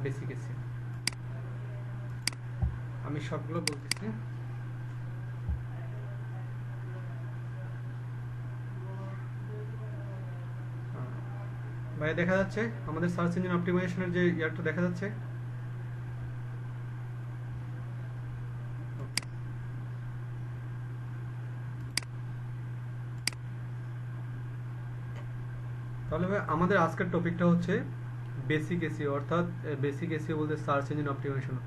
Basic SEO. আমি সবগুলো বলতেছি। ভাই দেখা যাচ্ছে আমাদের সার্চ ইঞ্জিন অপটিমাইজেশনের যে ইয়ারটা দেখা যাচ্ছে? তাহলে ভাই আমাদের আজকের টপিকটা হচ্ছে বেসিক এসিও, অর্থাৎ বেসিক এসিও বলতে সার্চ ইঞ্জিন অপটিমাইজেশন।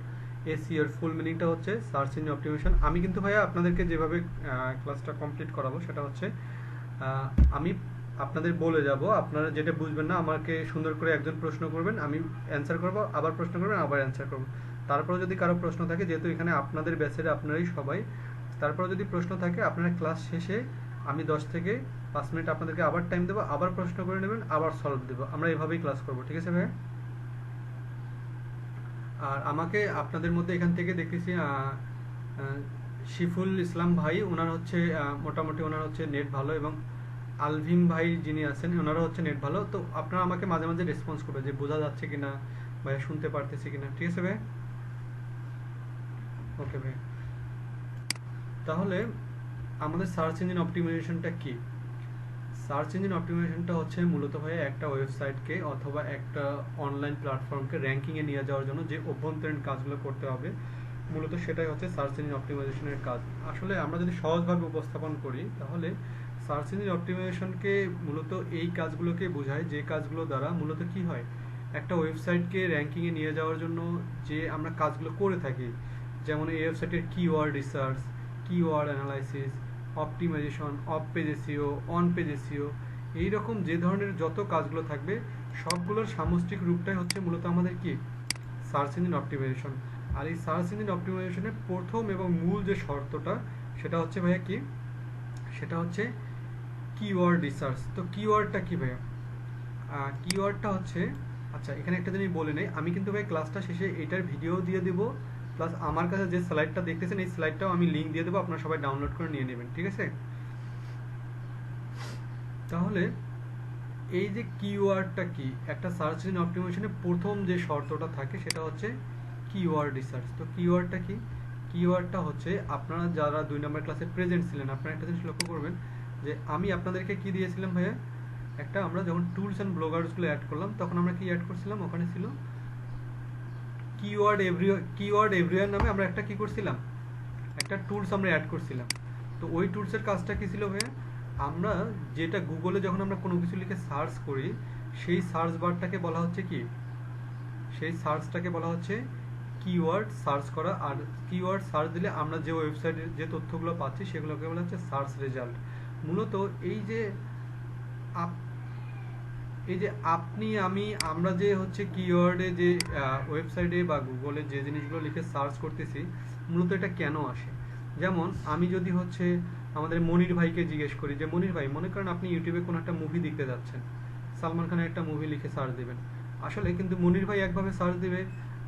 এসিওর ফুল মিনিংটা হচ্ছে সার্চ ইঞ্জিন অপটিমাইজেশন। আমি কিন্তু ভাইয়া আপনাদেরকে যেভাবে ক্লাসটা কমপ্লিট করাবো সেটা হচ্ছে আমি আপনাদের বলে যাব, আপনারা যেটা বুঝবেন না আমাকে সুন্দর করে একজন প্রশ্ন করবেন, আমি অ্যান্সার করব, আবার প্রশ্ন করবেন, আবার অ্যান্সার করব। তারপরে যদি কারো প্রশ্ন থাকে, যেহেতু এখানে আপনাদের ব্যাচের আপনারাই সবাই, তারপরে যদি প্রশ্ন থাকে আপনারা ক্লাস শেষে আমি 10 থেকে 5 মিনিট আপনাদেরকে আবার টাইম দেবো, আবার প্রশ্ন করে নেবেন, আবার সলভ দেবো। আমরা এভাবেই ক্লাস করব, ঠিক আছে ভাই? আর আমাকে আপনাদের মধ্যে এখান থেকে দেখতেছি শিফুল ইসলাম ভাই, ওনার হচ্ছে মোটামুটি ওনার হচ্ছে নেট ভালো, এবং আলভিম ভাই যিনি আছেন ওনারও হচ্ছে নেট ভালো। তো আপনারা আমাকে মাঝে মাঝে রেসপন্স করবে যে বোঝা যাচ্ছে কিনা, ভাই শুনতে পারতেছি কিনা, ঠিক আছে ভাই? ওকে ভাই। তাহলে আমাদের সার্চ ইঞ্জিন অপটিমাইজেশনটা কি? সার্চ ইঞ্জিন অপটিমাইজেশনটা হচ্ছে মূলত ভাই একটা ওয়েবসাইটকে অথবা একটা অনলাইন প্ল্যাটফর্মকে র্যাঙ্কিংয়ে নিয়ে যাওয়ার জন্য যে অভ্যন্তরীণ কাজগুলো করতে হবে, মূলত সেটাই হচ্ছে সার্চ ইঞ্জিন অপটিমাইজেশনের কাজ। আসলে আমরা যদি সহজভাবে উপস্থাপন করি তাহলে সার্চ ইঞ্জিন অপটিমাইজেশনকে মূলত এই কাজগুলোকে বোঝায়, যে কাজগুলো দ্বারা মূলত কি হয়, একটা ওয়েবসাইটকে র্যাঙ্কিংয়ে নিয়ে যাওয়ার জন্য যে আমরা কাজগুলো করে থাকি, যেমন এই ওয়েবসাইটের keyword research, keyword analysis, optimisation, off page SEO, on page SEO, এইরকম যে ধরনের যত কাজগুলো থাকবে সবগুলোর সামষ্টিক রূপটাই হচ্ছে মূলত আমাদের কি, সার্চ ইঞ্জিন অপটিমাইজেশন। আর এই সার্চ ইঞ্জিন অপটিমাইজেশনের প্রথম এবং মূল যে শর্তটা সেটা হচ্ছে ভাইয়া কি, সেটা হচ্ছে কিওয়ার্ড রিসার্চ। তো কিওয়ার্ডটা কি ভাইয়া? কিওয়ার্ডটা হচ্ছে, আচ্ছা এখানে একটা জিনিস বলে নেই, আমি কিন্তু ভাই ক্লাসটা শেষে এটার ভিডিও দিয়ে দেবো, প্লাস আমার কাছে যে স্লাইডটা দেখতেছেন এই স্লাইডটাও আমি লিঙ্ক দিয়ে দেবো, আপনারা সবাই ডাউনলোড করে নিয়ে নেবেন, ঠিক আছে? তাহলে এই যে কিওয়ার্ডটা কি, একটা সার্চ ইঞ্জিন অপটিমাইজেশনের প্রথম যে শর্তটা থাকে সেটা হচ্ছে কিওয়ার্ড রিসার্চ। তো কিওয়ার্ডটা কি? কিওয়ার্ডটা হচ্ছে, আপনারা যারা 2 নম্বর ক্লাসে প্রেজেন্ট ছিলেন আপনারা একটা জিনিস লক্ষ্য করবেন যে আমি আপনাদেরকে কি দিয়েছিলাম ভাইয়া, একটা আমরা যখন টুলস অ্যান্ড ব্লগার্সগুলো অ্যাড করলাম তখন আমরা কি অ্যাড করছিলাম, ওখানে ছিল কিওয়ার্ড এভরিওয়ার নামে আমরা একটা কি করছিলাম, একটা টুলস আমরা অ্যাড করছিলাম। তো ওই টুলসের কাজটা কি ছিল ভাইয়া, আমরা যেটা গুগলে যখন আমরা কোনো কিছু লিখে সার্চ করি সেই সার্চ বারটাকে বলা হচ্ছে কি, সেই সার্চটাকে বলা হচ্ছে কিওয়ার্ড সার্চ করা। আর কিওয়ার্ড সার্চ দিলে আমরা যে ওয়েবসাইটের যে তথ্যগুলো পাচ্ছি সেগুলোকে বলা হচ্ছে সার্চ রেজাল্ট। মূলত এই যে এই যে আপনি আমি আমরা যে হচ্ছে কিওয়ার্ডে যে ওয়েবসাইটে বা গুগলে যে জিনিসগুলো লিখে সার্চ করতেছি, মূলত এটা কেন আসে? যেমন আমি যদি হচ্ছে আমাদের মনির ভাইকে জিজ্ঞেস করি যে মনির ভাই, মনে করেন আপনি ইউটিউবে কোনো একটা মুভি দেখতে যাচ্ছেন, সালমান খানের একটা মুভি লিখে সার্চ দেবেন, আসলে কিন্তু মনির ভাই একভাবে সার্চ দেবে,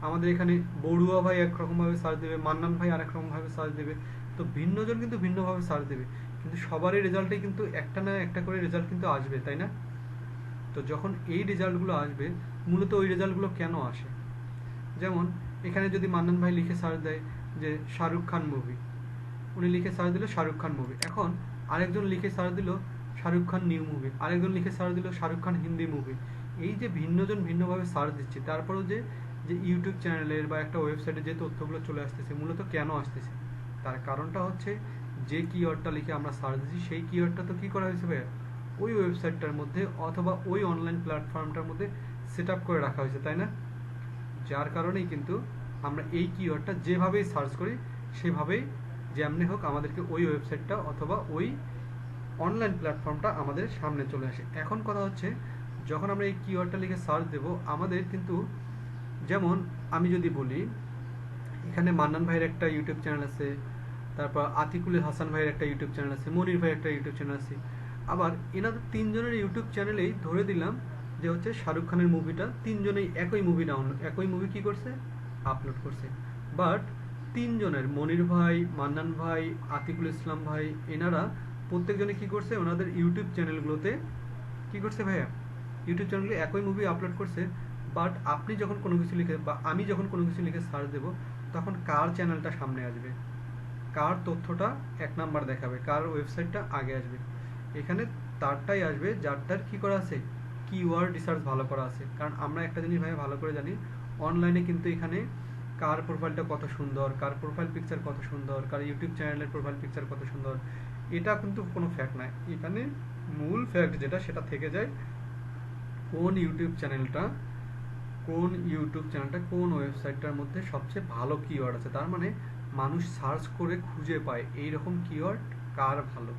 আমাদের এখানে বড়ুয়া ভাই একরকমভাবে সার্চ দেবে, মান্নান ভাই আরেক রকমভাবে সার্চ দেবে। তো ভিন্নজন কিন্তু ভিন্নভাবে সার্চ দেবে, কিন্তু সবারই রেজাল্টে কিন্তু একটা না একটা করে রেজাল্ট কিন্তু আসবে, তাই না? তো যখন এই রেজাল্টগুলো আসবে, মূলত ওই রেজাল্টগুলো কেন আসে? যেমন এখানে যদি মান্নান ভাই লিখে সার্চ দেয় যে শাহরুখ খান মুভি, উনি লিখে সার্চ দিল শাহরুখ খান মুভি, এখন আরেকজন লিখে সার্চ দিল শাহরুখ খান নিউ মুভি, আরেকজন লিখে সার্চ দিল শাহরুখ খান হিন্দি মুভি। এই যে ভিন্নজন ভিন্নভাবে সার্চ দিচ্ছে, তারপরেও যে যে ইউটিউব চ্যানেলের বা একটা ওয়েবসাইটে যে তথ্যগুলো চলে আসতেছে, মূলত কেন আসতেছে? তার কারণটা হচ্ছে যে কিওয়ার্ডটা লিখে আমরা সার্চ দিচ্ছি সেই কিওয়ার্ডটা তো কি করা হয়েছে ভাইয়া, ওই ওয়েবসাইটটার মধ্যে অথবা ওই অনলাইন প্ল্যাটফর্মটার মধ্যে সেট আপ করে রাখা হয়েছে, তাই না? যার কারণেই কিন্তু আমরা এই কিওয়ার্ডটা যেভাবেই সার্চ করি সেভাবেই যেমনি হোক আমাদেরকে ওই ওয়েবসাইটটা অথবা ওই অনলাইন প্ল্যাটফর্মটা আমাদের সামনে চলে আসে। এখন কথা হচ্ছে, যখন আমরা এই কিওয়ার্ডটা লিখে সার্চ দেব আমাদের কিন্তু, যেমন আমি যদি বলি এখানে মান্নান ভাইয়ের একটা ইউটিউব চ্যানেল আছে, তারপর আতিকুল হাসান ভাইয়ের একটা ইউটিউব চ্যানেল আছে, মনির ভাইয়ের একটা ইউটিউব চ্যানেল আছে, আবার এনাদের তিনজনের ইউটিউব চ্যানেলেই ধরে দিলাম যে হচ্ছে শাহরুখ খানের মুভিটা তিনজনেই একই মুভি ডাউনলোড, একই মুভি কি করছে, আপলোড করছে। বাট তিনজনের, মনির ভাই, মান্নান ভাই, আতিকুল ইসলাম ভাই, এনারা প্রত্যেকজনে কি করছে, ওনাদের ইউটিউব চ্যানেলগুলোতে কি করছে ভাইয়া, ইউটিউব চ্যানেলে একই মুভি আপলোড করছে, বাট আপনি যখন কোনো কিছু লিখে বা আমি যখন কোনো কিছু লিখে সার্চ দেব, তখন কার চ্যানেলটা সামনে আসবে, কার তথ্যটা 1 নাম্বার দেখাবে, কার ওয়েবসাইটটা আগে আসবে। এখানে তারটাই আসবে যারটার কি করা আছে, কিওয়ার্ড রিসার্চ ভালো করা আছে। কারণ আমরা একটা জিনিস ভাই ভালো করে জানি, অনলাইনে কিন্তু এখানে কার প্রোফাইলটা কত সুন্দর, কার প্রোফাইল পিকচার কত সুন্দর, কার ইউটিউব চ্যানেলের প্রোফাইল পিকচার কত সুন্দর, এটা কিন্তু কোনো ফ্যাক্ট নয়। এখানে মূল ফ্যাক্ট যেটা, সেটা থেকে যায় কোন ইউটিউব চ্যানেলটা, কোন ওয়েবসাইটটার মধ্যে সবচেয়ে ভালো কিওয়ার্ড আছে। তার মানে মানুষ সার্চ করে খুঁজে পায় এইরকম কিওয়ার্ড কার ভালো,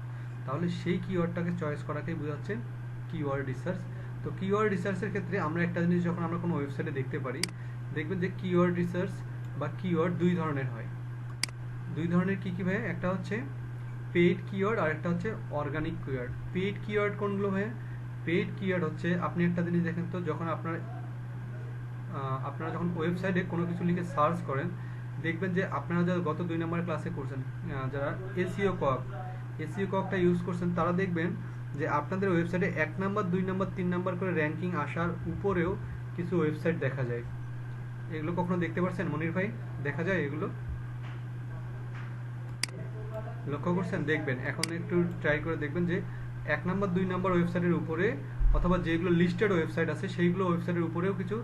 তাহলে সেই কিওয়ার্ডটাকে চয়েস করাকেই বোঝাচ্ছে কিওয়ার্ড রিসার্চ। তো কিওয়ার্ড রিসার্চের ক্ষেত্রে আমরা একটা জিনিস যখন আমরা কোনো ওয়েবসাইটে দেখতে পারি, দেখবেন যে কিওয়ার্ড রিসার্চ বা কিওয়ার্ড দুই ধরনের হয়। দুই ধরনের কি কি ভাই, একটা হচ্ছে পেইড কিওয়ার্ড আর একটা হচ্ছে অর্গানিক কিওয়ার্ড। পেইড কিওয়ার্ড কোনগুলো ভাই? পেইড কিওয়ার্ড হচ্ছে, আপনি একটা জিনিস দেখেন তো, যখন আপনারা যখন ওয়েবসাইটে কোনো কিছু লিখে সার্চ করেন, দেখবেন যে আপনারা যারা গত 2 নম্বরের ক্লাসে করছেন, যারা এসইও ককটা ইউজ করছেন, তারা দেখবেন যে আপনাদের ওয়েবসাইটে 1 নাম্বার 2 নাম্বার 3 নাম্বার করে র্যাঙ্কিং আসার উপরেও কিছু ওয়েবসাইট দেখা যায়। এগুলো কখনো দেখতে পাচ্ছেন মনির ভাই? দেখা যায় এগুলো? লক্ষ্য করছেন? দেখবেন এখন একটু ট্রাই করে দেখবেন যে 1 নাম্বার 2 নাম্বার ওয়েবসাইটের উপরে, অথবা যেগুলো লিস্টেড ওয়েবসাইট আছে সেইগুলো ওয়েবসাইটের উপরেও কিছু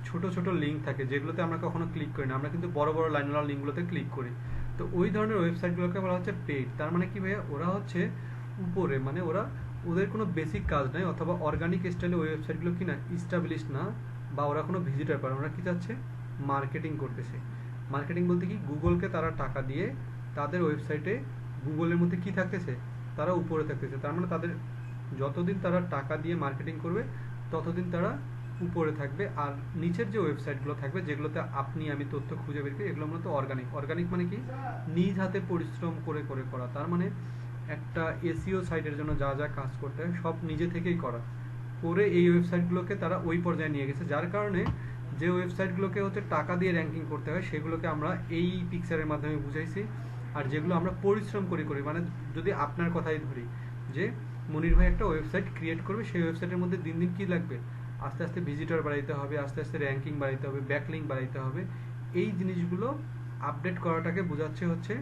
ছোট ছোট লিঙ্ক থাকে, যেগুলোতে আমরা কখনো ক্লিক করি না, আমরা কিন্তু বড় বড় লাইনওয়ালা লিঙ্কগুলোতে ক্লিক করি। তো ওই ধরনের ওয়েবসাইটগুলোকে বলা হচ্ছে পেইড। তার মানে কি ভাইয়া, ওরা হচ্ছে উপরে, মানে ওদের কোনো বেসিক কাজ নাই, অথবা অর্গানিক স্টাইলে ওই ওয়েবসাইটগুলো কি না ইস্টাবলিশ না, বা ওরা কোনো ভিজিটার পায়, ওরা কি চাচ্ছে, মার্কেটিং করতেছে। মার্কেটিং বলতে কি, গুগলকে তারা টাকা দিয়ে তাদের ওয়েবসাইটে গুগলের মধ্যে কি থাকতেছে, তারা উপরে থাকতেছে। তার মানে তাদের যতদিন তারা টাকা দিয়ে মার্কেটিং করবে ততদিন তারা উপরে থাকবে। আর নিচের যে ওয়েবসাইটগুলো থাকবে, যেগুলোতে আপনি আমি তথ্য খুঁজে বের করি, এগুলো মূলত অর্গানিক মানে কি, নিজ হাতে পরিশ্রম করে করে করা। তার মানে একটা এসইও সাইটের জন্য যা যা কাজ করতে হয় সব নিজে থেকেই করা, করে এই ওয়েবসাইটগুলোকে তারা ওই পর্যায়ে নিয়ে গেছে। যার কারণে যে ওয়েবসাইটগুলোকে হচ্ছে টাকা দিয়ে র্যাঙ্কিং করতে হয়, সেগুলোকে আমরা এই পিকচারের মাধ্যমে বুঝাইছি। আর যেগুলো আমরা পরিশ্রম করি, মানে যদি আপনার কথাই ধরি, যে মনির ভাই একটা ওয়েবসাইট ক্রিয়েট করবে, সেই ওয়েবসাইটের মধ্যে দিন দিন কি লাগবে, আস্তে আস্তে ভিজিটর বাড়াইতে হবে, আস্তে আস্তে র্যাঙ্কিং বাড়াইতে হবে, ব্যাকলিঙ্ক বাড়াইতে হবে। এই জিনিসগুলো আপডেট করাটাকে বোঝাচ্ছে হচ্ছে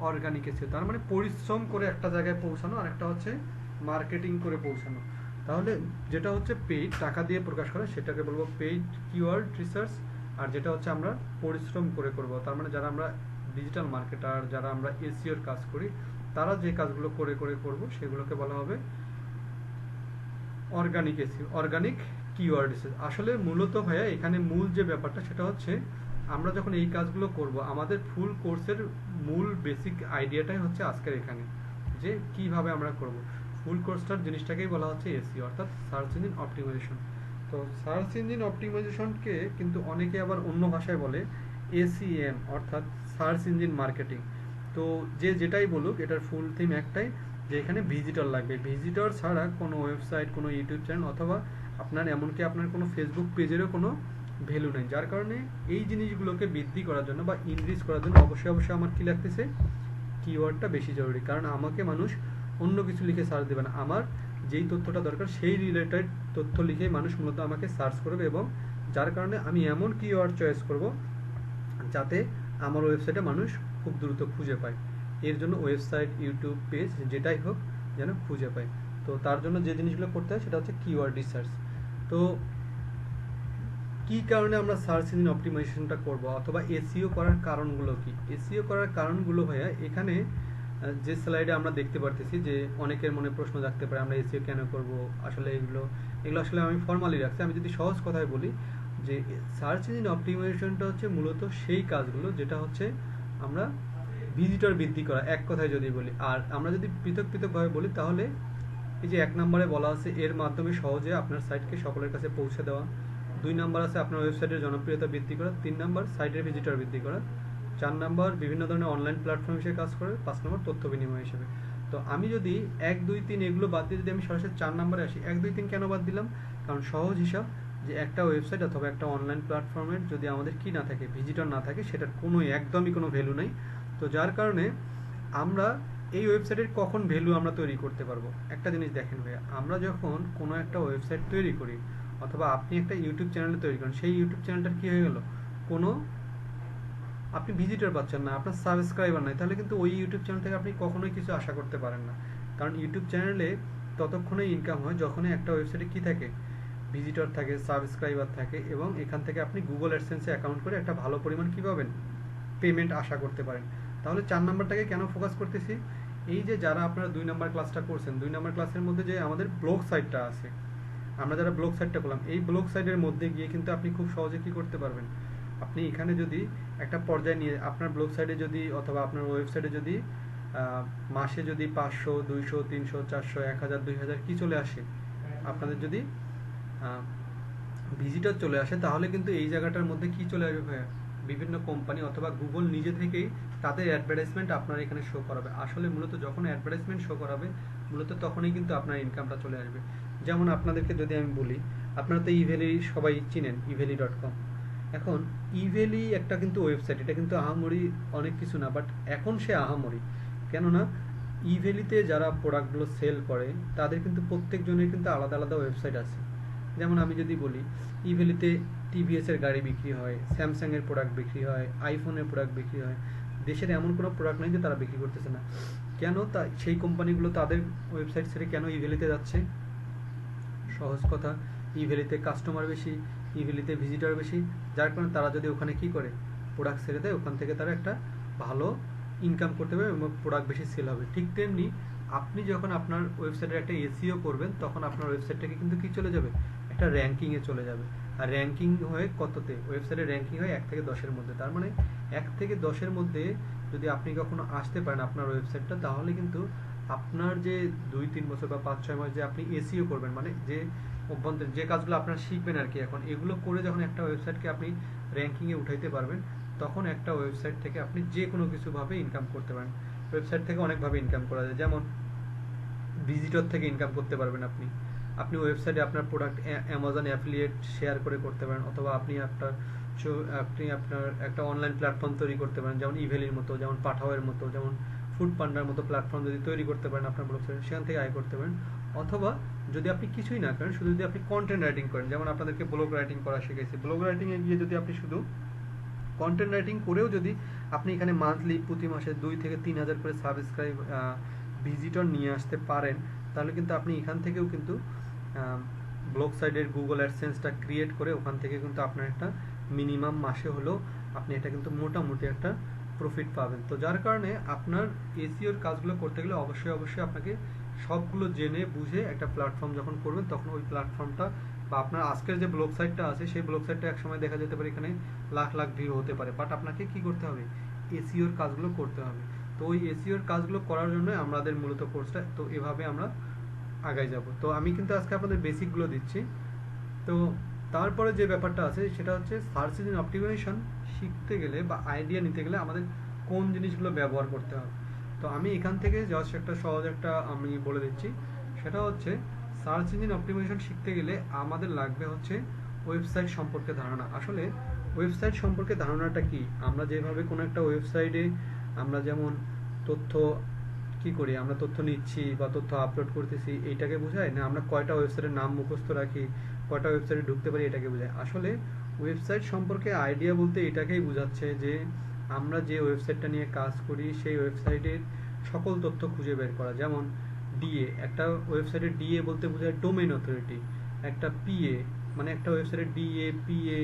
অর্গানিক এসিও। তার মানে পরিশ্রম করে একটা জায়গায় পৌঁছানো, আর একটা হচ্ছে মার্কেটিং করে পৌঁছানো। তাহলে যেটা হচ্ছে পেইড, টাকা দিয়ে প্রকাশ করা, সেটাকে বলবো পেইড কিওয়ার্ড রিসার্চ। আর যেটা হচ্ছে আমরা পরিশ্রম করে করব, তার মানে যারা আমরা ডিজিটাল মার্কেটার, যারা আমরা এসইওর কাজ করি, তারা যে কাজগুলো করে করে করব, সেগুলোকে বলা হবে organic SEO, organic keyword research. আসলে মূলত ভাইয়া এখানে মূল যে ব্যাপারটা, সেটা হচ্ছে আমরা যখন এই কাজগুলো করব, আমাদের ফুল কোর্সের মূল বেসিক আইডিয়াটাই হচ্ছে আজকের এখানে, যে কিভাবে আমরা করব। ফুল কোর্সটার জিনিসটাকেই বলা হচ্ছে এসইও, অর্থাৎ সার্চ ইঞ্জিন অপটিমাইজেশন। তো সার্চ ইঞ্জিন অপটিমাইজেশনকে কিন্তু অনেকে আবার অন্য ভাষায় বলে এসইএম, অর্থাৎ সার্চ ইঞ্জিন মার্কেটিং। তো যে যেটাই বলুক, এটার ফুল থিম একটাই, যে এখানে ভিজিটর লাগবে। ভিজিটর ছাড়া কোনো ওয়েবসাইট, কোনো ইউটিউব চ্যানেল, অথবা আপনার এমনকি আপনার কোনো ফেসবুক পেজেরও কোনো ভ্যালু নেই। যার কারণে এই জিনিসগুলোকে বৃদ্ধি করার জন্য বা ইনক্রিজ করার জন্য অবশ্যই আমার কি লাগতেছে, কিওয়ার্ডটা বেশি জরুরি। কারণ আমাকে মানুষ অন্য কিছু লিখে সার্চ দেবে না, আমার যেই তথ্যটা দরকার সেই রিলেটেড তথ্য লিখে মানুষ মূলত আমাকে সার্চ করবে। এবং যার কারণে আমি এমন কিওয়ার্ড চয়েস করব যাতে আমার ওয়েবসাইটে মানুষ খুব দ্রুত খুঁজে পায়। এর জন্য ওয়েবসাইট, ইউটিউব পেজ যেটাই হোক যেন খুঁজে পায়। তো তার জন্য যে জিনিসগুলো করতে হয় সেটা হচ্ছে কিওয়ার্ড রিসার্চ। তো কি কারণে আমরা সার্চ ইঞ্জিন অপটিমাইজেশনটা করব, অথবা এসইও করার কারণগুলো কি? এসইও করার কারণগুলো ভাইয়া এখানে যে স্লাইডে আমরা দেখতে পারতেছি, যে অনেকের মনে প্রশ্ন থাকতে পারে আমরা এসইও কেন করব। আসলে এগুলো আসলে আমি ফর্মালি রাখছি। আমি যদি সহজ কথায় বলি, যে সার্চ ইঞ্জিন অপটিমাইজেশনটা হচ্ছে মূলত সেই কাজগুলো যেটা হচ্ছে আমরা ভিজিটর বৃদ্ধি করা, এক কথায় যদি বলি। আর আমরা যদি পৃথক পৃথকভাবে বলি, তাহলে এই যে 1 নম্বরে বলা আছে, এর মাধ্যমে সহজে আপনার সাইটকে সকলের কাছে পৌঁছে দেওয়া। 2 নাম্বার আছে আপনার ওয়েবসাইটের জনপ্রিয়তা বৃদ্ধি করা। 3 নাম্বার সাইটের ভিজিটর বৃদ্ধি করা। 4 নাম্বার বিভিন্ন ধরনের অনলাইন প্ল্যাটফর্ম হিসেবে কাজ করে। 5 নাম্বার তথ্য বিনিময় হিসেবে। তো আমি যদি 1, 2, 3 এগুলো বাদ দিয়ে যদি আমি সরাসরি 4 নাম্বারে আসি, 1, 2, 3 কেন বাদ দিলাম? কারণ সহজ হিসাব, যে একটা ওয়েবসাইট অথবা একটা অনলাইন প্ল্যাটফর্মের যদি আমাদের কি না থাকে, ভিজিটর না থাকে, সেটার একদমই কোনো ভ্যালু নেই। তো যার কারণে আমরা এই ওয়েবসাইটের কখন ভ্যালু আমরা তৈরি করতে পারবো? একটা জিনিস দেখেন ভাইয়া, আমরা যখন কোনো একটা ওয়েবসাইট তৈরি করি, অথবা আপনি একটা ইউটিউব চ্যানেল তৈরি করেন, সেই ইউটিউব চ্যানেলটার কি হয়ে গেল, কোনো আপনি ভিজিটর পাচ্ছেন না, আপনার সাবস্ক্রাইবার নাই, তাহলে কিন্তু ওই ইউটিউব চ্যানেল থেকে আপনি কখনোই কিছু আশা করতে পারেন না। কারণ ইউটিউব চ্যানেলে ততক্ষণে ইনকাম হয় যখনই একটা ওয়েবসাইটে কি থাকে, ভিজিটর থাকে, সাবস্ক্রাইবার থাকে, এবং এখান থেকে আপনি গুগল অ্যাডসেন্সে অ্যাকাউন্ট করে একটা ভালো পরিমাণ কী পাবেন, পেমেন্ট আশা করতে পারেন। তাহলে 4 নাম্বারটাকে কেন ফোকাস করতেছি, এই যে যারা আপনারা 2 নাম্বার ক্লাসটা করছেন, 2 নাম্বার ক্লাসের মধ্যে যে আমাদের ব্লগ সাইটটা আছে, আমরা যারা ব্লগ সাইটটা করলাম, এই ব্লগ সাইটের মধ্যে গিয়ে কিন্তু আপনি খুব সহজে কি করতে পারবেন, আপনি এখানে যদি একটা পর্যায়ে নিয়ে আপনার ব্লগ সাইটে যদি অথবা আপনার ওয়েবসাইটে যদি মাসে যদি 500, 200, 300, 400, 1000, 2000 কি চলে আসে, আপনাদের যদি ভিজিটর চলে আসে, তাহলে কিন্তু এই জায়গাটার মধ্যে কি চলে আসবে, বিভিন্ন কোম্পানি অথবা গুগল নিজে থেকেই তাদের অ্যাডভার্টাইজমেন্ট আপনার এখানে শো করাবে। আসলে মূলত যখন অ্যাডভার্টাইজমেন্ট শো করাবে, মূলত তখনই কিন্তু আপনার ইনকামটা চলে আসবে। যেমন আপনাদেরকে যদি আমি বলি, আপনারা তো ইভ্যালি সবাই চিনেন, ইভ্যালি.com। এখন ইভ্যালি একটা কিন্তু ওয়েবসাইট, এটা কিন্তু আহামরি অনেক কিছু না, বাট এখন সে আহামরি। কেননা ইভ্যালিতে যারা প্রোডাক্টগুলো সেল করে, তাদের কিন্তু প্রত্যেকজনের কিন্তু আলাদা আলাদা ওয়েবসাইট আছে। যেমন আমি যদি বলি, ইভ্যালিতে টিভিএসের গাড়ি বিক্রি হয়, স্যামসাংয়ের প্রোডাক্ট বিক্রি হয়, আইফোনের প্রোডাক্ট বিক্রি হয়। দেশের এমন কোনো প্রোডাক্ট নেই যে তারা বিক্রি করতেছে না। কেন তা সেই কোম্পানিগুলো তাদের ওয়েবসাইট ছেড়ে কেন ইভ্যালিতে যাচ্ছে? সহজ কথা, ইভ্যালিতে কাস্টমার বেশি, ইভ্যালিতে ভিজিটর বেশি, যার কারণে তারা যদি ওখানে কি করে, প্রোডাক্ট ছেড়ে দেয়, ওখান থেকে তারা একটা ভালো ইনকাম করতে পারবে এবং প্রোডাক্ট বেশি সেল হবে। ঠিক তেমনি আপনি যখন আপনার ওয়েবসাইটের একটা এসইও করবেন, তখন আপনার ওয়েবসাইটটাকে কিন্তু কি চলে যাবে, একটা র্যাঙ্কিংয়ে চলে যাবে। আর র্যাঙ্কিং হয় কততে, ওয়েবসাইটের র্যাঙ্কিং হয় 1 থেকে 10-এর মধ্যে। তার মানে 1 থেকে 10-এর মধ্যে যদি আপনি কখনো আসতে পারেন আপনার ওয়েবসাইটটা, তাহলে কিন্তু আপনার যে 2-3 বছর বা 5-6 মাস যে আপনি এসইও করবেন, মানে যে অভ্যন্তরীণ যে কাজগুলো আপনারা শিখবেন আর কি, এখন এগুলো করে যখন একটা ওয়েবসাইটকে আপনি র্যাঙ্কিংয়ে উঠাইতে পারবেন, তখন একটা ওয়েবসাইট থেকে আপনি যে কোনো কিছুভাবে ইনকাম করতে পারেন। ওয়েবসাইট থেকে অনেকভাবে ইনকাম করা যায়, যেমন ভিজিটর থেকে ইনকাম করতে পারবেন আপনি। আপনি ওয়েবসাইটে আপনার প্রোডাক্ট অ্যামাজন অ্যাফিলিয়েট শেয়ার করে করতে পারেন, অথবা আপনি আপনার একটা অনলাইন প্ল্যাটফর্ম তৈরি করতে পারেন, যেমন ইভেলির মতো, যেমন পাঠাওয়ের মতো, যেমন ফুড পান্ডার মতো প্ল্যাটফর্ম যদি তৈরি করতে পারেন আপনার ব্লগ সাইটে, সেখান থেকে আয় করতে পারেন। অথবা যদি আপনি কিছুই না করেন, শুধু যদি আপনি কন্টেন্ট রাইটিং করেন, যেমন আপনাদেরকে ব্লগ রাইটিং করা শিখেছি, ব্লগ রাইটিংয়ে গিয়ে যদি আপনি শুধু কন্টেন্ট রাইটিং করেও যদি আপনি এখানে মান্থলি প্রতি মাসে 2 থেকে 3 হাজার করে সাবস্ক্রাইব ভিজিটর নিয়ে আসতে পারেন, তাহলে কিন্তু আপনি এখান থেকেও কিন্তু ব্লগ সাইটের গুগল অ্যাডসেন্সটা ক্রিয়েট করে ওখান থেকে কিন্তু আপনার একটা মিনিমাম মাসে হলেও আপনি এটা কিন্তু মোটামুটি একটা প্রফিট পাবেন। তো যার কারণে আপনার এসইওর কাজগুলো করতে গেলে অবশ্যই আপনাকে সবগুলো জেনে বুঝে একটা প্ল্যাটফর্ম যখন করবেন, তখন ওই প্ল্যাটফর্মটা বা আপনার আজকের যে ব্লগ সাইটটা আছে, সেই ব্লগ সাইটটা একসময় দেখা যেতে পারে এখানে লাখ লাখ ভিউ হতে পারে, বাট আপনাকে কি করতে হবে, এসইওর কাজগুলো করতে হবে। তো ওই এসইওর কাজগুলো করার জন্য আমাদের মূলত কোর্সটা, তো এভাবে আমরা আগায় যাব। তো আমি কিন্তু আজকে আপনাদের বেসিকগুলো দিচ্ছি। তো তারপরে যে ব্যাপারটা আছে সেটা হচ্ছে সার্চ ইঞ্জিন অপটিমাইজেশন শিখতে গেলে বা আইডিয়া নিতে গেলে আমাদের কোন জিনিসগুলো ব্যবহার করতে হবে। তো আমি এখান থেকে জাস্ট একটা সহজ একটা আমি বলে দিচ্ছি, সেটা হচ্ছে সার্চ ইঞ্জিন অপটিমাইজেশন শিখতে গেলে আমাদের লাগবে হচ্ছে ওয়েবসাইট সম্পর্কে ধারণা। আসলে ওয়েবসাইট সম্পর্কে ধারণাটা কি, আমরা যেভাবে কোনো একটা ওয়েবসাইটে আমরা যেমন তথ্য কি করি, আমরা তথ্য নিচ্ছি বা তথ্য আপলোড করতেছি, এইটাকে বোঝায় না আমরা কয়টা ওয়েবসাইটের নাম মুখস্থ রাখি, কয়টা ওয়েবসাইটে ঢুকতে পারি, এটাকে বোঝায়। আসলে ওয়েবসাইট সম্পর্কে আইডিয়া বলতে এটাকেই বোঝাচ্ছে যে আমরা যে ওয়েবসাইটটা নিয়ে কাজ করি, সেই ওয়েবসাইটের সকল তথ্য খুঁজে বের করা। যেমন ডিএ, একটা ওয়েবসাইটের ডিএ বলতে বোঝায় ডোমেইন অথরিটি। একটা পিএ মানে একটা ওয়েবসাইটের ডিএ, পিএ,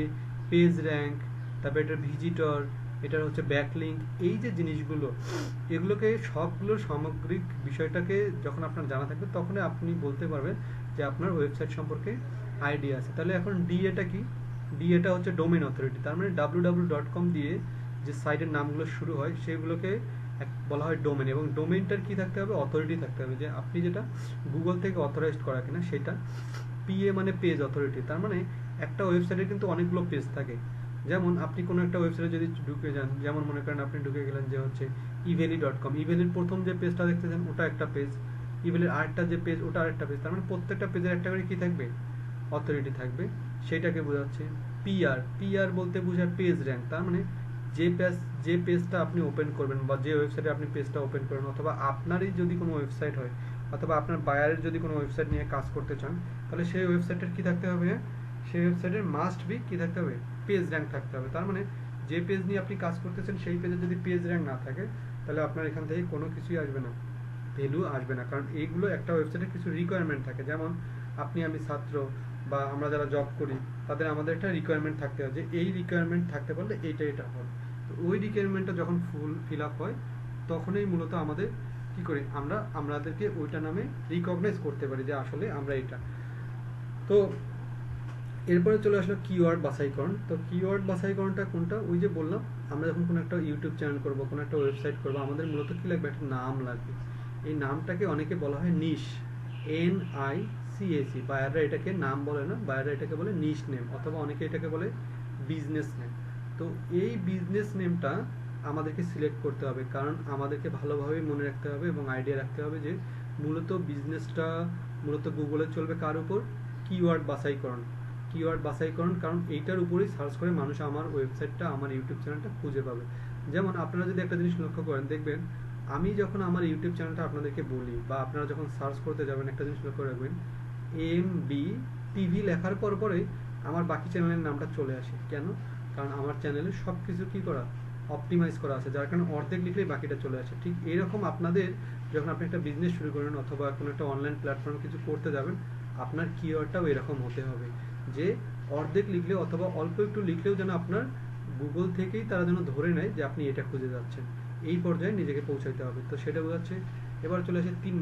পেজ র্যাঙ্ক, তারপরে এটা ভিজিটর, এটা হচ্ছে ব্যাকলিঙ্ক। এই যে জিনিসগুলো, এগুলোকে সবগুলোর সামগ্রিক বিষয়টাকে যখন আপনার জানা থাকবে, তখনই আপনি বলতে পারবেন যে আপনার ওয়েবসাইট সম্পর্কে আইডিয়া আছে। তাহলে এখন ডিএটা কি, ডিএটা হচ্ছে ডোমেইন অথরিটি। তার মানে www.com দিয়ে যে সাইটের নামগুলো শুরু হয়, সেগুলোকে বলা হয় ডোমেইন। এবং ডোমেইনটার কি থাকতে হবে, অথরিটি থাকতে হবে, যে আপনি যেটা গুগল থেকে অথরাইজড করা কিনা সেটা। পিএ মানে পেজ অথরিটি, তার মানে একটা ওয়েবসাইটে কিন্তু অনেকগুলো পেজ থাকে। যেমন আপনি কোনো একটা ওয়েবসাইটে যদি ঢুকে যান, যেমন মনে করেন আপনি ঢুকে গেলেন যে হচ্ছে ইভেলি.com, ইভেলির প্রথম যে পেজটা দেখতেছেন ওটা একটা পেজ, ইভেলির আরেকটা যে পেজ ওটা আরেকটা পেজ। তার মানে প্রত্যেকটা পেজের একটা করে কি থাকবে, অথরিটি থাকবে, সেটাকে বোঝাচ্ছে। পিআর, পিআর বলতে বোঝায় পেজ র্যাঙ্ক। তার মানে যে পেজটা আপনি ওপেন করবেন বা যে ওয়েবসাইটে আপনি পেজটা ওপেন করবেন, অথবা আপনারই যদি কোনো ওয়েবসাইট হয়, অথবা আপনার বায়ারের যদি কোনো ওয়েবসাইট নিয়ে কাজ করতে চান, তাহলে সেই ওয়েবসাইটের কি থাকতে হবে, সেই ওয়েবসাইটের মাস্ট বি কি থাকতে হবে, পেজ র্যাঙ্ক থাকতে হবে। তার মানে যে পেজ নিয়ে আপনি কাজ করতেছেন সেই পেজে যদি পেজ র্যাঙ্ক না থাকে তাহলে আপনার এখান থেকে কোনো কিছুই আসবে না, ভ্যালু আসবে না। কারণ এইগুলো একটা ওয়েবসাইটের কিছু রিকোয়ারমেন্ট থাকে, যেমন আপনি আমি ছাত্র বা আমরা যারা জব করি তাদের আমাদের একটা রিকোয়ারমেন্ট থাকতে হয় যে এই রিকোয়ারমেন্ট থাকতে পারলে এটা হয়। তো ওই রিকোয়ারমেন্টটা যখন ফিল আপ হয় তখনই মূলত আমাদের কি করি, আমরা আমাদেরকে ওইটা নামে রিকগনাইজ করতে পারি যে আসলে আমরা এটা। তো এরপরে চলে আসলো কিওয়ার্ড বাছাইকরণ। তো কিওয়ার্ড বাছাইকরণটা কোনটা, ওই যে বললাম আমরা যখন কোনো একটা ইউটিউব চ্যানেল করব, কোনো একটা ওয়েবসাইট করব, আমাদের মূলত কি লাগবে, একটা নাম লাগবে। এই নামটাকে অনেকে বলা হয় নিশ, NICHE। বায়াররা এটাকে নাম বলে না, বায়াররা এটাকে বলে নিশ নেম, অথবা অনেকে এটাকে বলে বিজনেস নেম। তো এই বিজনেস নেমটা আমাদেরকে সিলেক্ট করতে হবে, কারণ আমাদেরকে ভালোভাবে মনে রাখতে হবে এবং আইডিয়া রাখতে হবে যে মূলত বিজনেসটা মূলত গুগলে চলবে কার উপর, কিওয়ার্ড বাছাইকরণ। কিওয়ার্ড বাছাইকরণ, কারণ এইটার উপরেই সার্চ করে মানুষ আমার ওয়েবসাইটটা, আমার ইউটিউব চ্যানেলটা খুঁজে পাবে। যেমন আপনারা যদি একটা জিনিস লক্ষ্য করেন, দেখবেন আমি যখন আমার ইউটিউব চ্যানেলটা আপনাদেরকে বলি বা আপনারা যখন সার্চ করতে যাবেন, একটা জিনিস লক্ষ্য রাখবেন, MBTV লেখার পরে আমার বাকি চ্যানেলের নামটা চলে আসে। কেন? কারণ আমার চ্যানেলে সব কিছু কী করা, অপটিমাইজ করা আছে, যার কারণে অর্ধেক লিখলেই বাকিটা চলে আসে। ঠিক এরকম আপনাদের যখন আপনি একটা বিজনেস শুরু করেন অথবা কোনো একটা অনলাইন প্ল্যাটফর্মে কিছু করতে যাবেন, আপনার কিওয়ার্ডটাও এরকম হতে হবে যে অর্ধেক লিখলেও অথবা অল্প একটু লিখলেও যেন আপনার গুগল থেকেই তারা যেন ধরে নেয় যে আপনি এটা খুঁজে যাচ্ছেন। এই পর্যায়ে নিজেকে পৌঁছাইতে হবে। তো সেটা বোঝাচ্ছে। এবার চলে আসে 3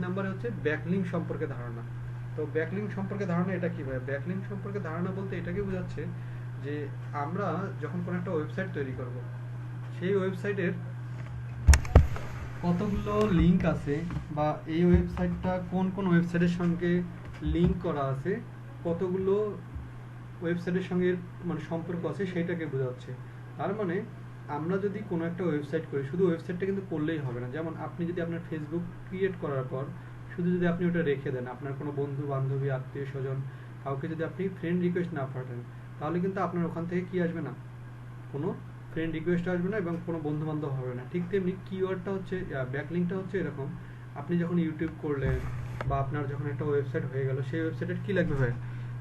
নাম্বার হচ্ছে ব্যাকলিঙ্ক সম্পর্কে ধারণা। তো ব্যাকলিঙ্ক সম্পর্কে ধারণা এটা কি ভাই, ব্যাকলিঙ্ক সম্পর্কে ধারণা বলতে এটাকে বোঝাচ্ছে যে আমরা যখন কোনো একটা ওয়েবসাইট তৈরি করব, সেই ওয়েবসাইটের কতগুলো লিঙ্ক আছে বা এই ওয়েবসাইটটা কোন কোন ওয়েবসাইটের সঙ্গে লিঙ্ক করা আছে, কতগুলো ওয়েবসাইটের সঙ্গে মানে সম্পর্ক আছে, সেইটাকে বোঝাচ্ছে। তার মানে আমরা যদি কোনো একটা ওয়েবসাইট করি, শুধু ওয়েবসাইটটা কিন্তু করলেই হবে না। যেমন আপনি যদি আপনার ফেসবুক ক্রিয়েট করার পর শুধু যদি আপনি ওটা রেখে দেন, আপনার কোনো বন্ধু বান্ধবী আত্মীয় স্বজন কাউকে যদি আপনি ফ্রেন্ড রিকোয়েস্ট না পাঠান, তাহলে কিন্তু আপনার ওখান থেকে কি আসবে না, কোনো ফ্রেন্ড রিকোয়েস্ট আসবে না এবং কোনো বন্ধু বান্ধব হবে না। ঠিক তেমনি কিওয়ার্ডটা হচ্ছে, ব্যাকলিঙ্কটা হচ্ছে এরকম, আপনি যখন ইউটিউব করলেন বা আপনার যখন একটা ওয়েবসাইট হয়ে গেল, সেই ওয়েবসাইটের কি লাগবে ভাই,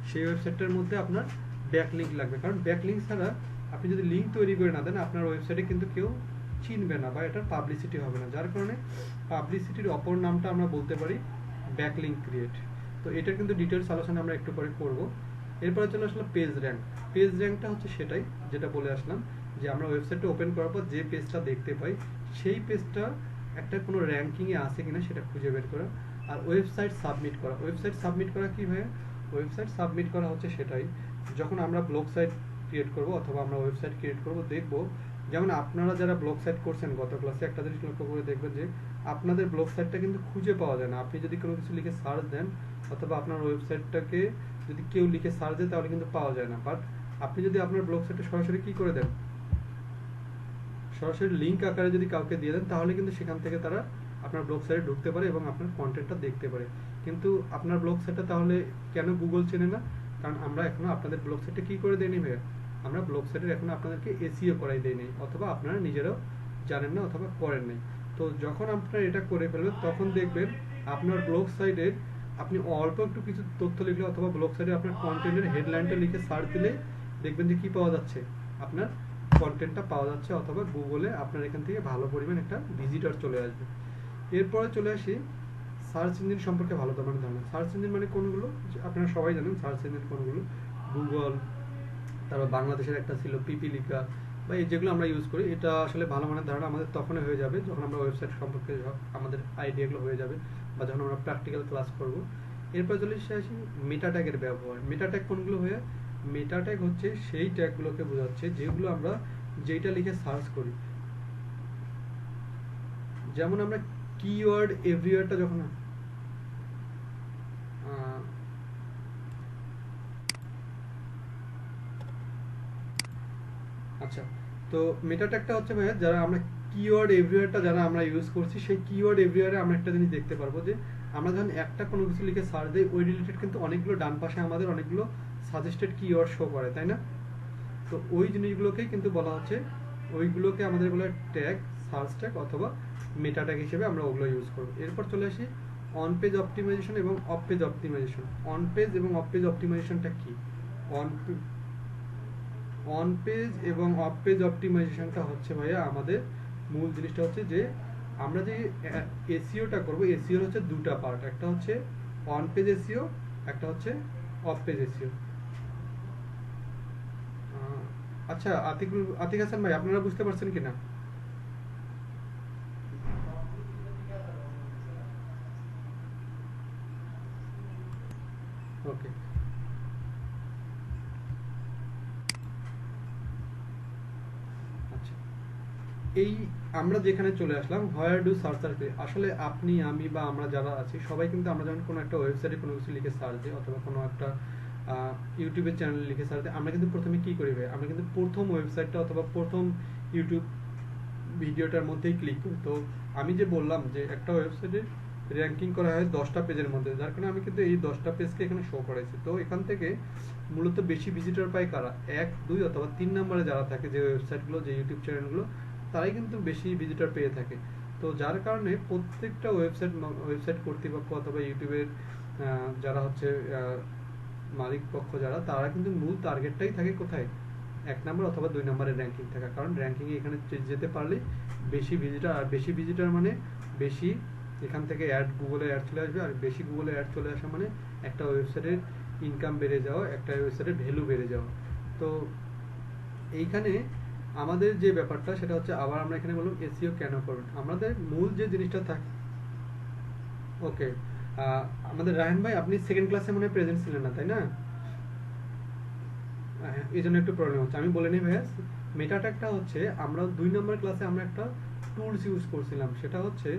সেই ওয়েবসাইটটার মধ্যে আপনার ব্যাকলিঙ্ক লাগবে। কারণ ব্যাকলিঙ্ক ছাড়া আপনি যদি লিঙ্ক তৈরি করে না দেন, আপনার ওয়েবসাইটে কিন্তু কেউ চিনবে না বা এটার পাবলিসিটি হবে না। যার কারণে পাবলিসিটির অপর নামটা আমরা বলতে পারি ব্যাকলিঙ্ক ক্রিয়েট। তো এটার কিন্তু ডিটেলস আলোচনা আমরা একটু পরে করব। এরপরে চলে আসলো পেজ র্যাঙ্ক। পেজ র্যাঙ্কটা হচ্ছে সেটাই যেটা বলে আসলাম যে আমরা ওয়েবসাইটটা ওপেন করার পর যে পেজটা দেখতে পাই, সেই পেজটা একটা কোনো র্যাঙ্কিংয়ে আছে কিনা সেটা খুঁজে বের করা। আর ওয়েবসাইট সাবমিট করা, ওয়েবসাইট সাবমিট করা কি ভাই, ওয়েবসাইট সাবমিট করা হচ্ছে সেটাই যখন আমরা ব্লগ সাইট ক্রিয়েট করব অথবা আমরা ওয়েবসাইট ক্রিয়েট করব, দেখব যেমন আপনারা যারা ব্লগ সাইট করছেন গত ক্লাসে একটা জিনিস লক্ষ্য করে দেখবেন যে আপনাদের ব্লগ সাইটটা কিন্তু খুঁজে পাওয়া যায় না। আপনি যদি কোনো কিছু লিখে সার্চ দেন অথবা আপনার ওয়েবসাইটটাকে যদি কেউ লিখে সার্চ দেয় তাহলে কিন্তু পাওয়া যায় না। বাট আপনি যদি আপনার ব্লগ সাইটে সরাসরি কি করে দেন, সরাসরি লিঙ্ক আকারে যদি কাউকে দিয়ে দেন, তাহলে কিন্তু সেখান থেকে তারা আপনার ব্লগ সাইটে ঢুকতে পারে এবং আপনার কন্টেন্টটা দেখতে পারে। কিন্তু আপনার ব্লগ সাইটটা তাহলে কেন গুগল চেনে না, কারণ আমরা এখনো আপনাদের ব্লগ সাইটে কি করে দেয়নি ভাইয়া, আমরা ব্লগ সাইটের এখনো আপনাদেরকে এসইও করাই দেয়নি, অথবা আপনারা নিজেরাও জানেন না অথবা করেন নাই। তো যখন আপনারা এটা করে ফেলবেন তখন দেখবেন আপনার ব্লগ সাইটের আপনি অল্প একটু কিছু তথ্য লিখলে অথবা ব্লগ সাইটে আপনার কন্টেন্টের হেডলাইনটা লিখে সার্চ দিলে দেখবেন যে কি পাওয়া যাচ্ছে, আপনার কন্টেন্টটা পাওয়া যাচ্ছে অথবা গুগলে আপনার এখান থেকে ভালো পরিমাণ একটা ভিজিটর চলে আসবে। এরপরে চলে আসি সার্চ ইঞ্জিন সম্পর্কে ভালো ধারণা। সার্চ ইঞ্জিন মানে কোনগুলো, আপনারা সবাই জানেন সার্চ ইঞ্জিন কোনগুলো, গুগল, তারপর বাংলাদেশের একটা ছিল পিপিলিকা বা এই যেগুলো আমরা ইউজ করি। এটা আসলে ভালো মানের ধারণা আমাদের তখনই হয়ে যাবে যখন আমরা ওয়েবসাইট সম্পর্কে আমাদের আইডিয়াগুলো হয়ে যাবে বা যখন আমরা প্র্যাকটিক্যাল ক্লাস করব। এরপর চলে আসি মেটা ট্যাগের ব্যবহার। মেটা ট্যাগ কোনগুলো হয়ে, মেটা ট্যাগ হচ্ছে সেই ট্যাগগুলোকে বোঝাচ্ছে যেগুলো আমরা যেটা লিখে সার্চ করি। যেমন আমরা কিওয়ার্ড এভরিওয়ারটা যখন আচ্ছা, তো মেটা ট্যাগটা হচ্ছে ভাইয়া যারা আমরা কিওয়ার্ড এভরিওয়ারটা যারা আমরা ইউজ করছি, সেই কিওয়ার্ড এভরিওয়ারে আমরা একটা জিনিস দেখতে পারবো যে আমরা যখন একটা কোনো কিছু লিখে সার্চ দিই, ওই রিলেটেড কিন্তু অনেকগুলো ডান পাশে আমাদের অনেকগুলো সাজেস্টেড কিওয়ার্ড শো করে, তাই না? তো ওই জিনিসগুলোকেই কিন্তু বলা হচ্ছে, ওইগুলোকে আমাদের বলা হয় ট্যাগ, সার্চ ট্যাগ অথবা মেটা ট্যাগ হিসেবে আমরা ওগুলো ইউজ করব। এরপর চলে আসি অন পেজ অপটিমাইজেশন এবং off page optimisation. On page এবং অফ পেজ অপটিমাইজেশনটা কি? অন অন পেজ এবং অফ পেজ অপটিমাইজেশনটা হচ্ছে ভাইয়া আমাদের মূল জিনিসটা হচ্ছে যে আমরা যে এসইওটা করব, এসইওর হচ্ছে দুটা পার্ট, একটা হচ্ছে অন পেজ এসইও, একটা হচ্ছে অফ পেজ এসইও। আচ্ছা আতিক হাসান ভাই, আপনারা বুঝতে পারছেন কিনা? ওকে, আচ্ছা, এই আমরা যেখানে চলে আসলাম হোয়ার ডু সার্চ, আসলে আপনি আমি বা আমরা যারা আছি সবাই কিন্তু আমরা যখন কোনো একটা ওয়েবসাইটে কোনো কিছু লিখে সার্চ দিই অথবা কোনো একটা ইউটিউবের চ্যানেলে লিখে সার্চ দিই, আমরা কিন্তু প্রথমে কি করি ভাই, আমরা কিন্তু প্রথম ওয়েবসাইটটা অথবা প্রথম ইউটিউব ভিডিওটার মধ্যেই ক্লিক করি। তো আমি যে বললাম যে একটা ওয়েবসাইটে র্যাঙ্কিং করা হয় 10টা পেজের মধ্যে, যার কারণে আমি কিন্তু এই 10টা পেজকে এখানে শো করাইছি। তো এখান থেকে মূলত বেশি ভিজিটর পায় কারা, 1, 2 অথবা 3 নম্বরে যারা থাকে, যে ওয়েবসাইটগুলো, যে ইউটিউব চ্যানেলগুলো, তারাই কিন্তু বেশি ভিজিটর পেয়ে থাকে। তো যার কারণে প্রত্যেকটা ওয়েবসাইট কর্তৃপক্ষ অথবা ইউটিউবের যারা হচ্ছে মালিক পক্ষ যারা, তারা কিন্তু মূল টার্গেটটাই থাকে কোথায়, 1 নম্বর অথবা 2 নম্বরের র্যাঙ্কিং থাকা। কারণ র্যাঙ্কিংয়ে এখানে যেতে পারলে বেশি ভিজিটর, আর বেশি ভিজিটর মানে বেশি এখান থেকে গুগলে অ্যাড চলে আসবে, আর বেশি গুগলে অ্যাড চলে আসা মানে একটা ওয়েবসাইটের ইনকাম বেড়ে যাওয়া, একটা ওয়েবসাইটের ভ্যালু বেড়ে যাওয়া। তো এইখানে আমাদের যে ব্যাপারটা সেটা হচ্ছে, আবার আমরা এখানে বললাম এসইও কেন করবেন, আমাদের মূল যে জিনিসটা থাকে। ওকে, আমাদের রায়হান ভাই, আপনি সেকেন্ড ক্লাসে মনে হয় প্রেজেন্ট ছিলেন না, তাই না? হ্যাঁ, এই জন্য একটু প্রবলেম হচ্ছে, আমি বলে নিই ভাইয়া। মেটা ট্যাগটা হচ্ছে, আমরা 2 নম্বর ক্লাসে আমরা একটা টুলস ইউজ করছিলাম, সেটা হচ্ছে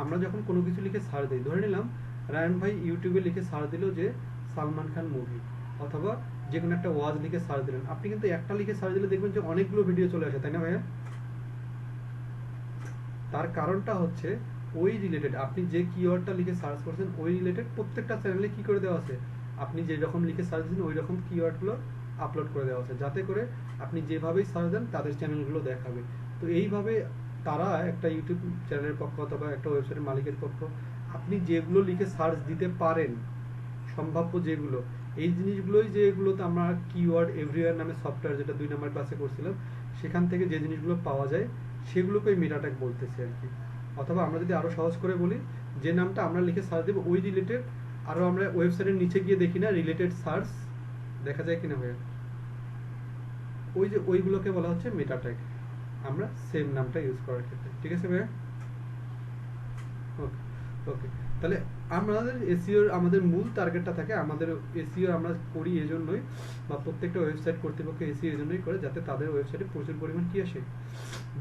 আমরা যখন কোনো কিছু লিখে সার্চ দিই, ধরে নিলাম রায়ন ভাই ইউটিউবে লিখে সার্চ দিল যে সালমান খান মুভি, অথবা যে কোনো একটা ওয়াজ লিখে সার্চ দিলেন, আপনি কিন্তু একটা লিখে সার্চ দিলে দেখবেন যে অনেকগুলো ভিডিও চলে আসে, তাই না ভাইয়া? তার কারণটা হচ্ছে ওই রিলেটেড, আপনি যে কিওয়ার্ডটা লিখে সার্চ করছেন ওই রিলেটেড প্রত্যেকটা চ্যানেলে কি করে দেওয়া আছে, আপনি যে রকম লিখে সার্চ দিন ওই রকম কিওয়ার্ডগুলো আপলোড করে দেওয়া আছে, যাতে করে আপনি যেভাবেই সার্চ দেন তাদের চ্যানেলগুলো দেখাবে। তো এইভাবে তারা একটা ইউটিউব চ্যানেলের পক্ষ অথবা একটা ওয়েবসাইটের মালিকের পক্ষ, আপনি যেগুলো লিখে সার্চ দিতে পারেন, সম্ভাব্য যেগুলো, এই জিনিসগুলোই, যেগুলোতে আমরা কিওয়ার্ড এভরিওয়্যার নামে সফটওয়্যার, যেটা 2 নম্বর ক্লাসে করছিলাম, সেখান থেকে যে জিনিসগুলো পাওয়া যায় সেগুলোকেই মেটা ট্যাগ বলতেছি আর কি। অথবা আমরা যদি আরো সহজ করে বলি, যে নামটা আমরা লিখে সার্চ দেবো ওই রিলেটেড, আরো আমরা ওয়েবসাইটের নিচে গিয়ে দেখি না রিলেটেড সার্চ দেখা যায় কিনা ভাইয়া, ওই যে ওইগুলোকে বলা হচ্ছে মেটা ট্যাগ, আমরা সেম নামটা ইউজ করার ক্ষেত্রে। ঠিক আছে ভাইয়া? ওকে, ওকে, তাহলে আমাদের এসইওর আমাদের মূল টার্গেটটা থাকে, আমাদের এসইও আমরা করি এজন্যই, বা প্রত্যেকটা ওয়েবসাইট কর্তৃপক্ষ এসইও এজন্যই করে, যাতে তাদের ওয়েবসাইটে প্রচুর পরিমাণ কি আসে,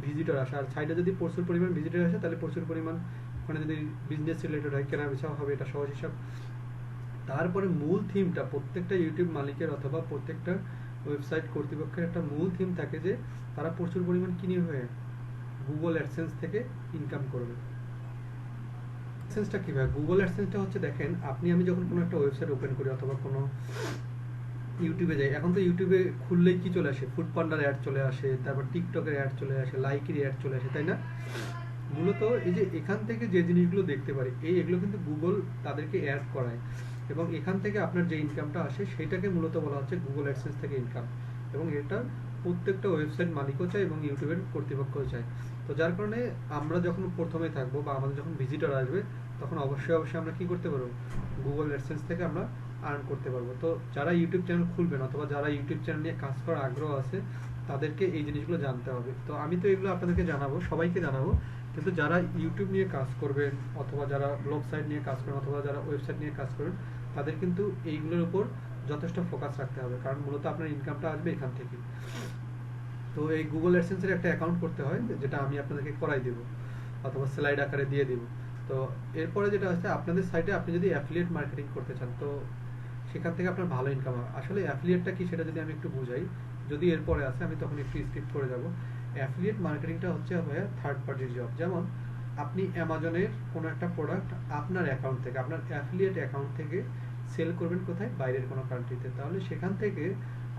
ভিজিটর আসে। আর সাইডে যদি প্রচুর পরিমাণ ভিজিটর আসে, তাহলে প্রচুর পরিমাণ ওখানে যদি বিজনেস রিলেটেড হয়, কেনা বেচা হবে, এটা সহজ হিসাব। তারপরে মূল থিমটা প্রত্যেকটা ইউটিউব মালিকের অথবা প্রত্যেকটা ওয়েবসাইট কর্তৃপক্ষের একটা মূল থিম থাকে যে তারা প্রচুর পরিমাণ কিনে হয়ে গুগল অ্যাডসেন্স থেকে ইনকাম করবে। অ্যাডসেন্সটা কি ভাই? গুগল অ্যাডসেন্সটা হচ্ছে, দেখেন আপনি আমি যখন কোনো একটা ওয়েবসাইট ওপেন করি অথবা কোনো ইউটিউবে যাই, এখন তো ইউটিউবে খুললেই কি চলে আসে, ফুড পান্ডার অ্যাড চলে আসে, তারপর টিকটকের অ্যাড চলে আসে, লাইকের অ্যাড চলে আসে, তাই না? মূলত এই যে এখান থেকে যে জিনিসগুলো দেখতে পারি, এগুলো কিন্তু গুগল তাদেরকে অ্যাড করায়, এবং এখান থেকে আপনার যে ইনকামটা আসে সেটাকে মূলত বলা হচ্ছে গুগল অ্যাডসেন্স থেকে ইনকাম। এবং এটা প্রত্যেকটা ওয়েবসাইট মালিকও চায় এবং ইউটিউবের কর্তৃপক্ষও চায়। তো যার কারণে আমরা যখন প্রথমে থাকবো বা আমাদের যখন ভিজিটর আসবে, তখন অবশ্যই অবশ্যই আমরা কি করতে পারবো, গুগল অ্যাডসেন্স থেকে আমরা আর্ন করতে পারবো। তো যারা ইউটিউব চ্যানেল খুলবেন অথবা যারা ইউটিউব চ্যানেল নিয়ে কাজ করার আগ্রহ আছে, তাদেরকে এই জিনিসগুলো জানতে হবে। তো আমি তো এগুলো আপনাদেরকে জানাবো, সবাইকে জানাবো, কিন্তু যারা ইউটিউব নিয়ে কাজ করবেন অথবা যারা ব্লগ সাইট নিয়ে কাজ করবেন অথবা যারা ওয়েবসাইট নিয়ে কাজ করবেন, তাদের কিন্তু এইগুলোর উপর যথেষ্ট ফোকাস রাখতে হবে, কারণ মূলত আপনার ইনকামটা আসবে এখান থেকে। তো এই গুগল অ্যাডসেন্সের একটা অ্যাকাউন্ট করতে হয়, যেটা আমি আপনাদেরকে করাই দেব অথবা স্লাইড আকারে দিয়ে দিব। তো এরপরে যেটা হচ্ছে, আপনাদের সাইটে আপনি যদি অ্যাফিলিয়েট মার্কেটিং করতে চান, তো সেখান থেকে আপনার ভালো ইনকাম হবে। আসলে অ্যাফিলিয়েটটা কি সেটা যদি আমি একটু বুঝাই, যদি এরপরে আসে আমি তখন একটু স্কিপ করে যাব। অ্যাফিলিয়েট মার্কেটিংটা হচ্ছে ভাইয়া থার্ড পার্টির জব। যেমন আপনি অ্যামাজনের কোনো একটা প্রোডাক্ট আপনার অ্যাকাউন্ট থেকে, আপনার অ্যাফিলিয়েট অ্যাকাউন্ট থেকে সেল করবেন কোথায়, বাইরের কোনো কান্ট্রিতে, তাহলে সেখান থেকে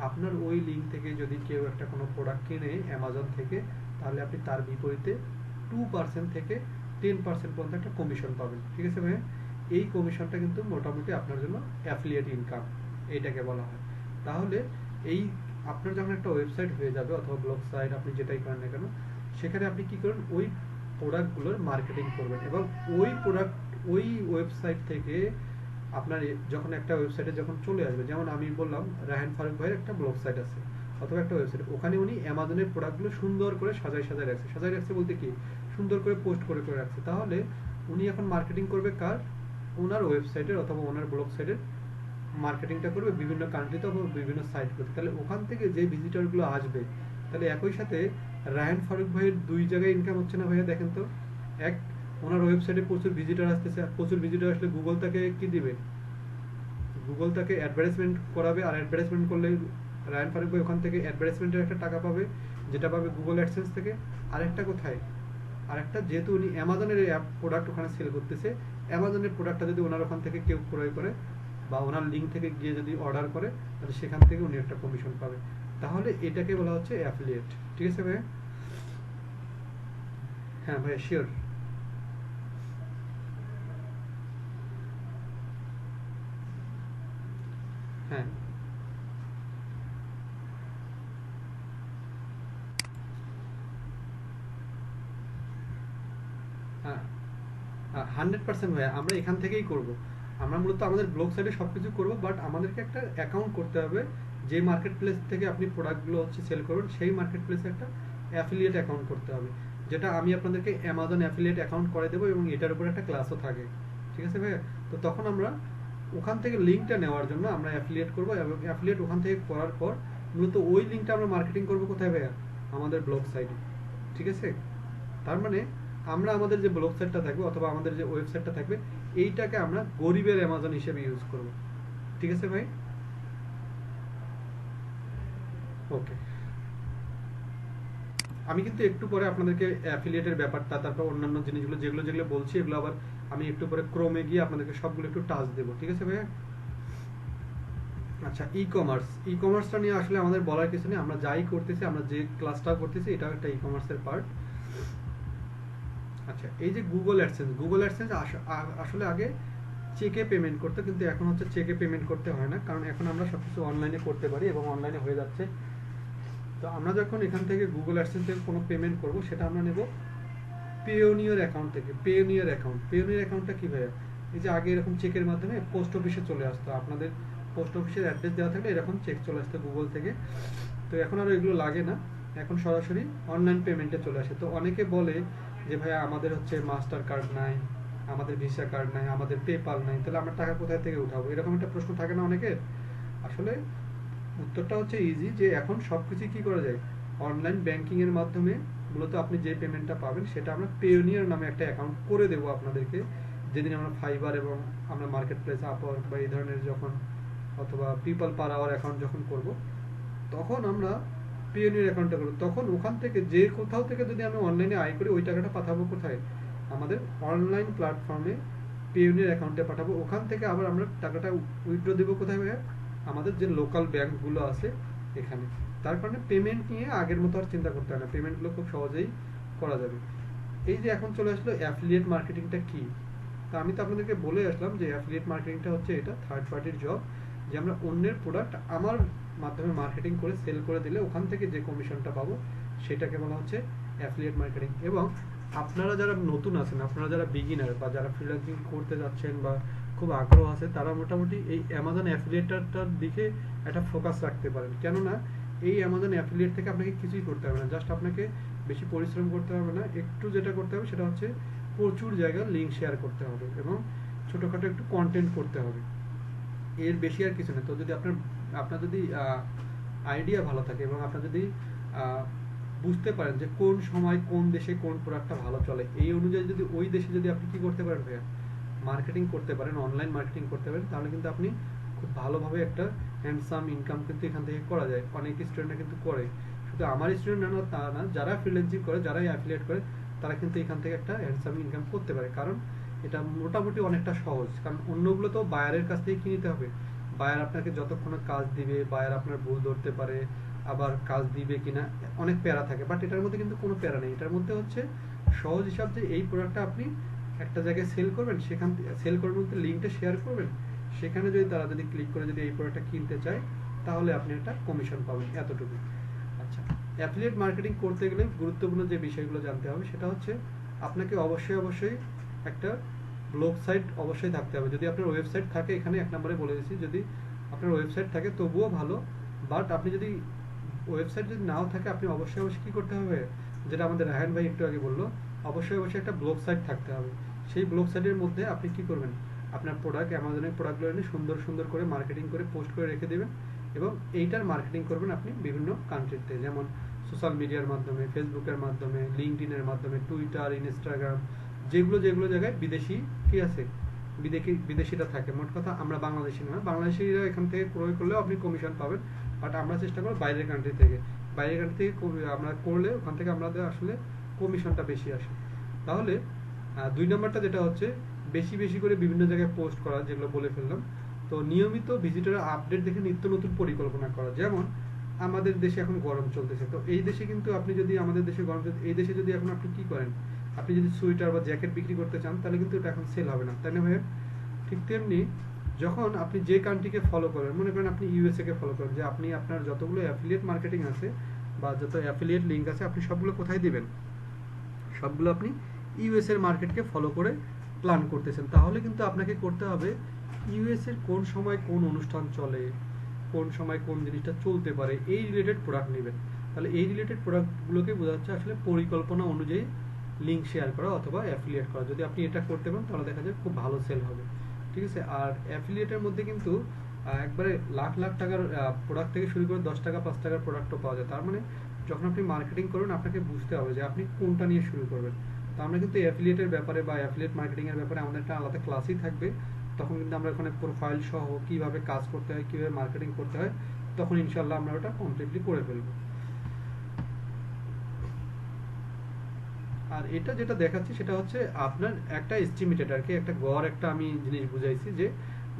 আপনার ওই লিঙ্ক থেকে যদি কেউ একটা কোনো প্রোডাক্ট কিনে অ্যামাজন থেকে, তাহলে আপনি তার বিপরীতে 2% থেকে 10% পর্যন্ত একটা কমিশন পাবেন। ঠিক আছে ভাইয়া? এই কমিশনটা কিন্তু মোটামুটি আপনার জন্য অ্যাফিলিয়েট ইনকাম, এইটাকে বলা হয়। তাহলে এই আপনার যখন একটা ওয়েবসাইট হয়ে যাবে অথবা ব্লগ সাইট, আপনি যেটাই করেন না কেন, সেখানে আপনি কি করেন, ওই প্রোডাক্টগুলোর মার্কেটিং করবেন এবং ওই প্রোডাক্ট ওই ওয়েবসাইট থেকে আপনার যখন একটা ওয়েবসাইটে যখন চলে আসবে, যেমন আমি বললাম রায়হান ফারুক ভাইয়ের একটা ব্লগ সাইট আছে অথবা একটা ওয়েবসাইট, ওখানে উনি অ্যামাজনের প্রোডাক্টগুলো সুন্দর করে সাজাই রাখছে বলতে কি, সুন্দর করে পোস্ট করে করে রাখছে। তাহলে উনি এখন মার্কেটিং করবে কার, ওনার ওয়েবসাইটের অথবা ওনার ব্লগ সাইটের মার্কেটিংটা করবে বিভিন্ন কান্ট্রিতে অথবা বিভিন্ন সাইটগুলোতে। তাহলে ওখান থেকে যে ভিজিটরগুলো আসবে, তাহলে একই সাথে রায়হান ফারুক ভাইয়ের দুই জায়গায় ইনকাম হচ্ছে না ভাইয়া? দেখেন তো, এক, ওনার ওয়েবসাইটে প্রচুর ভিজিটর আসতেছে, প্রচুর ভিজিটর আসলে গুগল তাকে কি দিবে, গুগল তাকে অ্যাডভার্টাইজমেন্ট করাবে, আর অ্যাডভার্টাইজমেন্ট করলে রায়হান ফারুক ভাই ওখান থেকে অ্যাডভার্টাইজমেন্টের একটা টাকা পাবে, যেটা পাবে গুগল অ্যাডসেন্স থেকে। আরেকটা কোথায়, আরেকটা যেহেতু উনি অ্যামাজনের অ্যাপ প্রোডাক্ট ওখানে সেল করতেছে, অ্যামাজনের প্রোডাক্টটা যদি ওনার ওখান থেকে কেউ ক্রয় করে বা ওনার লিঙ্ক থেকে গিয়ে যদি অর্ডার করে, তাহলে সেখান থেকে উনি একটা কমিশন পাবে। তাহলে এটাকে বলা হচ্ছে অ্যাফিলিয়েট। ঠিক আছে ভাই? হ্যাঁ ভাই, শিওর। হ্যাঁ হ্যাঁ 100% ভাইয়া, আমরা এখান থেকেই করব। আমরা মূলত আমাদের ব্লগ সাইটে সবকিছু করব, বাট আমাদেরকে একটা অ্যাকাউন্ট করতে হবে। যে মার্কেট প্লেস থেকে আপনি প্রোডাক্টগুলো হচ্ছে সেল করবেন, সেই মার্কেট প্লেসে একটা অ্যাফিলিয়েট অ্যাকাউন্ট করতে হবে, যেটা আমি আপনাদেরকে অ্যামাজন অ্যাফিলিয়েট অ্যাকাউন্ট করে দেবো এবং এটার উপর একটা ক্লাসও থাকে। ঠিক আছে ভাইয়া? তো তখন আমরা ওখান থেকে লিঙ্কটা নেওয়ার জন্য আমরা অ্যাফিলিয়েট করব, এবং অ্যাফিলিয়েট ওখান থেকে করার পর মূলত ওই লিঙ্কটা আমরা মার্কেটিং করব কোথায় ভাইয়া? আমাদের ব্লগ সাইটে। ঠিক আছে? তার মানে আমরা আমাদের যে ব্লগ সাইটটা থাকবে অথবা আমাদের যে ওয়েবসাইটটা থাকবে, এইটাকে আমরা গরিবের অ্যামাজন হিসেবে ইউজ করব। ঠিক আছে ভাই? ওকে, আমি কিন্তু একটু পরে আপনাদেরকে অ্যাফিলিয়েটের ব্যাপারটা, তারপর অন্যান্য জিনিসগুলো যেগুলো যেগুলো বলছি, এগুলো আবার আমি একটু পরে ক্রোমে গিয়ে আপনাদেরকে সবগুলো একটু টাচ দেবো। ঠিক আছে ভাইয়া? আচ্ছা, ই কমার্সটা নিয়ে আসলে আমাদের বলার কিছু নেই। আমরা যাই করতেছি, আমরা যে ক্লাসটা করতেছি, এটাও একটা ই কমার্সের পার্ট। আচ্ছা, এই যে গুগল অ্যাডসেন্স আসলে আগে চেকে পেমেন্ট করতে, কিন্তু এখন হচ্ছে চেকে পেমেন্ট করতে হয় না, কারণ এখন আমরা সবকিছু অনলাইনে করতে পারি এবং অনলাইনে হয়ে যাচ্ছে। তো আমরা যখন এখান থেকে গুগল অ্যাডসেন্স থেকে কোনো পেমেন্ট করব, সেটা আমরা নেব পেওনিয়ার অ্যাকাউন্ট থেকে। পেওনিয়ার অ্যাকাউন্টটা কি ভাইয়া? এই যে আগে এরকম চেকের মাধ্যমে পোস্ট অফিসে চলে আসতো, আপনাদের পোস্ট অফিসের অ্যাড্রেস দেওয়া থাকলে এরকম চেক চলে আসতো গুগল থেকে। তো এখন আর এগুলো লাগে না, এখন সরাসরি অনলাইন পেমেন্টে চলে আসে। তো অনেকে বলে যে ভাইয়া আমাদের হচ্ছে মাস্টার কার্ড নাই, আমাদের ভিসা কার্ড নাই, আমাদের পেপাল নাই, তাহলে আমরা টাকা কোথায় থেকে উঠাবো? এরকম একটা প্রশ্ন থাকে না অনেকের। আসলে উত্তরটা হচ্ছে ইজি, যে এখন সবকিছু কি করা যায়, অনলাইন ব্যাংকিং এর মাধ্যমে। মূলত আপনি যে পেমেন্টটা পাবেন সেটা আমরা পেওনিয়ার নামে একটা অ্যাকাউন্ট করে দেবো আপনাদেরকে, যেদিন আমরা ফাইবার এবং আমরা মার্কেট প্লেস, আপওয়ার্ক বা এই ধরনের যখন, অথবা পিপল পার আওয়ার অ্যাকাউন্ট যখন করব, তখন আমরা পিওনিয়ার অ্যাকাউন্টটা করবো। তখন ওখান থেকে যে কোথাও থেকে যদি আমি অনলাইনে আয় করি, ওই টাকাটা পাঠাবো কোথায়? আমাদের অনলাইন প্ল্যাটফর্মে পিওনিয়ার অ্যাকাউন্টে পাঠাবো। ওখান থেকে আবার আমরা টাকাটা উইথড্র দেবো কোথায় ভাইয়া? আমাদের যে লোকাল ব্যাংকগুলো আছে এখানে। তার কারণে পেমেন্ট নিয়ে আগের মতো আর চিন্তা করতে হয় না, পেমেন্টগুলো খুব সহজেই করা যাবে। এই যে এখন চলে আসলো অ্যাফিলিয়েট মার্কেটিংটা কি, তা আমি তো আপনাদেরকে বলে আসলাম যে অ্যাফিলিয়েট মার্কেটিংটা হচ্ছে এটা থার্ড পার্টির জব, যে আমরা অন্যের প্রোডাক্ট আমার মাধ্যমে মার্কেটিং করে সেল করে দিলে ওখান থেকে যে কমিশনটা পাবো, সেটাকে বলা হচ্ছে অ্যাফিলিয়েট মার্কেটিং। এবং আপনারা যারা নতুন আছেন, আপনারা যারা বিগিনার বা যারা ফ্রিল্যান্সিং করতে যাচ্ছেন বা খুব আগ্রহ আছে, তারা মোটামুটি এই অ্যামাজন অ্যাফিলিয়েটটার দিকে একটা ফোকাস রাখতে পারেন। কেননা এই অ্যামাজন অ্যাফিলিয়েট থেকে আপনাকে কিছুই করতে হবে না, জাস্ট আপনাকে বেশি পরিশ্রম করতে হবে না। একটু যেটা করতে হবে সেটা হচ্ছে প্রচুর জায়গায় লিঙ্ক শেয়ার করতে হবে এবং ছোটোখাটো একটু কন্টেন্ট করতে হবে, এর বেশি আর কিছু না। তো যদি আপনার যদি আইডিয়া ভালো থাকে এবং আপনার যদি বুঝতে পারেন যে কোন সময় কোন দেশে কোন প্রোডাক্টটা ভালো চলে, এই অনুযায়ী যদি ওই দেশে যদি আপনি কি করতে পারেন ভাইয়া, মার্কেটিং করতে পারেন, অনলাইন মার্কেটিং করতে পারেন, তাহলে কিন্তু আপনি খুব ভালোভাবে একটা হ্যান্ডসাম ইনকাম কিন্তু এখান থেকে করা যায়। অনেক স্টুডেন্টরা কিন্তু করে, শুধু আমার স্টুডেন্ট না তা না, যারা ফ্রিল্যান্সিং করে, যারা অ্যাফিলিয়েট করে, তারা কিন্তু এখান থেকে একটা হ্যান্ডসাম ইনকাম করতে পারে। কারণ এটা মোটামুটি অনেকটা সহজ, কারণ অন্যগুলো তো বায়ারের কাছ থেকে কিনতে হবে। বায়ার আপনাকে যতক্ষণ কাজ দিবে, বায়ার আপনার ভুল ধরতে পারে, আবার কাজ দিবে কিনা অনেক প্যারা থাকে। বাট এটার মধ্যে কিন্তু কোনো প্যারা নেই, এটার মধ্যে হচ্ছে সহজ হিসাব যে এই প্রোডাক্টটা আপনি একটা জায়গায় সেল করবেন, সেখান থেকে সেল করবেন বলতে লিঙ্কটা শেয়ার করবেন, সেখানে যদি তারা যদি ক্লিক করে যদি এই প্রোডাক্টটা কিনতে চায়, তাহলে আপনি একটা কমিশন পাবেন, এতটুকু। আচ্ছা, অ্যাফিলিয়েট মার্কেটিং করতে গেলে গুরুত্বপূর্ণ যে বিষয়গুলো জানতে হবে সেটা হচ্ছে আপনাকে অবশ্যই একটা ব্লগ সাইট অবশ্যই থাকতে হবে। যদি আপনার ওয়েবসাইট থাকে, এখানে এক নম্বরে বলে দিচ্ছি, যদি আপনার ওয়েবসাইট থাকে তবুও ভালো, বাট আপনি যদি ওয়েবসাইট যদি নাও থাকে, আপনি অবশ্যই কী করতে হবে, যেটা আমাদের রায়হান ভাই একটু আগে বললো, অবশ্যই একটা ব্লগ সাইট থাকতে হবে। সেই ব্লগ সাইটের মধ্যে আপনি কি করবেন, আপনার প্রোডাক্ট, অ্যামাজনের প্রোডাক্টগুলো এনে সুন্দর করে মার্কেটিং করে পোস্ট করে রেখে দেবেন, এবং এইটার মার্কেটিং করবেন আপনি বিভিন্ন কান্ট্রিতে, যেমন সোশ্যাল মিডিয়ার মাধ্যমে, ফেসবুকের মাধ্যমে, লিঙ্কডইনের মাধ্যমে, টুইটার, ইনস্টাগ্রাম, যেগুলো জায়গায় বিদেশি কি আছে, বিদেশিরা থাকে। মোট কথা আমরা বাংলাদেশি না, বাংলাদেশিরা এখান থেকে ক্রয় করলেও আপনি কমিশন পাবেন, বাট আমরা চেষ্টা করব বাইরের কান্ট্রি থেকে আমরা করলে ওখান থেকে আমাদের আসলে কমিশনটা বেশি আসে। তাহলে 2 নম্বরটা যেটা হচ্ছে বেশি করে বিভিন্ন জায়গায় পোস্ট করা, যেগুলো বলে ফেললাম। তো নিয়মিত ভিজিটর আপডেট দেখে নিত্য নতুন পরিকল্পনা করা। যেমন আমাদের দেশে এখন গরম চলতেছে, তো এই দেশে কিন্তু আপনি যদি আমাদের দেশে গরম চলছে, এই দেশে যদি এখন আপনি কি করেন, আপনি যদি সোয়েটার বা জ্যাকেট বিক্রি করতে চান, তাহলে কিন্তু এটা এখন সেল হবে না, তাই না ভাইয়া? ঠিক তেমনি যখন আপনি যে কান্ট্রিকে ফলো করেন, মনে করেন আপনি ইউএসএ কে ফলো করেন, যে আপনি আপনার যতগুলো অ্যাফিলিয়েট মার্কেটিং আছে বা যত অ্যাফিলিয়েট লিঙ্ক আছে, আপনি সবগুলো কোথায় দিবেন, সবগুলো আপনি ইউএস এর মার্কেটকে ফলো করে প্ল্যান করতেছেন। তাহলে কিন্তু আপনাকে করতে হবে ইউএস এর কোন সময় কোন অনুষ্ঠান চলে, কোন সময় কোন জিনিসটা চলতে পারে, এই রিলেটেড প্রোডাক্ট নেবেন। তাহলে এই রিলেটেড প্রোডাক্টগুলোকে বোঝা যাচ্ছে আসলে পরিকল্পনা অনুযায়ী লিঙ্ক শেয়ার করা অথবা অ্যাফিলিয়েট করা। যদি আপনি এটা করতে পারেন তাহলে দেখা যায় খুব ভালো সেল হবে, ঠিক আছে। আর অ্যাফিলিয়েটের মধ্যে কিন্তু একবারে লাখ টাকার প্রোডাক্ট থেকে শুরু করে 10 টাকা 5 টাকার প্রোডাক্টও পাওয়া যায়। তার মানে যখন আপনি মার্কেটিং করবেন, আপনাকে বুঝতে হবে যে আপনি কোনটা নিয়ে শুরু করবেন। তো আমরা কিন্তু অ্যাফিলিয়েটের ব্যাপারে বা অ্যাফিলিয়েট মার্কেটিং এর ব্যাপারে আমাদের একটা আলাদা ক্লাসই থাকবে। তখন কিন্তু আমরা ওখানে প্রোফাইল সহ কিভাবে কাজ করতে হয়, কিভাবে মার্কেটিং করতে হয়, তখন ইনশাআল্লাহ আমরা ওটা কমপ্লিটলি করে ফেলবো। আর এটা যেটা দেখাচ্ছি সেটা হচ্ছে আপনার একটা এস্টিমেটেড আর কি, একটা গড় একটা আমি জিনিস বুঝাইছি, যে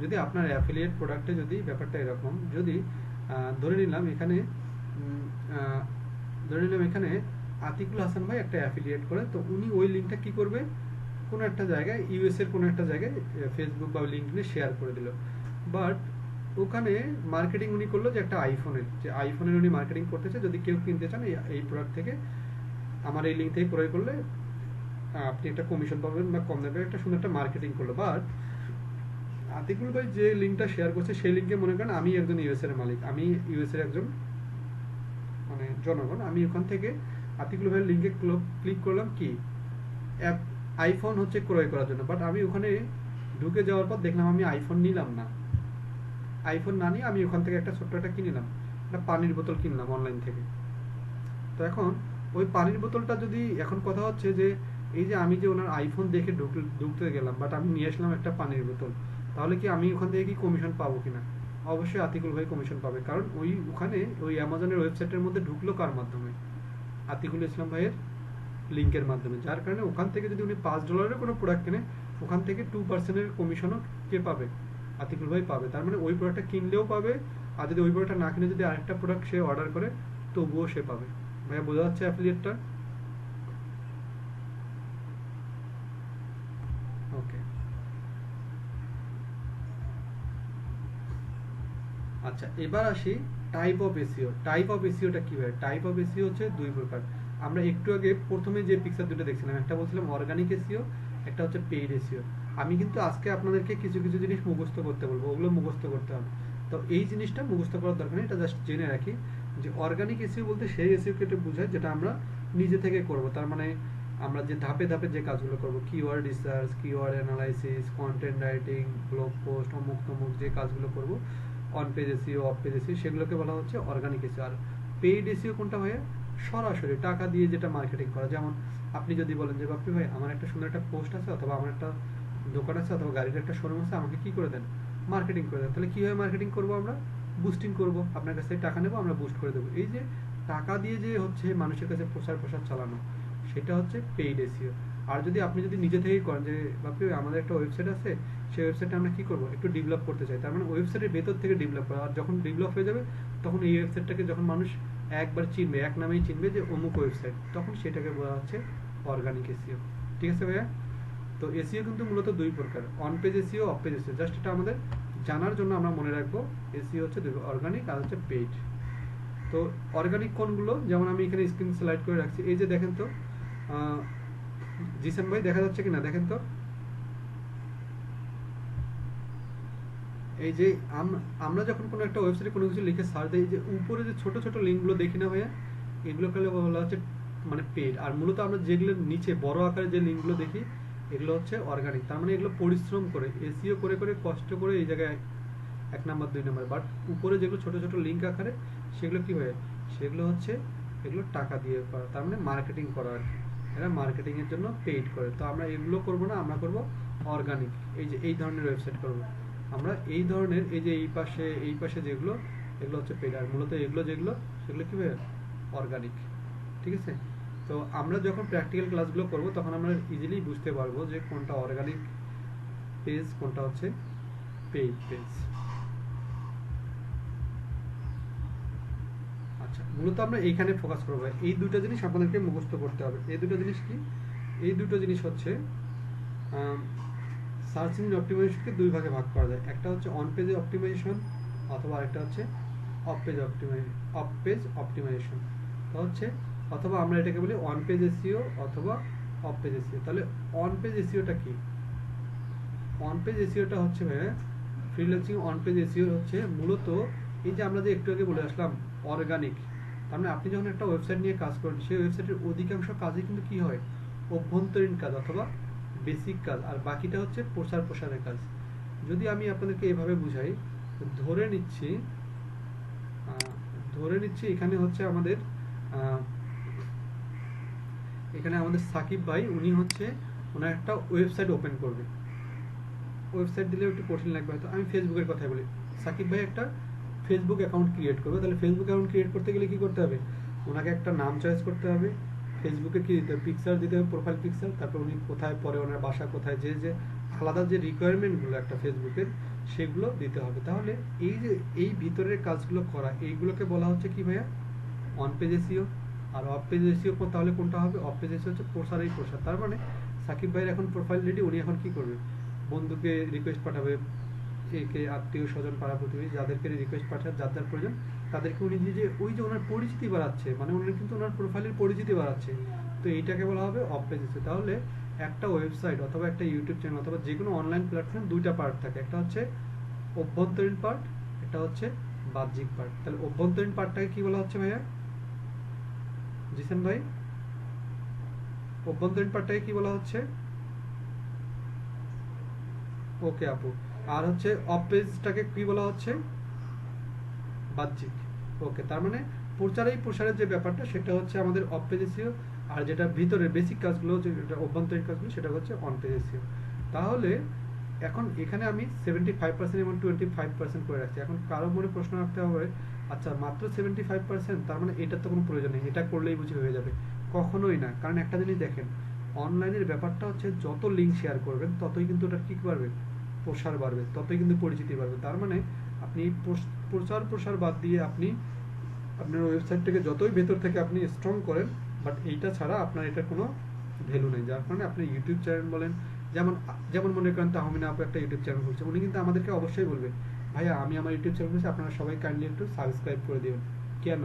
যদি আপনার অ্যাফিলিয়েট প্রোডাক্টে যদি ব্যাপারটা এরকম, যদি ধরে নিলাম এখানে আতিকুল হাসান ভাই একটা অ্যাফিলিয়েট করে, তো উনি ওই লিঙ্কটা কি করবে, কোনো একটা জায়গায় ইউএস এর কোনো একটা জায়গায় ফেসবুক বা লিঙ্কডইনে শেয়ার করে দিল, বাট ওখানে মার্কেটিং উনি করলো যে একটা আইফোনের উনি মার্কেটিং করতেছে, যদি কেউ কিনতে চান এই প্রোডাক্ট থেকে আমার এই লিঙ্ক থেকে ক্রয় করলে আপনি একটা কমিশন পাবেন বা কম দেবে, একটা সুন্দর একটা মার্কেটিং করলো। বাট আতিকুল ভাই যে লিঙ্কটা শেয়ার করছে সেই লিঙ্কে মনে করেন আমি একজন ইউএস এর মালিক, আমি ইউএস এর একজন মানে জনগণ, আমি ওখান থেকে আতিকুল ভাইয়ের লিঙ্কে ক্লিক করলাম কি আইফোন হচ্ছে ক্রয় করার জন্য, বাট আমি ওখানে ঢুকে যাওয়ার পর দেখলাম আমি আইফোন নিলাম না, আইফোন না নিয়ে আমি ওখান থেকে একটা ছোট্ট একটা কিনলাম, একটা পানির বোতল কিনলাম অনলাইন থেকে। তো এখন ওই পানির বোতলটা যদি, এখন কথা হচ্ছে যে এই যে আমি যে ওনার আইফোন দেখে ঢুকতে গেলাম, বাট আমি নিয়ে আসলাম একটা পানির বোতল, তাহলে কি আমি ওখান থেকে কি কমিশন পাবো কিনা? অবশ্যই আতিকুল ভাই কমিশন পাবে, কারণ ওখানে ওই অ্যামাজনের ওয়েবসাইটের মধ্যে ঢুকলো কার মাধ্যমে, আতিকুল ইসলাম ভাইয়ের লিঙ্কের মাধ্যমে, যার কারণে ওখান থেকে যদি উনি $5 কোনো প্রোডাক্ট কেনে, ওখান থেকে 2% কমিশনও কে পাবে, আতিকুল ভাই পাবে। তার মানে ওই প্রোডাক্টটা কিনলেও পাবে, আর যদি ওই প্রোডাক্টটা না কিনে যদি আরেকটা প্রোডাক্ট সে অর্ডার করে তবুও সে পাবে। ভাইয়া বোঝা যাচ্ছে অ্যাফিলিয়েটটা? ওকে, আচ্ছা এবার আসি type of SEO. Type of এসইওটা কি হয়? টাইপ অফ এসইও হচ্ছে 2 প্রকার। আমরা একটু আগে প্রথমে যে পিকচার দুটো দেখছিলাম, একটা বলছিলাম অর্গানিক এসইও, একটা হচ্ছে পেইড এসইও। আমি কিন্তু আজকে আপনাদেরকে কিছু জিনিস মুখস্থ করতে বলবো, ওগুলো মুখস্থ করতে হবে। তো এই জিনিসটা মুখস্থ করার দরকার নেই, এটা জাস্ট জেনে রাখি যে অর্গানিক এসইও বলতে সেই এসইও কে বোঝায় যেটা আমরা নিজে থেকে করব। তার মানে আমরা যে ধাপে যে কাজগুলো করব, keyword research, keyword analysis, content writing, blog post, অমুক তমুক যে কাজগুলো করব, on page SEO, of page SEO, সেগুলোকে বলা হচ্ছে অর্গানিক এসইও। আর পেইড এসইও কোনটা হয়? সরাসরি টাকা দিয়ে যেটা মার্কেটিং করা। যেমন আপনি যদি বলেন যে বাপ্পি ভাই আমার একটা সুন্দর একটা পোস্ট আছে, অথবা আমার একটা দোকান আছে, অথবা গাড়ির একটা শোরুম আছে, আমাকে কি করে দেন, মার্কেটিং করে দেন। তাহলে কিভাবে মার্কেটিং করব? আমরা বুস্টিং করব, আপনার কাছ থেকে টাকা নেবো, আমরা বুস্ট করে দেবো। এই যে টাকা দিয়ে যে হচ্ছে মানুষের কাছে প্রচার চালানো, সেটা হচ্ছে পেইড এসইও। আর যদি আপনি নিজে থেকেই করেন যে বাপ্পি আমাদের একটা ওয়েবসাইট আছে, সেই ওয়েবসাইটে আমরা কি করব, একটু ডেভেলপ করতে চাই, তার মানে ওয়েবসাইটের ভেতর থেকে ডেভেলপ করা। আর যখন ডেভেলপ হয়ে যাবে তখন এই ওয়েবসাইটটাকে যখন মানুষ একবার চিনবে, এক নামেই চিনবে যে অমুক ওয়েবসাইট, তখন সেটাকে বলা হচ্ছে অর্গানিক এসইও। ঠিক আছে ভাইয়া? তো এসইও কিন্তু মূলত 2 প্রকার, on page SEO, of page SEO. Just এটা আমাদের জানার জন্য আমরা মনে রাখবো এসইও হচ্ছে দুটো, অর্গানিক আর হচ্ছে পেইড। তো অর্গানিক কোনগুলো, যেমন আমি এখানে স্ক্রিন স্লাইড করে রাখছি, এই যে দেখেন তো জিসান ভাই দেখা যাচ্ছে কিনা দেখেন তো, এই যে আমরা যখন কোনো একটা ওয়েবসাইটে কোনো কিছু লিখে সার্চ দিই, যে উপরে যে ছোট ছোট লিঙ্কগুলো দেখি না ভাইয়া, এগুলোকে বলা হচ্ছে মানে পেড। আর মূলত আমরা যেগুলো নিচে বড় আকারে যে লিঙ্কগুলো দেখি এগুলো হচ্ছে অর্গানিক। তার মানে এগুলো পরিশ্রম করে এসইও করে করে কষ্ট করে এই জায়গায় 1 নাম্বার 2 নাম্বার। বাট উপরে যেগুলো ছোট ছোট লিঙ্ক আকারে সেগুলো কি হয়, সেগুলো হচ্ছে এগুলো টাকা দিয়ে করা, তার মানে মার্কেটিং করা আর কি। এরা মার্কেটিং এর জন্য পেইড করে। তো আমরা এগুলো করব না, আমরা করব অর্গানিক। এই যে এই ধরনের ওয়েবসাইট করব আমরা, এই ধরনের এই যে এই পাশে যেগুলো এগুলো হচ্ছে পেইড। আর মূলত এগুলো যেগুলো সেগুলো কি হয়, অর্গানিক। ঠিক আছে। তো আমরা যখন প্র্যাকটিক্যাল ক্লাসগুলো করব তখন আমরা ইজিলি বুঝতে পারবো যে কোনটা অর্গানিক পেজ, কোনটা হচ্ছে পেইড পেজ। আচ্ছা, মূলত আমরা এইখানে ফোকাস করবো। এই দুটো জিনিস আপনাদেরকে মুখস্থ করতে হবে। এই দুটো জিনিস কি, এই দুটো জিনিস হচ্ছে সার্চ ইঞ্জিন অপটিমাইজেশনকে দুই ভাগে ভাগ করা যায়। একটা হচ্ছে অন পেজ অপটিমাইজেশন, অথবা আরেকটা হচ্ছে অফ পেজ অপটিমাইজেশন। তো হচ্ছে অথবা আমরা এটাকে বলি অন পেজ এসইও অথবা অফ পেজ এসইও। তাহলে অন পেজ এসইওটা কি? অন পেজ এসইওটা হচ্ছে ফ্রিল্যান্সিং অন পেজ এসইও হচ্ছে মূলত এই যে আমরা যে একটু আগে বলে আসলাম অর্গানিক। তার মানে আপনি যখন একটা ওয়েবসাইট নিয়ে কাজ করেন, সেই ওয়েবসাইটের অধিকাংশ কাজই কিন্তু কি হয়, অভ্যন্তরীণ কাজ অথবা বেসিক কাজ, আর বাকিটা হচ্ছে প্রসারের কাজ। যদি আমি আপনাদেরকে এভাবে বুঝাই, ধরে নিচ্ছি এখানে হচ্ছে আমাদের সাকিব ভাই, উনি হচ্ছে ওনার একটা ওয়েবসাইট ওপেন করবে। ওয়েবসাইট দিলে একটু কঠিন লাগবে হয়তো, আমি ফেসবুকের কথাই বলি। সাকিব ভাই একটা ফেসবুক অ্যাকাউন্ট ক্রিয়েট করবে। তাহলে ফেসবুক অ্যাকাউন্ট ক্রিয়েট করতে গেলে কি করতে হবে, ওনাকে একটা নাম চয়েস করতে হবে, ফেসবুকে কি দিতে হবে, পিকচার দিতে হবে, প্রোফাইল পিকচার, তারপর উনি কোথায় পড়ে, ওনার বাসা কোথায়, যে আলাদা যে রিকোয়ারমেন্টগুলো একটা ফেসবুকের সেগুলো দিতে হবে। তাহলে এই যে এই ভিতরের কাজগুলো করা, এইগুলোকে বলা হচ্ছে কি ভাইয়া, অন পেজ এসইও। আর অফ পেজ এসইও তাহলে কোনটা হবে, অফ পেজ এসইও হচ্ছে প্রসার। তার মানে সাকিব ভাইয়ের এখন প্রোফাইল রেডি, উনি এখন কি করবে, বন্ধুকে রিকোয়েস্ট পাঠাবে, কে আত্মীয় স্বজন পাড়া প্রতিবেশী যাদেরকে রিকোয়েস্ট পাঠায়, যার প্রয়োজন তাদেরকে উনি যে ওই যে ওনার পরিচিতি বাড়াচ্ছে, মানে উনি কিন্তু ওনার প্রোফাইলের পরিচিতি বাড়াচ্ছে। তো এইটাকে বলা হবে অফ পেজ এসইও। তাহলে একটা ওয়েবসাইট অথবা একটা ইউটিউব চ্যানেল অথবা যে কোনো অনলাইন প্ল্যাটফর্মে দুইটা পার্ট থাকে, একটা হচ্ছে অভ্যন্তরীণ পার্ট, একটা হচ্ছে বাহ্যিক পার্ট। তাহলে অভ্যন্তরীণ পার্টটাকে কি বলা হচ্ছে ভাইয়া, জিসান ভাই, অভ্যন্তরীণ পার্টটাকে কি বলা হচ্ছে? ওকে আপু। আর হচ্ছে অফ পেজটাকে কি বলা হচ্ছে, বাহ্যিক। ওকে, তার মানে প্রসারের যে ব্যাপারটা সেটা হচ্ছে আমাদের অফ পেজ এসইও, আর যেটা ভিতরের বেসিক কাজগুলো, যেটা অভ্যন্তরীণ কাজগুলো, সেটা হচ্ছে অন পেজ এসইও। তাহলে এখন এখানে আমি 75% এবং 25% করে রাখছি। এখন কারো মনে প্রশ্ন রাখতে হবে, আচ্ছা মাত্র 75%, তার মানে এটা তো কোনো প্রয়োজন নেই, এটা করলেই বুঝি হয়ে যাবে। কখনোই না। কারণ একটা জিনিস দেখেন, অনলাইনের ব্যাপারটা হচ্ছে যত লিঙ্ক শেয়ার করবেন ততই কিন্তু ওটা কি বাড়বে, প্রসার বাড়বে, ততই কিন্তু পরিচিতি বাড়বে। তার মানে আপনি প্রসার বাদ দিয়ে আপনি আপনার ওয়েবসাইটটাকে যতই ভেতর থেকে আপনি স্ট্রং করেন, বাট এইটা ছাড়া আপনার এটা কোনো ভ্যালু নেই। যার কারণে আপনি ইউটিউব চ্যানেল বলেন, যেমন মনে করেন তাহমিনা আপু একটা ইউটিউব চ্যানেল খুলছে, উনি কিন্তু আমাদেরকে অবশ্যই বলবে, ভাইয়া আমি আমার ইউটিউব চ্যানেল খুলছি, আপনারা সবাই কাইন্ডলি একটু সাবস্ক্রাইব করে দিবেন। কেন?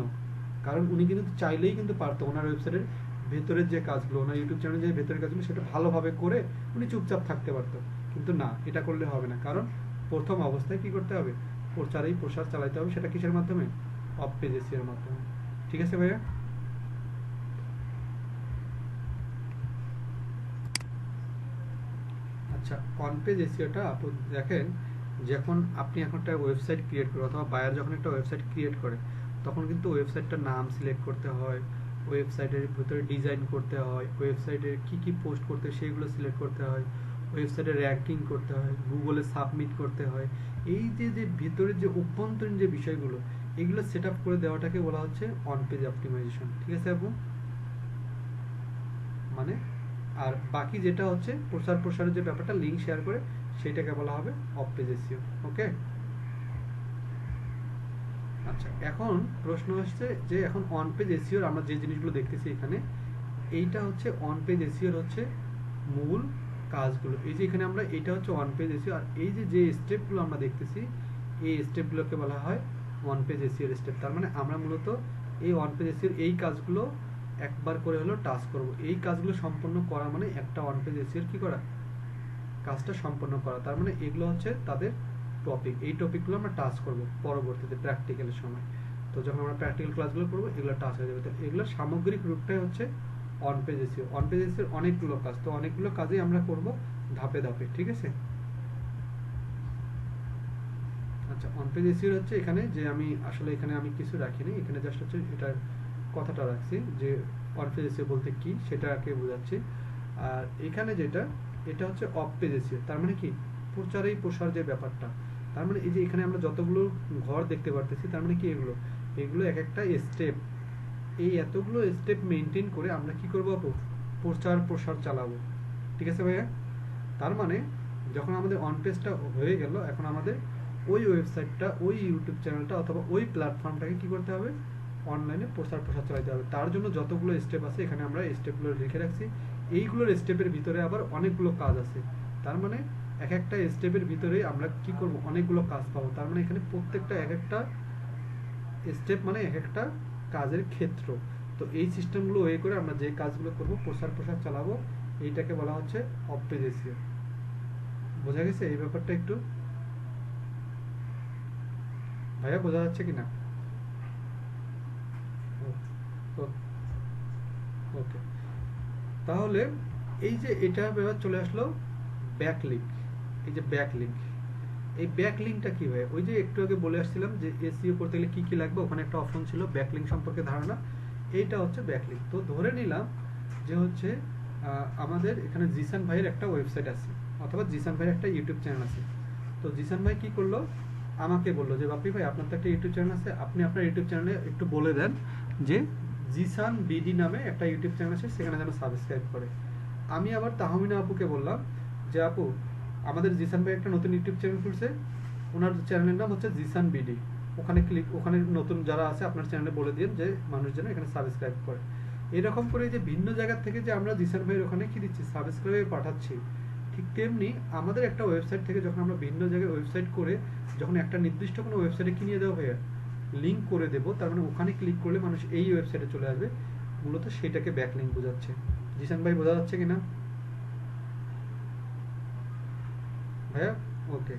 কারণ উনি কিন্তু চাইলেই কিন্তু পারতো ওনার ওয়েবসাইটের ভেতরের যে কাজগুলো, ওনার ইউটিউব চ্যানেলের যে ভেতরের কাজগুলো সেটা ভালোভাবে করে উনি চুপচাপ থাকতে পারতো। কিন্তু না, এটা করলে হবে না। কারণ প্রথম অবস্থায় কি করতে হবে, প্রসার চালাইতে হবে। সেটা কিসের মাধ্যমে, অফ পেজ এসইওর মাধ্যমে। ঠিক আছে ভাইয়া? আচ্ছা, অন পেজ এসইওটা আপনি দেখেন, যখন আপনি এখন একটা ওয়েবসাইট ক্রিয়েট করেন অথবা বায়ার যখন একটা ওয়েবসাইট ক্রিয়েট করে, তখন কিন্তু ওয়েবসাইটটার নাম সিলেক্ট করতে হয়, ওয়েবসাইটের ভিতরে ডিজাইন করতে হয়, ওয়েবসাইটের কি কি পোস্ট করতে হয় সেগুলো সিলেক্ট করতে হয়, ওয়েবসাইটে র্যাঙ্কিং করতে হয়, গুগলে সাবমিট করতে হয়। এই যে ভিতরের যে অভ্যন্তরীণ যে বিষয়গুলো, এগুলো সেট আপ করে দেওয়াটাকে বলা হচ্ছে অন পেজ অপটিমাইজেশন। ঠিক আছে আপু? মানে আর বাকি যেটা হচ্ছে প্রসারের যে ব্যাপারটা, লিঙ্ক শেয়ার করে, সেটাকে বলা হবে অফ পেজ এসইও। ওকে। আচ্ছা, এখন প্রশ্ন আসছে যে এখন অন পেজ এসইওর আমরা যে জিনিসগুলো দেখতেছি এখানে, এইটা হচ্ছে অন পেজ এসইওর হচ্ছে মূল কাজগুলো, এই যে এখানে আমরা এটা হচ্ছে ওয়ান পেজ এসিও, আর এই যে স্টেপগুলো আমরা দেখতেছি এই স্টেপগুলোকে বলা হয় ওয়ান পেজ এসিওর স্টেপ। তার মানে আমরা মূলত এই ওয়ান পেজ এসিওর এই কাজগুলো একবার করে হলো টাস্ক করব। এই কাজগুলো সম্পন্ন করা মানে একটা ওয়ান পেজ এসিওর কি করা, কাজটা সম্পন্ন করা। তার মানে এগুলো হচ্ছে তাদের টপিক, এই টপিকগুলো আমরা টাচ করব পরবর্তীতে প্র্যাকটিক্যালের সময়। তো যখন আমরা প্র্যাকটিক্যাল ক্লাসগুলো করবো এগুলো টাচ হয়ে যাবে। তো এগুলোর সামগ্রিক রূপটাই হচ্ছে on page SEO. On page এসিওর অনেকগুলো কাজ, তো অনেকগুলো কাজই আমরা করব ধাপে ধাপে, ঠিক আছে। আচ্ছা, অন পেজ এসিওর হচ্ছে এখানে যে আমি আসলে এখানে আমি কিছু রাখিনি, এখানে জাস্ট হচ্ছে এটার কথাটা রাখছি যে অন পেজ এসিও বলতে কি সেটাকে বোঝাচ্ছি। আর এখানে যেটা এটা হচ্ছে অফ পেজ এসিও, তার মানে কি প্রচারেই প্রসার যে ব্যাপারটা। তার মানে এই যে এখানে আমরা যতগুলো ঘর দেখতে পারতেছি তার মানে কি এগুলো এগুলো এক একটা স্টেপ, এই এতগুলো স্টেপ মেনটেন করে আমরা কি করবো, প্রচার প্রসার চালাবো, ঠিক আছে ভাইয়া। তার মানে যখন আমাদের অন পেজটা হয়ে গেল, এখন আমাদের ওই ওয়েবসাইটটা, ওই ইউটিউব চ্যানেলটা অথবা ওই প্ল্যাটফর্মটাকে কি করতে হবে, অনলাইনে প্রচার প্রসার চালাতে হবে। তার জন্য যতগুলো স্টেপ আছে এখানে আমরা স্টেপগুলো লিখে রাখছি। এইগুলোর স্টেপের ভিতরে আবার অনেকগুলো কাজ আছে। তার মানে এক একটা স্টেপের ভিতরে আমরা কি করব, অনেকগুলো কাজ পাবো। তার মানে এখানে প্রত্যেকটা এক একটা স্টেপ মানে এক একটা কাজের ক্ষেত্র। তো এই সিস্টেমগুলো ওয়ে করে আমরা যে কাজগুলো করব, প্রসার প্রসার চালাবো, এইটাকে বলা হচ্ছে অফ পেজ এসইও। বোঝা গেছে এই ব্যাপারটা একটু ভাইয়া, বোঝা যাচ্ছে কিনা? ওকে, তাহলে এই যে এটা ব্যাপার চলে আসলো ব্যাকলিঙ্ক। এই যে ব্যাকলিঙ্ক, এই ব্যাকলিঙ্কটা কি হয়, ওই যে একটু আগে বলে আসছিলাম যে এসইও করতে গেলে কি কি লাগবে, ওখানে একটা অপশন ছিল ব্যাকলিঙ্ক সম্পর্কে ধারণা। এইটা হচ্ছে ব্যাকলিঙ্ক। তো ধরে নিলাম যে হচ্ছে আমাদের এখানে জিসান ভাইয়ের একটা ওয়েবসাইট আছে অথবা জিসান ভাইয়ের একটা ইউটিউব চ্যানেল আছে। তো জিসান ভাই কি করলো, আমাকে বললো যে বাপি ভাই আপনার তো একটা ইউটিউব চ্যানেল আছে, আপনি আপনার ইউটিউব চ্যানেলে একটু বলে দেন যে জিসান বিডি নামে একটা ইউটিউব চ্যানেল আছে, সেখানে যেন সাবস্ক্রাইব করে। আমি আবার তাহমিনা আপুকে বললাম যে আপু আমাদের জিসান ভাই একটা নতুন ইউটিউব চ্যানেল খুলছে, ওনার চ্যানেলের নাম হচ্ছে জিসান বিডি, ওখানে নতুন যারা আছে আপনার চ্যানেলে বলে দিন যে মানুষ যেন এখানে সাবস্ক্রাইব করে। এরকম করে যে ভিন্ন জায়গা থেকে যে আমরা জিসান ভাইয়ের ওখানে কি দিচ্ছি, সাবস্ক্রাইব পাঠাচ্ছি, ঠিক তেমনি আমাদের একটা ওয়েবসাইট থেকে যখন আমরা ভিন্ন জায়গায় ওয়েবসাইট করে যখন একটা নির্দিষ্ট কোনো ওয়েবসাইটে কি নিয়ে দেওয়া ভাইয়া, লিঙ্ক করে দেবো, তার মানে ওখানে ক্লিক করলে মানুষ এই ওয়েবসাইটে চলে আসবে, মূলত সেটাকে ব্যাকলিঙ্ক বোঝাচ্ছে। জিসান ভাই বোঝা যাচ্ছে কিনা ভাইয়া? ওকে,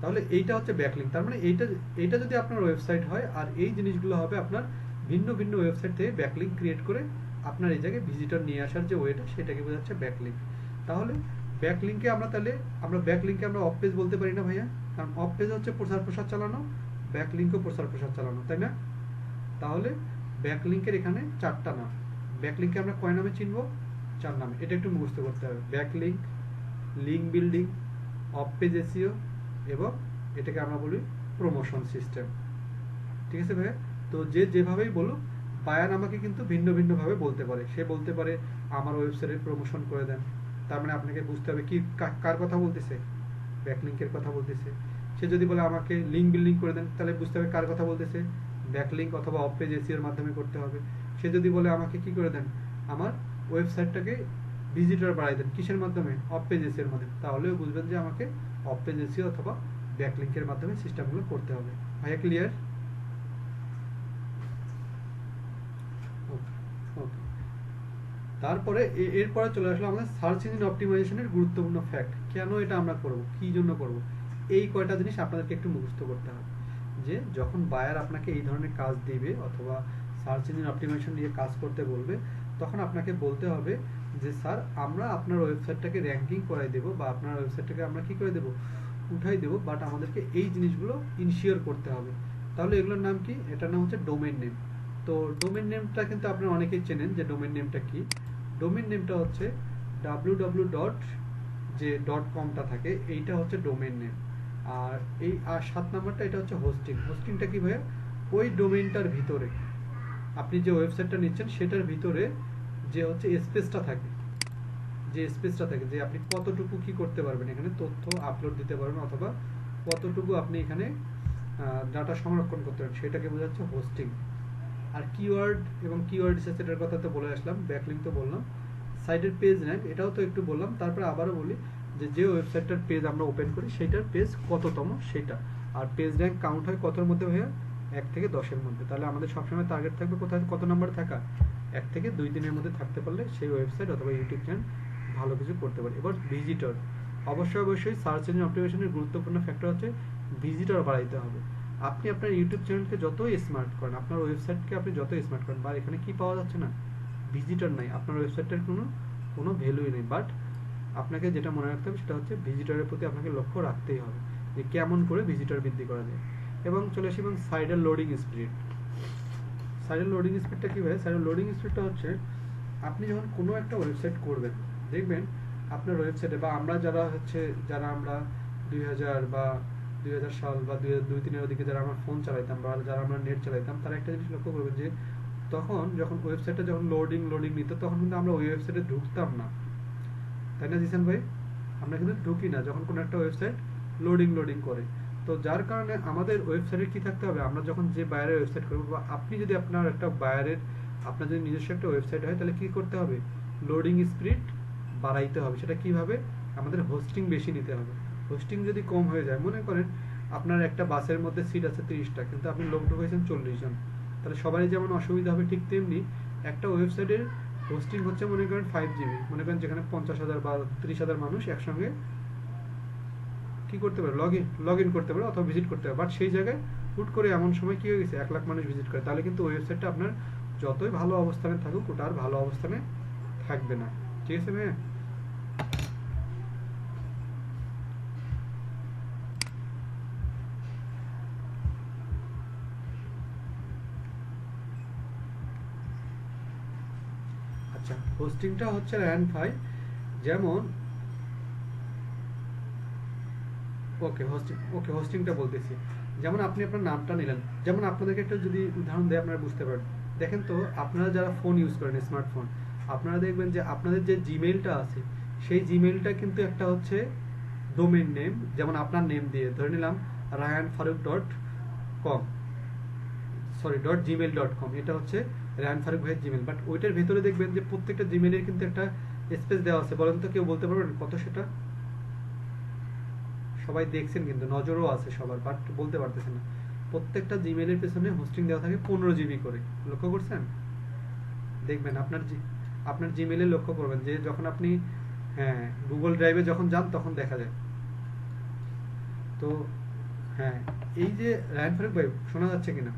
তাহলে এইটা হচ্ছে ব্যাকলিঙ্ক। তার মানে এইটা যদি আপনার ওয়েবসাইট হয় আর এই জিনিসগুলো হবে আপনার ভিন্ন ভিন্ন ওয়েবসাইট থেকে ব্যাকলিঙ্ক ক্রিয়েট করে আপনার এই জায়গায় ভিজিটর নিয়ে আসার যে ওয়েটা, সেটাকে বোঝাচ্ছে ব্যাকলিঙ্ক। তাহলে ব্যাকলিঙ্কে আমরা ব্যাকলিঙ্কে আমরা অফ পেজ বলতে পারি না ভাইয়া, কারণ অফ পেজ হচ্ছে প্রচার প্রসার চালানো, ব্যাকলিঙ্কও প্রচার প্রসার চালানো, তাই না? তাহলে ব্যাকলিঙ্কের এখানে চারটা নাম। ব্যাকলিঙ্কে আমরা কয় নামে চিনবো, চার নামে। এটা একটু মুখস্থ করতে হবে, backlink, link building, of page SEO এবং এটাকে আমরা বলি প্রমোশন সিস্টেম, ঠিক আছে ভাই? তো যে যেভাবেই বলুক, বায়ার আমাকে কিন্তু ভিন্ন ভিন্ন ভাবে বলতে পারে। সে বলতে পারে আমার ওয়েবসাইটে প্রমোশন করে দেন, তার মানে আপনাকে বুঝতে হবে কি কার কথা বলতেছে, ব্যাকলিঙ্কের কথা বলতেছে। সে যদি বলে আমাকে লিঙ্ক বিল্ডিং করে দেন, তাহলে বুঝতে হবে কার কথা বলতেছে, ব্যাকলিঙ্ক অথবা অফ পেজ এসইওর মাধ্যমে করতে হবে। সে যদি বলে আমাকে কি করে দেন, আমার ওয়েবসাইটটাকে ভিজিটর বাড়াই দেন, কিসের মাধ্যমে, অফ পেজ এসইওর মাধ্যমে, তাহলেও বুঝবেন যে আমাকে অফ পেজ এসইও অথবা ব্যাকলিঙ্কের মাধ্যমে সিস্টেমগুলো করতে হবে। ভাইয়া ক্লিয়ার? ওকে, তারপরে এরপরে চলে আসলো আমাদের সার্চ ইঞ্জিন অপটিমাইজেশনের গুরুত্বপূর্ণ ফ্যাক্ট। কেন এটা আমরা করব, কি জন্য করব, এই কয়টা জিনিস আপনাদেরকে একটু মুখস্থ করতে হবে। যে যখন বায়ার আপনাকে এই ধরনের কাজ দিবে অথবা সার্চ ইঞ্জিন অপটিমাইজেশন নিয়ে কাজ করতে বলবে, তখন আপনাকে বলতে হবে যে স্যার আমরা আপনার ওয়েবসাইটটাকে র্যাঙ্কিং করাই দেবো বা আপনার ওয়েবসাইটটাকে আমরা কি করে দেবো, উঠাই দেবো, বাট আমাদেরকে এই জিনিসগুলো ইনশিওর করতে হবে। তাহলে এগুলোর নাম কি, এটার নাম হচ্ছে ডোমেইন নেম। তো ডোমেইন নেমটা কিন্তু আপনারা অনেকেই চেনেন যে ডোমেইন নেমটা কি। ডোমেইন নেমটা হচ্ছে www ডট যে .com-টা থাকে, এইটা হচ্ছে ডোমেইন নেম। আর 7 নাম্বারটা এটা হচ্ছে হোস্টিং। হোস্টিংটা কি ভাইয়া, ওই ডোমেইনটার ভিতরে আপনি যে ওয়েবসাইটটা নিচ্ছেন সেটার ভিতরে যে হচ্ছে স্পেসটা থাকে, যে আপনি কতটুকু কি করতে পারবেন, এখানে তথ্য আপলোড দিতে পারবেন অথবা কতটুকু আপনি এখানে ডাটা সংরক্ষণ করতে পারবেন, সেটাকে বোঝাচ্ছে হোস্টিং। আর কিওয়ার্ড এবং কিওয়ার্ড রিসার্চ, এটার কথা তো বলে আসলাম, ব্যাকলিঙ্ক তো বললাম, সাইটের পেজ র্যাঙ্ক এটাও তো একটু বললাম। তারপরে আবারও বলি, যে যে ওয়েবসাইটটার পেজ আমরা ওপেন করি সেইটার পেজ কততম সেটা, আর পেজ র্যাঙ্ক কাউন্ট হয় কতর মধ্যে ভাইয়া, 1 থেকে 10-এর মধ্যে। তাহলে আমাদের সবসময় টার্গেট থাকবে কোথায়, কত নাম্বার থাকা, 1 থেকে 2-3-এর মধ্যে থাকতে পারলে সেই ওয়েবসাইট অথবা ইউটিউব চ্যানেল ভালো কিছু করতে পারে। এবার ভিজিটর, অবশ্যই সার্চ ইঞ্জিন অপটিমাইজেশনের গুরুত্বপূর্ণ ফ্যাক্টর হচ্ছে ভিজিটর বাড়াইতে হবে। আপনি আপনার ইউটিউব চ্যানেলকে যতই স্মার্ট করেন, আপনার ওয়েবসাইটকে আপনি যতই স্মার্ট করেন, বা এখানে কি পাওয়া যাচ্ছে না, ভিজিটর নাই, আপনার ওয়েবসাইটের কোনো ভ্যালুই নেই। বাট আপনাকে যেটা মনে রাখতে হবে সেটা হচ্ছে ভিজিটরের প্রতি আপনাকে লক্ষ্য রাখতেই হবে, যে কেমন করে ভিজিটর বৃদ্ধি করা যায়। এবং চলে আসি এবং সাইডের লোডিং স্পিড। সাইডের লোডিং স্পিডটা কী হয়, সাইডের লোডিং স্পিডটা হচ্ছে আপনি যখন কোনো একটা ওয়েবসাইট করবেন, দেখবেন আপনার ওয়েবসাইটে, বা আমরা যারা আমরা 2000 বা 2000 সাল বা 2002-2003-এর দিকে যারা আমরা ফোন চালাইতাম বা যারা আমরা নেট চালাইতাম, তারা একটা জিনিস লক্ষ্য করবেন যে যখন ওয়েবসাইটটা যখন লোডিং নিত, তখন কিন্তু আমরা ওই ওয়েবসাইটে ঢুকতাম না, তাই না জিসান ভাই? আমরা কিন্তু ঢুকি না যখন কোনো একটা ওয়েবসাইট লোডিং করে। তো যার কারণে আমাদের ওয়েবসাইটে কি থাকতে হবে, আমরা যখন যে বায়ারের ওয়েবসাইট করবো, বা আপনি যদি আপনার একটা বায়ারের, আপনার যদি নিজস্ব একটা ওয়েবসাইট হয়, তাহলে কি করতে হবে, লোডিং স্পিড বাড়াইতে হবে। সেটা কিভাবে, আমাদের হোস্টিং বেশি নিতে হবে। হোস্টিং যদি কম হয়ে যায়, মনে করেন আপনার একটা বাসের মধ্যে সিট আছে 30টা, কিন্তু আপনি লোক ঢুকেছেন 40 জন, তাহলে সবারই যেমন অসুবিধা হবে, ঠিক তেমনি একটা ওয়েবসাইটের হোস্টিং হচ্ছে মনে করেন 5 GB, মনে করেন যেখানে 50,000 বা 30,000 মানুষ একসঙ্গে কি করতে পারে, লগ ইন করতে পারে অথবা ভিজিট করতে পারে। বাট সেই জায়গায় হুট করে এমন সময় কি হয়ে গেছে, 1 লাখ মানুষ ভিজিট করে, তাহলে কিন্তু ওয়েবসাইটটা আপনার যতই ভালো অবস্থানে থাকুক, ওটা আর ভালো অবস্থানে থাকবে না। ঠিক আছে ভাইয়া? আচ্ছা, হোস্টিংটা হচ্ছে র্যান্ক 5, যেমন হোস্টিংটা বলতেছি, যেমন আপনি আপনার নামটা নিলেন, যেমন আপনাদেরকে একটা যদি উদাহরণ দেয় আপনারা বুঝতে পারেন। দেখেন তো, আপনারা যারা ফোন ইউজ করেন, স্মার্টফোন, আপনারা দেখবেন যে আপনাদের যে জিমেইলটা আছে, সেই জিমেইলটা কিন্তু একটা হচ্ছে ডোমেইন নেম, যেমন আপনার নেম দিয়ে ধরে নিলাম rayanfarooq.com, সরি .gmail.com, এটা হচ্ছে রায়ান ফারুক ভাইয়ের জিমেল। বাট ওইটার ভেতরে দেখবেন যে প্রত্যেকটা জিমেলের কিন্তু একটা স্পেস দেওয়া আছে। বলেন তো, কেউ বলতে পারবেন কত সেটা? সবাই দেখছেন কিন্তু, নজরও আছে সবার, বাট বলতে পারতেছেন না। প্রত্যেকটা জিমেলের পেছনে হোস্টিং দেওয়া থাকে 15 GB করে, লক্ষ্য করছেন? দেখবেন আপনার জিমেলে লক্ষ্য করবেন যে যখন আপনি গুগল ড্রাইভে যখন যান তখন দেখা যায়। তো হ্যাঁ, এই যে রায়ান ফারুক ভাই, শোনা যাচ্ছে কিনা?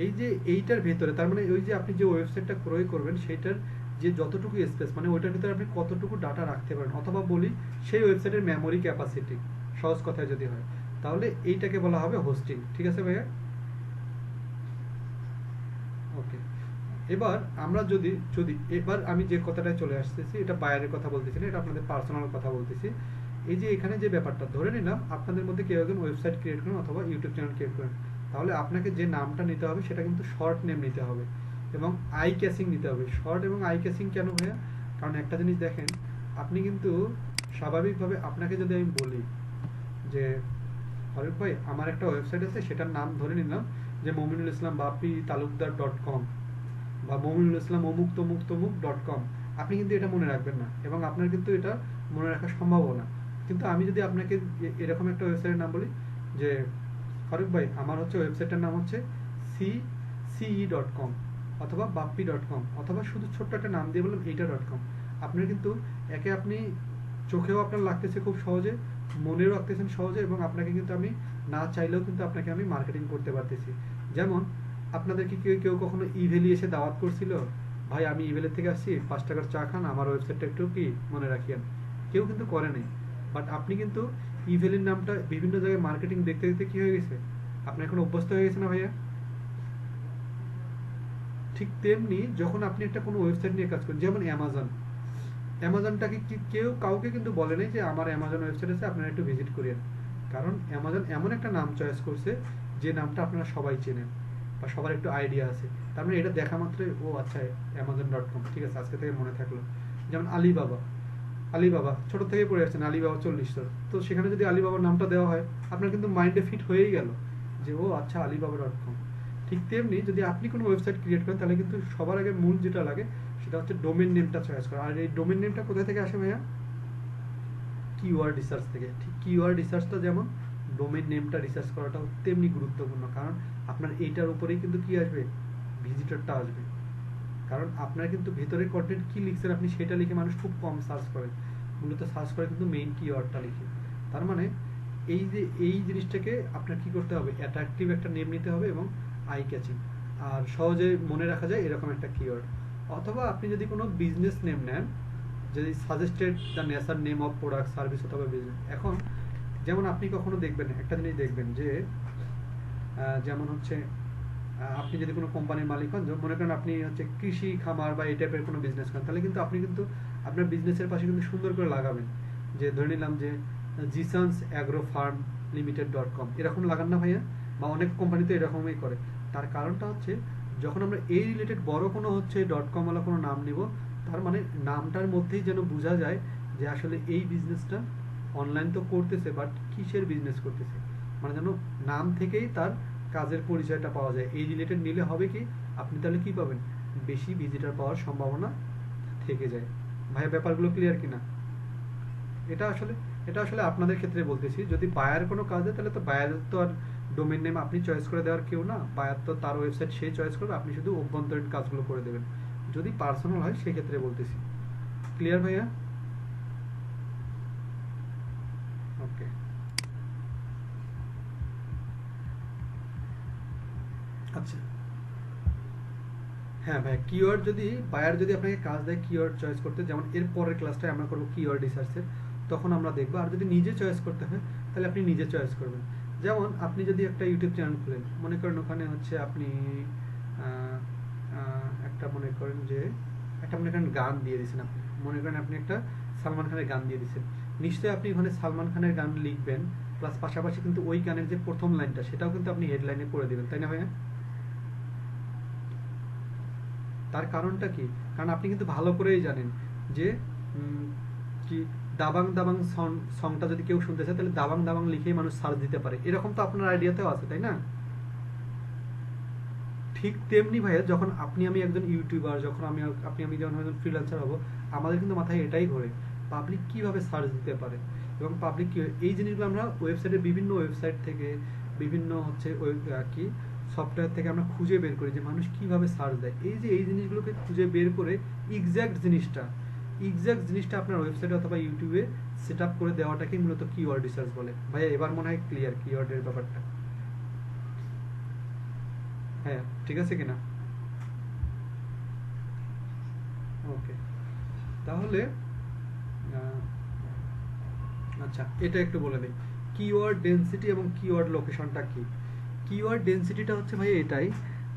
এই যে এইটার ভেতরে, তার মানে ওই যে আপনি যে ওয়েবসাইটটা ক্রয় করবেন সেটার যে যতটুকু স্পেস, মানে ওইটার ভিতরে আপনি কতটুকু ডাটা রাখতে পারেন, অথবা বলি সেই ওয়েবসাইটের মেমোরি ক্যাপাসিটি, সহজ কথায় যদি হয়, তাহলে এইটাকে বলা হবে হোস্টিং। ঠিক আছে ভাইয়া? ওকে, এবার আমরা যদি এবার আমি যে কথাটায় চলে আসতেছি, এটা বায়ারের কথা বলতেছি না, এটা আপনাদের পার্সোনাল কথা বলতেছি। এই যে এখানে যে ব্যাপারটা, ধরে নিলাম আপনাদের মধ্যে কেউ একজন ওয়েবসাইট ক্রিয়েট করেন অথবা ইউটিউব চ্যানেল ক্রিয়েট করেন, তাহলে আপনাকে যে নামটা নিতে হবে সেটা কিন্তু শর্ট নেম নিতে হবে এবং আই ক্যাচিং নিতে হবে। শর্ট এবং আই ক্যাচিং কেন ভাইয়া? কারণ একটা জিনিস দেখেন, আপনি কিন্তু স্বাভাবিকভাবে, আপনাকে যদি আমি বলি যে ফারুক ভাই আমার একটা ওয়েবসাইট আছে, সেটার নাম ধরে নিলাম যে মমিনুল ইসলাম বাপি তালুকদার.com বা মমিনুল ইসলাম অমুক.com, আপনি কিন্তু এটা মনে রাখবেন না এবং আপনার কিন্তু এটা মনে রাখা সম্ভবও না। কিন্তু আমি যদি আপনাকে এরকম একটা ওয়েবসাইটের নাম বলি যে ফারুক ভাই আমার হচ্ছে ওয়েবসাইটের নাম হচ্ছে ce.com অথবা বাপ্পি.com, অথবা শুধু ছোট্ট একটা নাম দিয়ে বললাম এইটা.com, আপনার কিন্তু আপনি চোখেও আপনার লাগতেছে খুব সহজে, মনেও রাখতেছেন সহজে, এবং আপনাকে কিন্তু আমি না চাইলেও কিন্তু আপনাকে আমি মার্কেটিং করতে পারতেছি। যেমন আপনাদেরকে কেউ কখনো ইভেলি এসে দাওয়াত করছিল, ভাই আমি ইভেলের থেকে আসছি, 5 টাকার চা খান, আমার ওয়েবসাইটটা একটু কি মনে রাখিয়েন? কেউ কিন্তু করে নাই। বাট আপনি কিন্তু ইভেলের নামটা বিভিন্ন জায়গায় মার্কেটিং দেখতে দেখতে কি হয়ে গেছে, আপনার এখন অভ্যস্ত হয়ে গেছে না ভাইয়া? ঠিক তেমনি যখন আপনি একটা কোনো ওয়েবসাইট নিয়ে কাজ করেন, যেমন অ্যামাজনটাকে কেউ কাউকে কিন্তু বলে নাই যে আমার অ্যামাজন ওয়েবসাইট আছে, আপনারা একটু ভিজিট করেন। কারণ অ্যামাজন এমন একটা নাম চয়েস করছে যে নামটা আপনারা সবাই চেনেন বা সবার একটু আইডিয়া আছে। তার মানে এটা দেখা মাত্রই ও আচ্ছা amazon.com, ঠিক আছে আজকে থেকে মনে থাকলো। যেমন আলিবাবা ছোট থেকে পড়ে আসছেন, আলিবাবা 40 তো সেখানে যদি আলিবাবার নামটা দেওয়া হয়, আপনার কিন্তু মাইন্ডে ফিট হয়েই গেল যে ও আচ্ছা আলিবাবা.com। ঠিক তেমনি যদি আপনি কোনো ওয়েবসাইট ক্রিয়েট করেন, তাহলে কিন্তু সবার আগে মূল যেটা লাগে সেটা হচ্ছে ডোমেন নেমটা চয়েস করা। আর এই ডোমেন নেমটা কোথা থেকে আসে ভাইয়া? কিওয়ার্ড রিসার্চ থেকে। ঠিক কিওয়ার্ড রিসার্চটা যেমন ডোমেন নেমটা রিসার্চ করাটাও তেমনি গুরুত্বপূর্ণ, কারণ আপনার এইটার উপরেই কিন্তু কি আসবে, ভিজিটরটা আসবে। কারণ আপনার কিন্তু ভেতরের কন্টেন্ট কি লিখছেন আপনি সেটা লিখে মানুষ খুব কম সার্চ করে, মূলত সার্চ করে কিন্তু মেইন কিওয়ার্ডটা লিখে। তার মানে এই যে এই জিনিসটাকে আপনার কি করতে হবে, অ্যাট্রাকটিভ একটা নেম নিতে হবে এবং আই ক্যাচিং, আর সহজে মনে রাখা যায় এরকম একটা কিওয়ার্ড। অথবা আপনি যদি কোনো বিজনেস নেম নেন, যদি suggested the nature name of product service অথবা বিজনেস। এখন যেমন আপনি কখনো দেখবেন একটা জিনিস দেখবেন যে যেমন হচ্ছে আপনি যদি কোনো কোম্পানির মালিক হন, মনে করেন আপনি হচ্ছে কৃষি খামার বা এই টাইপের কোনো বিজনেস করেন, তাহলে কিন্তু আপনি কিন্তু আপনার বিজনেসের পাশে কিন্তু সুন্দর করে লাগাবেন, যে ধরে নিলাম যে জিসান্স অ্যাগ্রো ফার্ম লিমিটেড.com এরকম লাগান না ভাইয়া, বা অনেক কোম্পানি তো এরকমই করে। তার কারণটা হচ্ছে যখন আমরা এই রিলেটেড বড় কোনো হচ্ছে .com ওয়ালা কোনো নাম নিব, তার মানে নামটার মধ্যেই যেন বোঝা যায় যে আসলে এই বিজনেসটা অনলাইন তো করতেছে, বাট কিসের বিজনেস করতেছে, মানে যেন নাম থেকেই তার কাজের পরিচয়টা পাওয়া যায়। এই রিলেটেড নিলে হবে কি, আপনি তাহলে কি পাবেন, বেশি ভিজিটর পাওয়ার সম্ভাবনা থেকে যায়। ভাইয়া ব্যাপারগুলো ক্লিয়ার কিনা? এটা আসলে আপনাদের ক্ষেত্রে বলতেছি, যদি বায়ার কোনো কাজ হয় তাহলে তো বায়ার তো আর ডোমেন নেম আপনি চয়েস করে দেওয়ার কেউ না, বায়ার তো তার ওয়েবসাইট সেই চয়েস করবে, আপনি শুধু অভ্যন্তরীণ কাজগুলো করে দেবেন। যদি পার্সোনাল হয় সেই ক্ষেত্রে বলতেছি। ক্লিয়ার ভাইয়া? ওকে, আচ্ছা। হ্যাঁ ভাই, কিওয়ার্ড যদি বায়ার যদি আপনাকে কাজ দেয় কিওয়ার্ড চয়েস করতে, যেমন এর পরের ক্লাসটায় আমরা করবো কিওয়ার্ড রিসার্চের, তখন আমরা দেখবো। আর যদি নিজে চয়েস করতে হয় তাহলে আপনি নিজে চয়েস করবেন। যেমন আপনি যদি একটা ইউটিউব চ্যানেল খুলেন, মনে করেন ওখানে হচ্ছে আপনি একটা মনে করেন যে একটা মনে করেন গান দিয়ে দিয়েছেন, আপনি মনে করেন আপনি একটা সালমান খানের গান দিয়ে দিয়েছেন, নিশ্চয়ই আপনি ওখানে সালমান খানের গান লিখবেন, প্লাস পাশাপাশি কিন্তু ওই গানের যে প্রথম লাইনটা সেটাও কিন্তু আপনি হেডলাইনে করে দেবেন, তাই না ভাইয়া? তার কারণটা কি? কারণ আপনি কিন্তু ভালো করেই জানেন যে কি দাবাং দাবাং সংটা যদি কেউ শুনতে চায় তাহলে দাবাং দাবাং লিখেই মানুষ সার্চ দিতে পারে, এরকম তো আপনার আইডিয়াতেও আছে, তাই না? ঠিক তেমনি ভাইয়া, যখন আপনি আমি একজন ইউটিউবার, যখন আমি যখন একজন ফ্রিল্যান্সার হব, আমাদের কিন্তু মাথায় এটাই ঘোরে পাবলিক কিভাবে সার্চ দিতে পারে, এবং পাবলিক কি এই জিনিসগুলো আমরা বিভিন্ন ওয়েবসাইট থেকে বিভিন্ন হচ্ছে কি সফটওয়্যার থেকে আমরা খুঁজে বের করি যে মানুষ কিভাবে সার্চ দেয়। এই যে এই জিনিসগুলোকে খুঁজে বের করে এক্সাক্ট জিনিসটা আপনার ওয়েবসাইটে অথবা ইউটিউবে সেট আপ করে দেওয়াটাকে মূলত কিওয়ার্ড রিসার্চ বলে। ভাইয়া এবার মনে হয় ক্লিয়ার কিওয়ার্ডের ব্যাপারটা? হ্যাঁ, ঠিক আছে কিনা? ওকে, তাহলে আচ্ছা এটা একটু বলে দিই, কিওয়ার্ড ডেনসিটি এবং কিওয়ার্ড লোকেশনটা কি। কিওয়ার্ড ডেনসিটিটা হচ্ছে ভাই এটাই,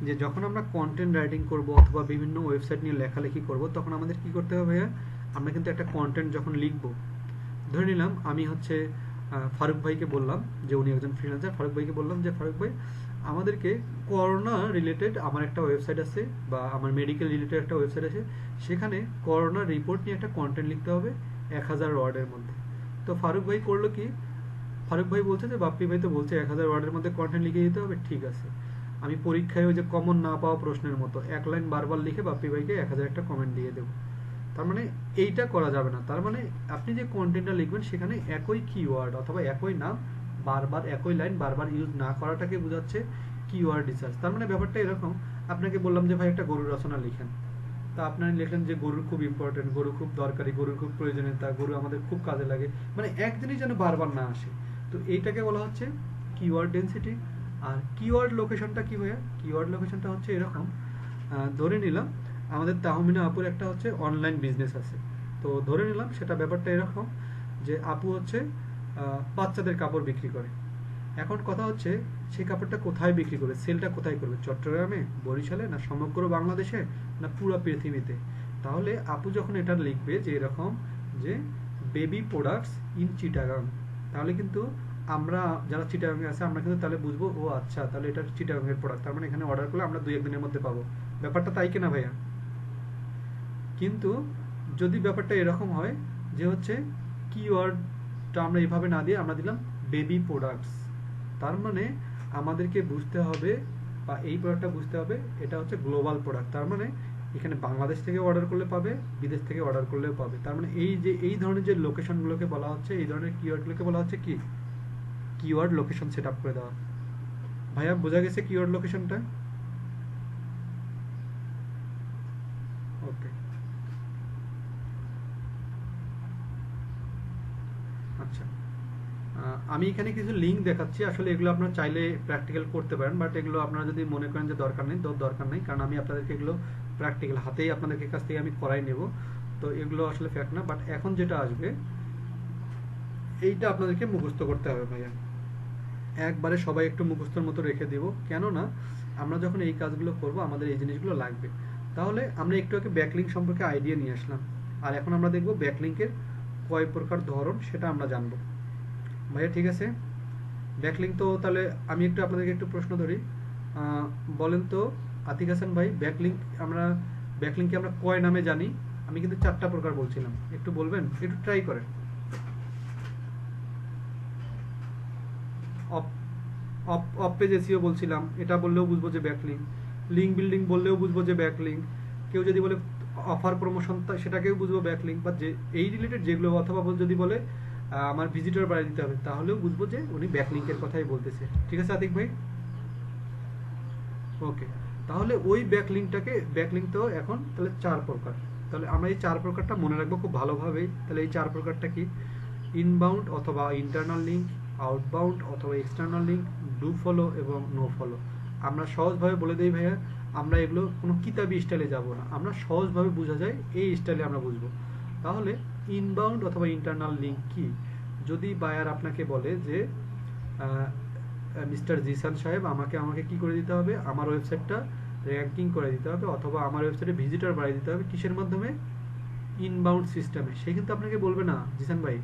যে যখন আমরা কন্টেন্ট রাইটিং করব অথবা বিভিন্ন ওয়েবসাইট নিয়ে লেখালেখি করব, তখন আমাদের কি করতে হবে ভাইয়া, আমরা কিন্তু একটা কন্টেন্ট যখন লিখব, ধরে নিলাম আমি হচ্ছে ফারুক ভাইকে বললাম, যে উনি একজন ফ্রিল্যান্সার, ফারুক ভাইকে বললাম যে ফারুক ভাই আমাদেরকে করোনা রিলেটেড আমার একটা ওয়েবসাইট আছে বা আমার মেডিকেল রিলেটেড একটা ওয়েবসাইট আছে, সেখানে করোনা রিপোর্ট নিয়ে একটা কন্টেন্ট লিখতে হবে 1000 ওয়ার্ডের মধ্যে। তো ফারুক ভাই করলো কি, ফারুক ভাই বলছে যে বাপ্পি ভাই তো বলছে 1000 ওয়ার্ডের মধ্যে কন্টেন্ট লিখে দিতে হবে, ঠিক আছে। আমি পরীক্ষায় ওই যে কমন না পাওয়া প্রশ্নের মতো এক লাইন বারবার লিখে বাপ্পি ভাইকে 1000 একটা কমেন্ট দিয়ে দেবো। তার মানে এইটা করা যাবে না। তার মানে আপনি যে কন্টেন্টটা লিখবেন সেখানে একই কিওয়ার্ড অথবা একই নাম বারবার একই লাইন বারবার ইউজ না করাটাকে বোঝাচ্ছে কিওয়ার্ড রিসার্চ। তার মানে ব্যাপারটা এরকম, আপনাকে বললাম যে ভাই একটা গরুর রচনা লিখেন, তা আপনারা লিখলেন যে গরুর খুব ইম্পর্টেন্ট, গরু খুব দরকারি, গরুর খুব প্রয়োজনীয়তা, গরু আমাদের খুব কাজে লাগে, মানে এক জিনিস যেন বারবার না আসে। তো এইটাকে বলা হচ্ছে কিওয়ার্ড ডেনসিটি। আর কিওয়ার্ড লোকেশনটা কি ভাইয়া? কিওয়ার্ড লোকেশনটা হচ্ছে এরকম, ধরে নিলাম আমাদের তাহমিনা আপুর একটা হচ্ছে অনলাইন বিজনেস আছে, তো ধরে নিলাম সেটা ব্যাপারটা এরকম যে আপু হচ্ছে বাচ্চাদের কাপড় বিক্রি করে। এখন কথা হচ্ছে সেই কাপড়টা কোথায় বিক্রি করবে, সেলটা কোথায় করবে, চট্টগ্রামে, বরিশালে, না সমগ্র বাংলাদেশে, না পুরো পৃথিবীতে? তাহলে আপু যখন এটা লিখবে যে এরকম যে বেবি প্রোডাক্টস ইন চিটাগাং, তাহলে কিন্তু আমরা যারা চিটাগাংয়ে আছে আমরা কিন্তু তাহলে বুঝবো ও আচ্ছা তাহলে এটা চিটাগাংয়ের প্রোডাক্ট, তার মানে এখানে অর্ডার করলে আমরা 2-1 দিনের মধ্যে পাবো। ব্যাপারটা তাই কিনা ভাইয়া? কিন্তু যদি ব্যাপারটা এরকম হয় যে হচ্ছে কিওয়ার্ডটা আমরা এইভাবে না দিয়ে আমরা দিলাম বেবি প্রোডাক্টস, তার মানে আমাদেরকে বুঝতে হবে বা এই প্রোডাক্টটা বুঝতে হবে এটা হচ্ছে গ্লোবাল প্রোডাক্ট, তার মানে এখানে বাংলাদেশ থেকে অর্ডার করলে পাবে, বিদেশ থেকে অর্ডার করলেও পাবে। তার মানে এই যে এই ধরনের যে লোকেশনগুলোকে বলা হচ্ছে, এই ধরনের কিওয়ার্ডগুলোকে বলা হচ্ছে কি, কিওয়ার্ড লোকেশন সেট আপ করে দেওয়া। ভাইয়া বোঝা গেছে কিওয়ার্ড লোকেশনটা? ওকে, আচ্ছা। আমি এখানে কিছু লিঙ্ক দেখাচ্ছি, আসলে এগুলো আপনারা চাইলে প্র্যাকটিক্যাল করতে পারেন, বাট এগুলো আপনারা যদি মনে করেন যে দরকার নেই, তো দরকার নেই, কারণ আমি আপনাদেরকে এগুলো প্র্যাকটিক্যাল হাতেই আপনাদেরকে কাছ থেকে আমি করাই নেব। তো এগুলো আসলে ফ্যাক্ট না, বাট এখন যেটা আসবে এইটা আপনাদেরকে মুখস্থ করতে হবে ভাইয়া। একবারে সবাই একটু মুখস্থর মতো রেখে দিব, কেননা আমরা যখন এই কাজগুলো করব আমাদের এই জিনিসগুলো লাগবে। তাহলে আমরা একটু আগে ব্যাকলিঙ্ক সম্পর্কে আইডিয়া নিয়ে আসলাম, আর এখন আমরা দেখব ব্যাকলিঙ্কের কয় প্রকার ধরন সেটা আমরা জানবো। ভাইয়া ঠিক আছে, ব্যাকলিঙ্ক তো তাহলে আমি একটু আপনাদেরকে একটু প্রশ্ন ধরি। বলেন তো আতিক হাসান ভাই, ব্যাকলিঙ্ককে আমরা কয় নামে জানি? আমি কিন্তু 4টা প্রকার বলছিলাম, একটু বলবেন, একটু ট্রাই করেন। অফ পেজ এসইও বলছিলাম, এটা বললেও বুঝবো যে ব্যাকলিঙ্ক। লিঙ্ক বিল্ডিং বললেও বুঝবো যে ব্যাকলিঙ্ক। কেউ যদি বলে অফার প্রমোশন, সেটাকেও বুঝবো ব্যাকলিঙ্ক, বা যে এই রিলেটেড যেগুলো, অথবা যদি বলে আমার ভিজিটর বাড়িয়ে দিতে হবে, তাহলেও বুঝবো যে উনি ব্যাকলিঙ্কের কথাই বলতেছে। ঠিক আছে আতিক ভাই? ওকে, তাহলে ওই ব্যাকলিঙ্ক তো এখন তাহলে 4 প্রকার। তাহলে আমরা এই 4 প্রকারটা মনে রাখবো খুব ভালোভাবেই। তাহলে এই 4 প্রকারটা কি? ইনবাউন্ড অথবা ইন্টারনাল লিঙ্ক, আউটবাউন্ড অথবা এক্সটার্নাল লিঙ্ক, ডু ফলো এবং নো ফলো। আমরা সহজভাবে বলে দিই ভাইয়া, আমরা এগুলো কোনো কিতাবি স্টাইলে যাব না, আমরা সহজভাবে বোঝা যায় এই স্টাইলে আমরা বুঝবো। তাহলে ইনবাউন্ড অথবা ইন্টারনাল লিঙ্ক কি? যদি বায়ার আপনাকে বলে যে মিস্টার জিসান সাহেব, আমাকে কি করে দিতে হবে, আমার ওয়েবসাইটটা র্যাঙ্কিং করে দিতে হবে, অথবা আমার ওয়েবসাইটে ভিজিটর বাড়িয়ে দিতে হবে, কিসের মাধ্যমে? ইনবাউন্ড সিস্টেমে। সে কিন্তু আপনাকে বলবে না জিসান ভাই,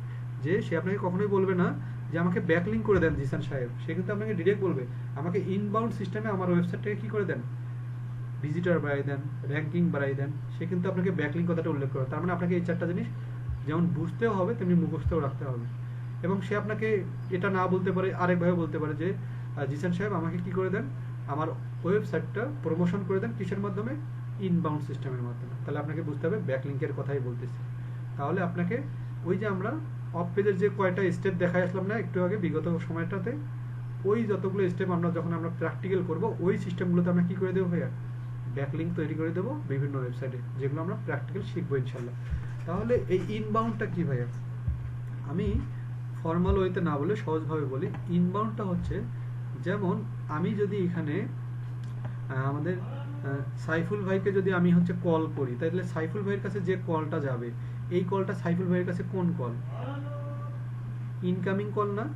যে সে আপনাকে কখনোই বলবে না যে আমাকে ব্যাকলিঙ্ক করে দেন জিসান সাহেব। সে কিন্তু আপনাকে ডিরেক্ট বলবে আমাকে ইনবাউন্ড সিস্টেমে আমার ওয়েবসাইটটাকে কি করে দেন, ভিজিটর বাড়াই দেন, র্যাঙ্কিং বাড়াই দেন। সে কিন্তু আপনাকে ব্যাকলিঙ্ক কথাটা উল্লেখ করে। তার মানে আপনাকে এই 4টা জিনিস যেমন বুঝতেও হবে, তেমনি মুখস্থও রাখতে হবে। এবং সে আপনাকে এটা না বলতে পারে, আরেকভাবে বলতে পারে যে জিসান সাহেব আমাকে কি করে দেন, আমার ওয়েবসাইটটা প্রমোশন করে দেন, কিসের মাধ্যমে? ইনবাউন্ড সিস্টেমের মাধ্যমে। তাহলে আপনাকে বুঝতে হবে ব্যাকলিঙ্কের কথাই বলতেছি। তাহলে আপনাকে ওই যে আমরা অফ পেজের যে কয়টা স্টেপ দেখাই আসলাম না একটু আগে বিগত সময়টাতে, ওই যতগুলো স্টেপ আমরা যখন আমরা প্র্যাকটিক্যাল করব, ওই সিস্টেমগুলোতে আমরা কি করে দেবো ভাইয়া, ব্যাকলিঙ্ক তৈরি করে দেবো বিভিন্ন ওয়েবসাইটে, যেগুলো আমরা প্র্যাকটিক্যাল শিখবো ইনশাল্লাহ। তাহলে এই ইনবাউন্ডটা কি ভাইয়া? আমি ফর্মাল ওয়েতে না বলে সহজভাবে বলি। ইনবাউন্ডটা হচ্ছে, যেমন আমি যদি এখানে আমাদের সাইফুল ভাইকে যদি আমি হচ্ছে কল করি, তাহলে সাইফুল ভাইয়ের কাছে যে কলটা যাবে, এই কলটা সাইফুল ভাইয়ের কাছে কোন কল? ইনকামিং কল না?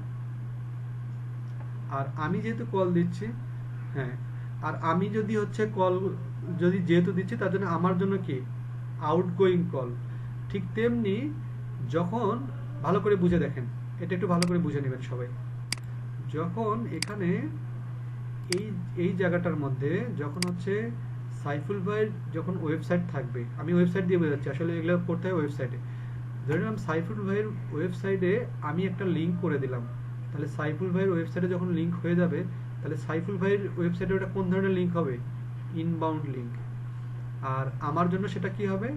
আর আমি যেহেতু কল দিচ্ছি, হ্যাঁ, আর আমি যদি হচ্ছে কল যেহেতু দিচ্ছি, তার জন্য আমার জন্য কি? Outgoing call. ঠিক তেমনি যখন, ভালো করে বুঝে দেখেন, এটা একটু ভালো করে বুঝে নেবেন সবাই। যখন এখানে এই এই জায়গাটার মধ্যে যখন হচ্ছে সাইফুল ভাইয়ের যখন ওয়েবসাইট থাকবে, আমি ওয়েবসাইট দিয়ে বোঝাচ্ছি, আসলে এগুলো করতে হয় ওয়েবসাইটে। ধরে নিলাম সাইফুল ভাইয়ের ওয়েবসাইটে আমি একটা লিঙ্ক করে দিলাম, তাহলে সাইফুল ভাইয়ের ওয়েবসাইটে যখন লিঙ্ক হয়ে যাবে, তাহলে সাইফুল ভাইয়ের ওয়েবসাইটে ওটা কোন ধরনের লিঙ্ক হবে? Inbound link. আর আমার জন্য সেটা কি হবে?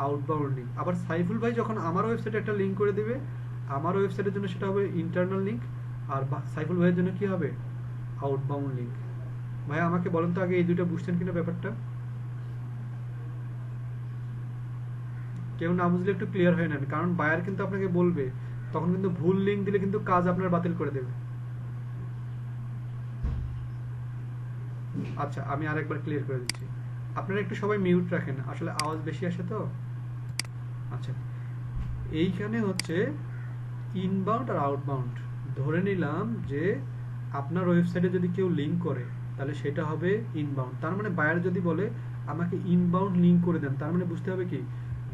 Outbound link. আবার সাইফুল ভাই যখন আমার ওয়েবসাইটে একটা লিঙ্ক করে দিবে, আমার ওয়েবসাইটের জন্য সেটা হবে ইন্টারনাল লিঙ্ক, আর সাইফুল ভাইয়ের জন্য কি হবে? Outbound link. ভাই আমাকে বলেন তো আগে এই দুটো বুঝছেন কিনা ব্যাপারটা? কেউ না বুঝলে একটু ক্লিয়ার হয়ে নেন, কারণ বায়ার কিন্তু আপনাকে বলবে, তখন কিন্তু ভুল লিঙ্ক দিলে কিন্তু কাজ আপনার বাতিল করে দেবে। আচ্ছা, আমি আরেকবার ক্লিয়ার করে দিচ্ছি। আপনারা একটু সবাই মিউট রাখেন, আসলে আওয়াজ বেশি আসে তো। আচ্ছা, এইখানে হচ্ছে ইনবাউন্ড আর আউটবাউন্ড। ধরে নিলাম যে আপনার ওয়েবসাইটে যদি কেউ লিঙ্ক করে, তাহলে সেটা হবে ইনবাউন্ড। তার মানে বায়ার যদি বলে আমাকে ইনবাউন্ড লিঙ্ক করে দেন, তার মানে বুঝতে হবে কি,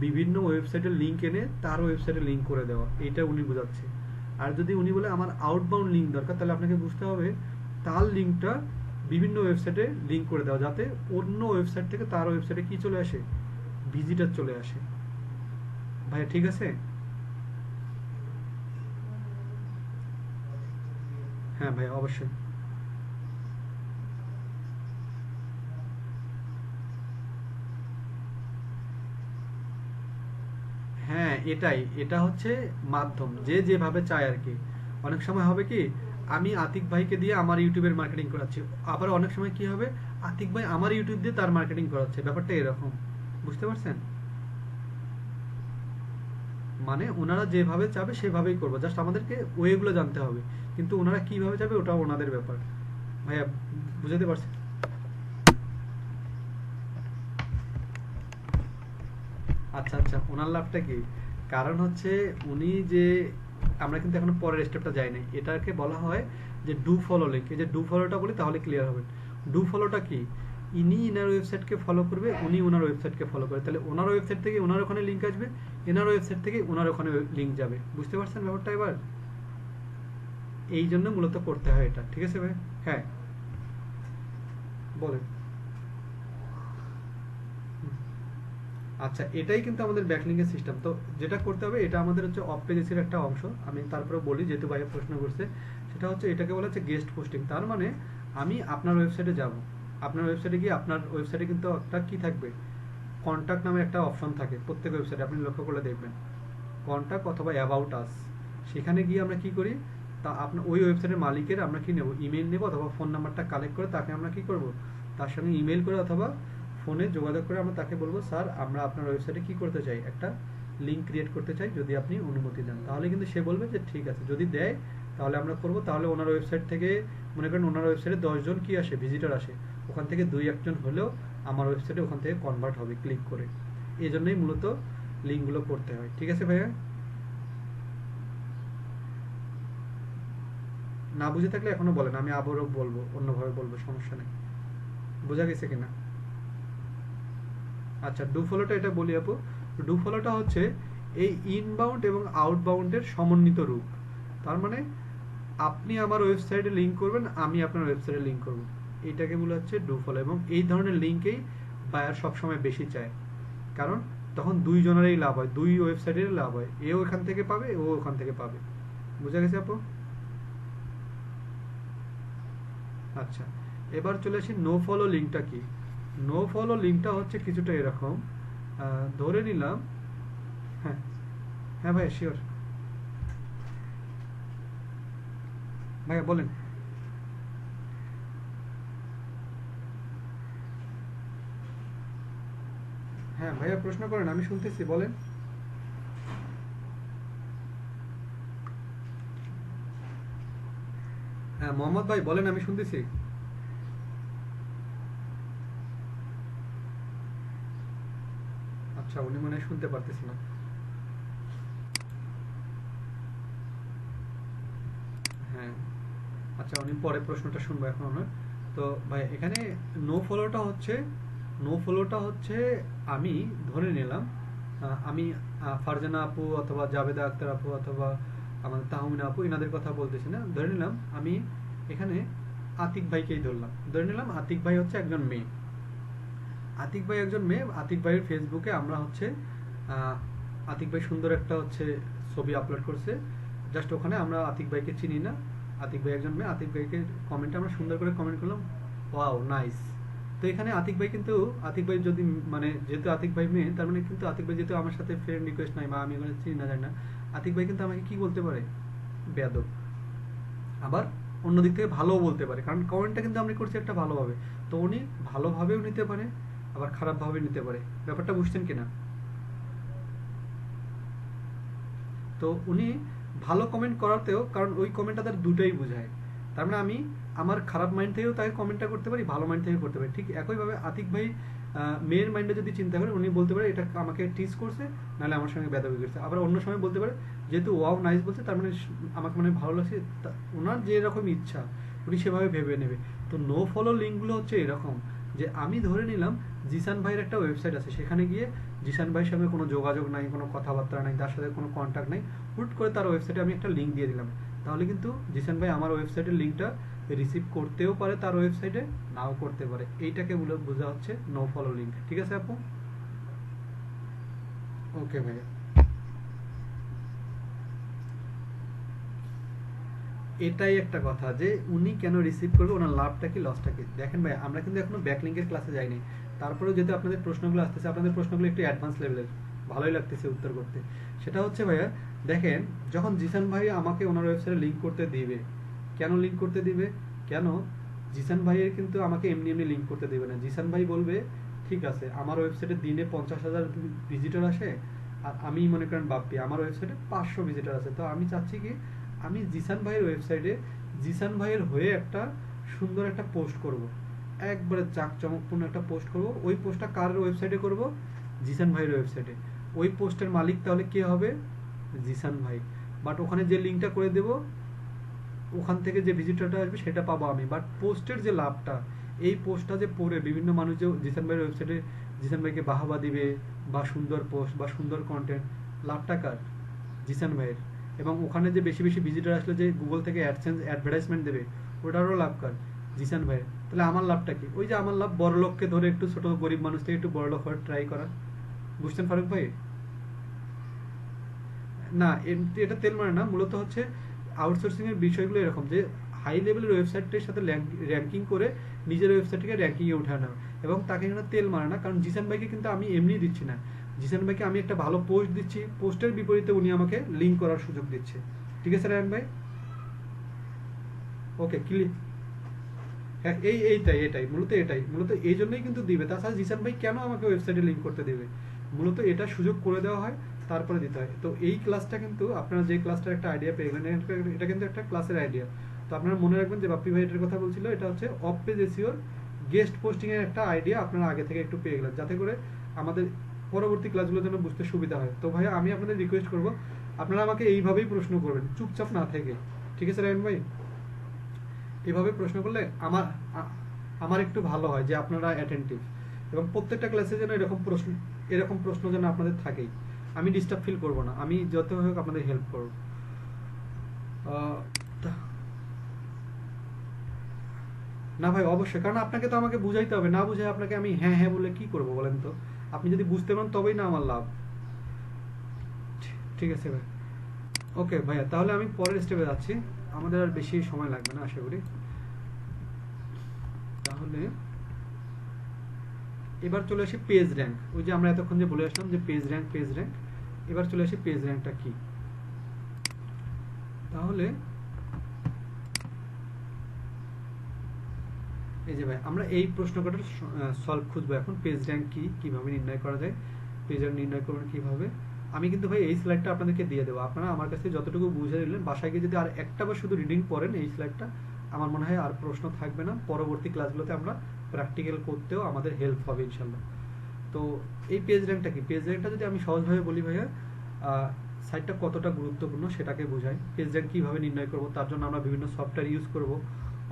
বিভিন্ন ওয়েবসাইটের লিঙ্ক এনে তার ওয়েবসাইটে লিঙ্ক করে দেওয়া, এইটা উনি বোঝাচ্ছে। আর যদি উনি বলে আমার আউটবাউন্ড লিঙ্ক দরকার, তাহলে আপনাকে বুঝতে হবে তার লিঙ্কটা বিভিন্ন ওয়েবসাইটে লিঙ্ক করে দেওয়া, যাতে অন্য ওয়েবসাইট থেকে তার ওয়েবসাইটে কি চলে আসে, ভিজিটার চলে আসে। ভাইয়া ঠিক আছে? হ্যাঁ ভাই, অবশ্যই। হ্যাঁ, এটাই, এটা হচ্ছে মাধ্যম, যে যেভাবে চায় আর কি। অনেক সময় হবে কি, আমি আতিক ভাইকে দিয়ে আমার ইউটিউবের মার্কেটিং করাচ্ছি, আবার অনেক সময় কি হবে, আতিক ভাই আমার ইউটিউব দিয়ে তার মার্কেটিং করাচ্ছে, ব্যাপারটা এরকম। বুঝতে পারছেন? মানে ওনারা যেভাবে চাবে সেভাবেই করবো, জাস্ট আমাদেরকে ওয়েগুলো জানতে হবে, কিন্তু ওনারা কিভাবে যাবে ওটা ওনাদের ব্যাপার। ভাইয়া, বুঝাতে পারছি? আচ্ছা আচ্ছা, ওনার লাভটা কি? কারণ হচ্ছে উনি যে, আমরা কিন্তু এখনো পরের স্টেপটা যাই নাই, এটাকে বলা হয় যে ডু ফলো লিঙ্ক। এই যে ডু ফলোটা বলি তাহলে ক্লিয়ার হবে। ডু ফলোটা কি? ইনি ইনার ওয়েবসাইটকে ফলো করবে, উনি ওনার ওয়েবসাইটকে ফলো করে, তাহলে ওনার ওয়েবসাইট থেকে ওনার ওখানে লিঙ্ক আসবে, এনার ওয়েবসাইট থেকে ওনার ওখানে লিঙ্ক যাবে। বুঝতে পারছেন ব্যাপারটা এবার? এই জন্য মূলত করতে হয় এটা, ঠিক আছে ভাই? হ্যাঁ, বলেন। আচ্ছা, এটাই কিন্তু আমাদের ব্যাকলিংকের সিস্টেম। তো যেটা করতে হবে, এটা আমাদের হচ্ছে অফ পেজেসের একটা অংশ। আমি তারপরে বলি, যেহেতু ভাইয়া প্রশ্ন করছে, সেটা হচ্ছে এটাকে বলা হচ্ছে গেস্ট পোস্টিং। তার মানে আমি আপনার ওয়েবসাইটে যাব, আপনার ওয়েবসাইটে গিয়ে আপনার ওয়েবসাইটে কিন্তু একটা কি থাকবে, কন্ট্যাক্ট নামে একটা অপশন থাকে প্রত্যেক ওয়েবসাইটে, আপনি লক্ষ্য করলে দেখবেন কন্ট্যাক্ট অথবা অ্যাবাউট আস। সেখানে গিয়ে আমরা কি করি, তা আপনার ওই ওয়েবসাইটের মালিকের আমরা কি নেব, ইমেল নেব, অথবা ফোন নাম্বারটা কালেক্ট করে তাকে আমরা কি করব, তার সঙ্গে ইমেল করে অথবা ফোনে যোগাযোগ করে আমরা তাকে বলবো, স্যার আমরা আপনার ওয়েবসাইটে কি করতে চাই, একটা লিঙ্ক ক্রিয়েট করতে চাই, যদি আপনি অনুমতি দেন। তাহলে কিন্তু সে বলবে যে ঠিক আছে, যদি দেয় তাহলে আমরা করব। তাহলে ওনার ওয়েবসাইট থেকে, মনে করেন ওনার ওয়েবসাইটে 10 জন কি আসে, ভিজিটর আসে, ওখান থেকে 2-1 জন হলেও আমার ওয়েবসাইটে ওখান থেকে কনভার্ট হবে ক্লিক করে। এই জন্যই মূলত লিঙ্কগুলো করতে হয়। ঠিক আছে ভাইয়া? না বুঝে থাকলে এখনো বলেন, আমি আবারও বলবো, অন্যভাবে বলবো, সমস্যা নেই। বোঝা গেছে কিনা? আচ্ছা, ডু ফলোটা এটা বলি আপু। ডু ফলোটা হচ্ছে এই ইনবাউন্ড এবং আউটবাউন্ডের সমন্বিত রূপ। তার মানে আপনি আমার ওয়েবসাইটে লিঙ্ক করবেন, আমি আপনার ওয়েবসাইটে লিঙ্ক করব, এইটাকে বলা হচ্ছে ডু ফলো। এবং এই ধরনের লিঙ্কেই বায়ার সবসময় বেশি চায়, কারণ তখন দুইজনেরই লাভ হয়, দুই ওয়েবসাইটের লাভ হয়, এও এখান থেকে পাবে, ও ওখান থেকে পাবে। বুঝা গেছে আপু? আচ্ছা, এবার চলে আসি নো ফলো লিঙ্কটা কি। নো ফলো লিঙ্কটা হচ্ছে কিছুটা এরকম, ধরে নিলাম, হ্যাঁ হ্যাঁ ভাইয়া শিওর, ভাইয়া বলেন। হ্যাঁ ভাইয়া, প্রশ্ন করেন, আমি শুনতেছি, বলেন। হ্যাঁ মোহাম্মদ ভাই বলেন, আমি শুনতেছি। আচ্ছা, উনি মনে হয় শুনতে পারতেছি না। হ্যাঁ, আচ্ছা, উনি পরে প্রশ্নটা শুনবো, এখন আমরা। তো ভাই এখানে নো ফলোটা হচ্ছে, নো ফলোটা হচ্ছে আমি ধরে নিলাম, আমি ফারজানা আপু অথবা জাবেদা আক্তার আপু অথবা আমাদের তাহমিনা আপু, এনাদের কথা বলতেছি না, ধরে নিলাম আমি এখানে আতিক ভাইকেই ধরলাম। ধরে নিলাম আতিক ভাই হচ্ছে একজন মেয়ে, আতিক ভাই একজন মেয়ে, আতিক ভাইয়ের ফেসবুকে আমরা হচ্ছে আহ, আতিক ভাই সুন্দর একটা হচ্ছে ছবি আপলোড করছে, জাস্ট ওখানে আমরা আতিক ভাইকে চিনি না, আতিক ভাই একজন মেয়ে, আতিক ভাইকে কমেন্টে আমরা সুন্দর করে কমেন্ট করলাম, ওয়াও নাইস। তো এখানে আতিক ভাই কিন্তু, আতিক ভাই যদি, মানে যেহেতু আতিক ভাই মেয়ে, তার মানে কিন্তু আতিক ভাই যেহেতু আমার সাথে ফ্রেন্ড রিকোয়েস্ট নাই বা আমি ওখানে চিনি না জানি না, আতিক ভাই কিন্তু আমাকে কি বলতে পারে, বেয়াদব। আবার অন্য দিক থেকে ভালোও বলতে পারে, কারণ কমেন্টটা কিন্তু আমরা করছি একটা ভালোভাবে। তো উনি ভালোভাবেও নিতে পারে, আবার খারাপভাবে নিতে পারে। ব্যাপারটা বুঝছেন কিনা? তো উনি ভালো কমেন্ট করাতেও, কারণ ওই কমেন্টটা তার দুটোই বোঝায়, তার মানে আমি আমার খারাপ মাইন্ড থেকেও তাকে কমেন্টটা করতে পারি, ভালো মাইন্ড থেকেও করতে পারি। ঠিক একইভাবে আতিক ভাই মেয়ের মাইন্ডে যদি চিন্তা করে, উনি বলতে পারে এটা আমাকে টিজ করছে, নাহলে আমার সঙ্গে বেদাবি করছে। আবার অন্য সময় বলতে পারে, যেহেতু ওয়াও নাইস বলছে, তার মানে আমাকে মানে ভালো লাগছে, ওনার যে রকম ইচ্ছা উনি সেভাবে ভেবে নেবে। তো নো ফলো লিঙ্কগুলো হচ্ছে এরকম, যে আমি ধরে নিলাম জিসান ভাইয়ের একটা ওয়েবসাইট আছে, সেখানে গিয়ে জিসান ভাইয়ের সঙ্গে কোনো যোগাযোগ নাই, কোনো কথাবার্তা নাই, তার সাথে কোনো কন্ট্যাক্ট নাই, হুট করে তার ওয়েবসাইটে আমি একটা লিঙ্ক দিয়ে দিলাম, তাহলে কিন্তু জিসান ভাই আমার ওয়েবসাইটের লিঙ্কটা রিসিভ করতেও পারে তার ওয়েবসাইটে, নাও করতে পারে। এইটাকে বোঝা হচ্ছে নো ফলো লিঙ্ক। ঠিক আছে আপু? ওকে ভাইয়া, এটাই একটা কথা, যে উনি কেন রিসিভ করবে, ওনার লাভটা কি লসটা কি। দেখেন ভাই, আমরা কিন্তু এখনো ব্যাকলিংকের ক্লাসে যাইনি, তারপরেও যেহেতু আপনাদের প্রশ্নগুলো আসতেছে, আপনাদের প্রশ্নগুলো একটু অ্যাডভান্স লেভেলের, ভালোই লাগতেছে উত্তর করতে। সেটা হচ্ছে ভাইয়া, দেখেন যখন জিসান ভাই আমাকে ওনার ওয়েবসাইটে লিঙ্ক করতে দিবে, কেন লিঙ্ক করতে দিবে, কেন জিসান ভাইয়ের কিন্তু আমাকে এমনি এমনি লিঙ্ক করতে দেবে না। জিসান ভাই বলবে ঠিক আছে আমার ওয়েবসাইটে দিনে 50,000 ভিজিটর আসে, আর আমি মনে করেন বাপ্পি আমার ওয়েবসাইটে 500 ভিজিটর আছে, তো আমি চাচ্ছি কি আমি জিসান ভাইয়ের ওয়েবসাইটে জিসান ভাইয়ের হয়ে একটা সুন্দর একটা পোস্ট করব, একবারে জাঁকজমকপূর্ণ একটা পোস্ট করব। ওই পোস্টটা কার ওয়েবসাইটে করব, জিসান ভাইয়ের ওয়েবসাইটে। ওই পোস্টের মালিক তাহলে কে হবে, জিসান ভাই। বাট ওখানে যে লিঙ্কটা করে দেব, ওখান থেকে যে ভিজিটরটা আসবে সেটা পাবো আমি, বাট পোস্টের যে লাভটা, এই পোস্টটা যে পড়ে বিভিন্ন মানুষ যে জিসান ভাইয়ের ওয়েবসাইটে জিসান ভাইকে বাহাবা দিবে বা সুন্দর পোস্ট বা সুন্দর কন্টেন্ট, লাভটা কার, জিসান ভাইয়ের। এবং ওখানে যে বেশি বেশি ভিজিটর আসলে যে গুগল থেকে অ্যাডসেন্স অ্যাডভার্টাইজমেন্ট দেবে, ওটারও লাভ কার, জিসান ভাইয়ের। তাহলে আমার লাভটা কি, ওই যে আমার লাভ বড় লোককে ধরে একটু ছোট গরিব মানুষ থেকে একটু বড় লোক হওয়ার ট্রাই করা। বুঝছেন ফারুক ভাই? না এটা তেল মানে না, মূলত হচ্ছে আউটসোর্সিং এর বিষয়গুলো এরকম যে হাই লেভেলের ওয়েবসাইটের সাথে র্যাঙ্কিং করে নিজের ওয়েবসাইটকে র্যাঙ্কিং এ উঠায় না, এবং তাকে এখানে তেল মারে না। কারণ জিসান ভাইকে কিন্তু আমি এমনি দিচ্ছি না, জিসান ভাইকে আমি একটা ভালো পোস্ট দিচ্ছি, পোস্টের বিপরীতে উনি আমাকে লিঙ্ক করার সুযোগ দিচ্ছে। ঠিক আছে রায়ন ভাই? Okay clear. হ্যাঁ এটাই মূলত এই জন্যই কিন্তু দিবে। তাছাড়া জিসান ভাই কেন আমাকে ওয়েবসাইটে লিঙ্ক করতে দেবে, মূলত এটা সুযোগ করে দেওয়া হয়, তারপরে দিতে হয়। তো এই ক্লাসটা কিন্তু আপনারা যে ক্লাসটার একটা আইডিয়া পেয়ে গেলেন, এটা কিন্তু একটা ক্লাসের আইডিয়া। তো আপনারা মনে রাখবেন যে বাপ্পি ভাই এটার কথা বলছিল, এটা হচ্ছে অফ পেজ এসইওর গেস্ট পোস্টিং এর একটা আইডিয়া আপনারা আগে থেকে একটু পেয়ে গেলেন, যাতে করে আমাদের পরবর্তী ক্লাসগুলো যেন বুঝতে সুবিধা হয়। তো ভাই আমি আপনাদের রিকোয়েস্ট করব, আপনারা আমাকে এইভাবেই প্রশ্ন করবেন, চুপচাপ না থেকে। ঠিক আছে রায়ন ভাই? এভাবে প্রশ্ন করলে আমার একটু ভালো হয় যে আপনারা অ্যাটেন্টিভ, এবং প্রত্যেকটা ক্লাসে যেন এরকম প্রশ্ন যেন আপনাদের থাকেই। আমি ডিস্টার্ব ফিল করব না, আমি যত হোক আপনাদের হেল্প করব। না ভাই অবশ্যই, কারণ আপনাকে তো আমাকে বুঝাইতে হবে, না বুঝে আপনাকে আমি হ্যাঁ হ্যাঁ বলে কি করব বলেন তো? আপনি যদি বুঝতে পারেন তবেই না আমার লাভ। ঠিক আছে ভাই, ওকে ভাইয়া, তাহলে আমি পরের স্টেপে যাচ্ছি, আমাদের আর বেশি সময় লাগবে না আশা করি। তাহলে এবার চলে আসি পেজ র্যাঙ্ক। ওই যে আমরা এতক্ষণ যে বলে আসলাম যে পেজ র্যাঙ্ক, এবার চলে আসি পেজ র্যাঙ্কটা কি। তাহলে এই যে ভাই আমরা এই প্রশ্ন কটার সলভ খুঁজবো এখন। পেজ র্যাঙ্ক কি, কিভাবে নির্ণয় করা যায়, পেজ র্যাঙ্ক নির্ণয় করবেন কিভাবে। আমি কিন্তু ভাই এই স্লাইডটা আপনাদেরকে দিয়ে দেবো, আপনারা আমার কাছে যতটুকু বুঝে নিলেন বাসায় গিয়ে যদি আর একটা বার শুধু রিডিং পড়েন এই স্লাইডটা, আমার মনে হয় আর প্রশ্ন থাকবে না। পরবর্তী ক্লাসগুলোতে আমরা প্র্যাকটিক্যাল করতেও আমাদের হেল্প হবে ইনশাল্লাহ। তো এই পেজ র্যাঙ্কটা কি, পেজ র্যাঙ্কটা যদি আমি সহজভাবে বলি ভাইয়া, সাইটটা কতটা গুরুত্বপূর্ণ সেটাকে বোঝায়। পেজ র্যাঙ্ক কীভাবে নির্ণয় করব, তার জন্য আমরা বিভিন্ন সফটওয়্যার ইউজ করব।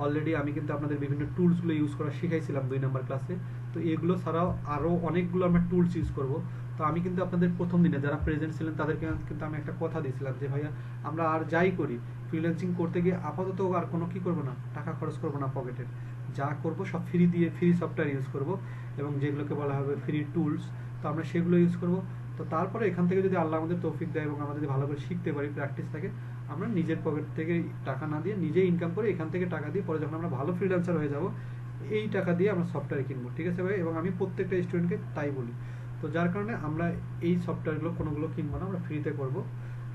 অলরেডি আমি কিন্তু আপনাদের বিভিন্ন টুলসগুলো ইউজ করা শিখাইছিলাম 2 নম্বর ক্লাসে। তো এগুলো ছাড়াও আরও অনেকগুলো আমরা টুলস ইউজ করব। তো আমি কিন্তু আপনাদের প্রথম দিনে যারা প্রেজেন্ট ছিলেন তাদেরকে কিন্তু আমি একটা কথা দিয়েছিলাম যে ভাইয়া আমরা আর যাই করি ফ্রিল্যান্সিং করতে গিয়ে আপাতত আর কোনো কি করব না, টাকা খরচ করব না পকেটের, যা করব সব ফ্রি সফটওয়্যার ইউজ করব, এবং যেগুলোকে বলা হবে ফ্রি টুলস, তো আমরা সেগুলো ইউজ করব। তো তারপরে এখান থেকে যদি আল্লাহ আমাদের তৌফিক দেয় এবং আমরা যদি ভালো করে শিখতে পারি, প্র্যাকটিস থাকে, আমরা নিজের পকেট থেকে টাকা না দিয়ে নিজে ইনকাম করে এখান থেকে টাকা দিয়ে পরে যখন আমরা ভালো ফ্রিল্যান্সার হয়ে যাব, এই টাকা দিয়ে আমরা সফটওয়্যার কিনবো। ঠিক আছে ভাই? এবং আমি প্রত্যেকটা স্টুডেন্টকে তাই বলি। তো যার কারণে আমরা এই সফটওয়্যারগুলো কোনোগুলো কিনবো না, আমরা ফ্রিতে করব।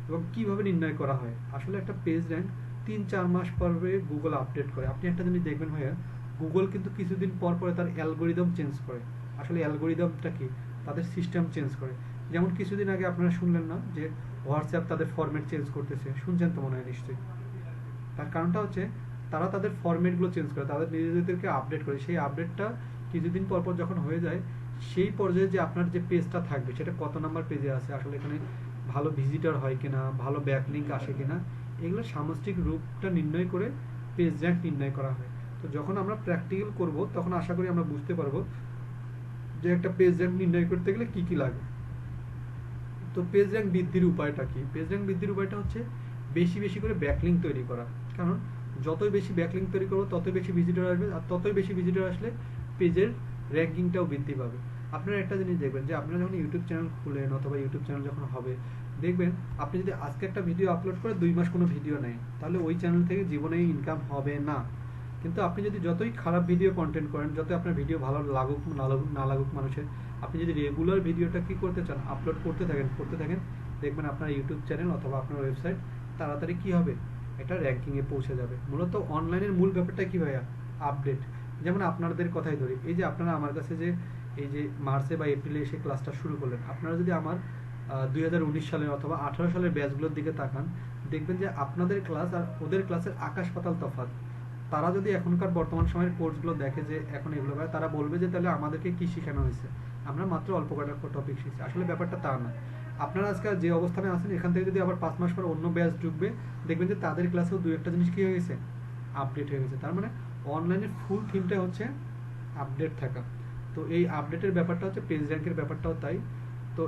এবং কিভাবে নির্ণয় করা হয়, আসলে একটা পেজ র্যাঙ্ক 3-4 মাস পরে গুগল আপডেট করে। আপনি একটা জিনিস দেখবেন ভাইয়া, গুগল কিন্তু কিছুদিন পর পরে তার অ্যালগোরিদম চেঞ্জ করে। আসলে অ্যালগোরিদমটা কি, তাদের সিস্টেম চেঞ্জ করে। যেমন কিছুদিন আগে আপনারা শুনলেন না যে হোয়াটসঅ্যাপ তাদের ফরম্যাট চেঞ্জ করতেছে, শুনছেন তো মনে হয় নিশ্চয়ই। তার কারণটা হচ্ছে তারা তাদের ফরম্যাটগুলো চেঞ্জ করে, তাদের নিজেদেরকে আপডেট করে। সেই আপডেটটা কিছুদিন পর পর যখন হয়ে যায়, সেই পর্যায়ে যে আপনার যে পেজটা থাকবে সেটা কত নাম্বার পেজে আছে, আসলে এখানে ভালো ভিজিটর হয় কিনা, ভালো ব্যাকলিঙ্ক আসে কিনা, এগুলো সামষ্টিক রূপটা নির্ণয় করে পেজ র্যাঙ্ক নির্ণয় করা হয়। তো যখন আমরা প্র্যাকটিক্যাল করব তখন আশা করি আমরা বুঝতে পারবো যে একটা পেজ র্যাঙ্ক নির্ণয় করতে গেলে কি কি লাগে। তো পেজ র্যাঙ্ক বৃদ্ধির উপায়টা কি? পেজ র্যাঙ্ক বৃদ্ধির উপায়টা হচ্ছে বেশি বেশি করে ব্যাকলিঙ্ক তৈরি করা। কারণ যতই বেশি ব্যাকলিঙ্ক তৈরি করবো ততই বেশি ভিজিটর আসবে, আর ততই বেশি ভিজিটর আসলে পেজের র্যাঙ্কিংটাও বৃদ্ধি পাবে। আপনারা একটা জিনিস দেখবেন যে আপনারা যখন ইউটিউব চ্যানেল খুলেন অথবা ইউটিউব চ্যানেল যখন হবে, দেখবেন আপনি যদি আজকে একটা ভিডিও আপলোড করে 2 মাস কোনো ভিডিও নেই, তাহলে ওই চ্যানেল থেকে জীবনে ইনকাম হবে না। কিন্তু আপনি যদি যতই খারাপ ভিডিও কন্টেন্ট করেন, যতই আপনার ভিডিও ভালো লাগুক না লাগুক মানুষের, আপনি যদি রেগুলার ভিডিওটা কি করতে চান, আপলোড করতে থাকেন, দেখবেন আপনার ইউটিউব চ্যানেল অথবা আপনার ওয়েবসাইট তাড়াতাড়ি কি হবে, একটা র্যাঙ্কিংয়ে পৌঁছে যাবে। মূলত অনলাইনের মূল ব্যাপারটা কি ভাইয়া, আপডেট। যেমন আপনাদের কথাই ধরি, এই যে আপনারা আমার কাছে যে এই যে মার্চে বা এপ্রিলে এসে ক্লাসটা শুরু করলেন, আপনারা যদি আমার 2019 সালের অথবা 18 সালের ব্যাচগুলোর দিকে তাকান, দেখবেন যে আপনাদের ক্লাস আর ওদের ক্লাসের আকাশ পাতাল তফাৎ। তারা যদি এখনকার বর্তমান সময়ের কোর্সগুলো দেখে যে এখন এগুলো করে, তারা বলবে যে তাহলে আমাদেরকে কি শেখানো হয়েছে, আমরা মাত্র অল্প কয়েকটা টপিক শিখছি। আসলে ব্যাপারটা তা না। আপনারা আজকে যে অবস্থানে আছেন, এখান থেকে যদি আবার 5 মাস পর অন্য ব্যাচ ঢুকবে, দেখবেন যে তাদের ক্লাসেও দু একটা জিনিস কি হয়ে গেছে, আপডেট হয়ে গেছে। তার মানে অনলাইনের ফুল থিমটা হচ্ছে আপডেট থাকা। তো এই আপডেটের ব্যাপারটা হচ্ছে পেজ র্যাঙ্কের ব্যাপারটাও তাই। তো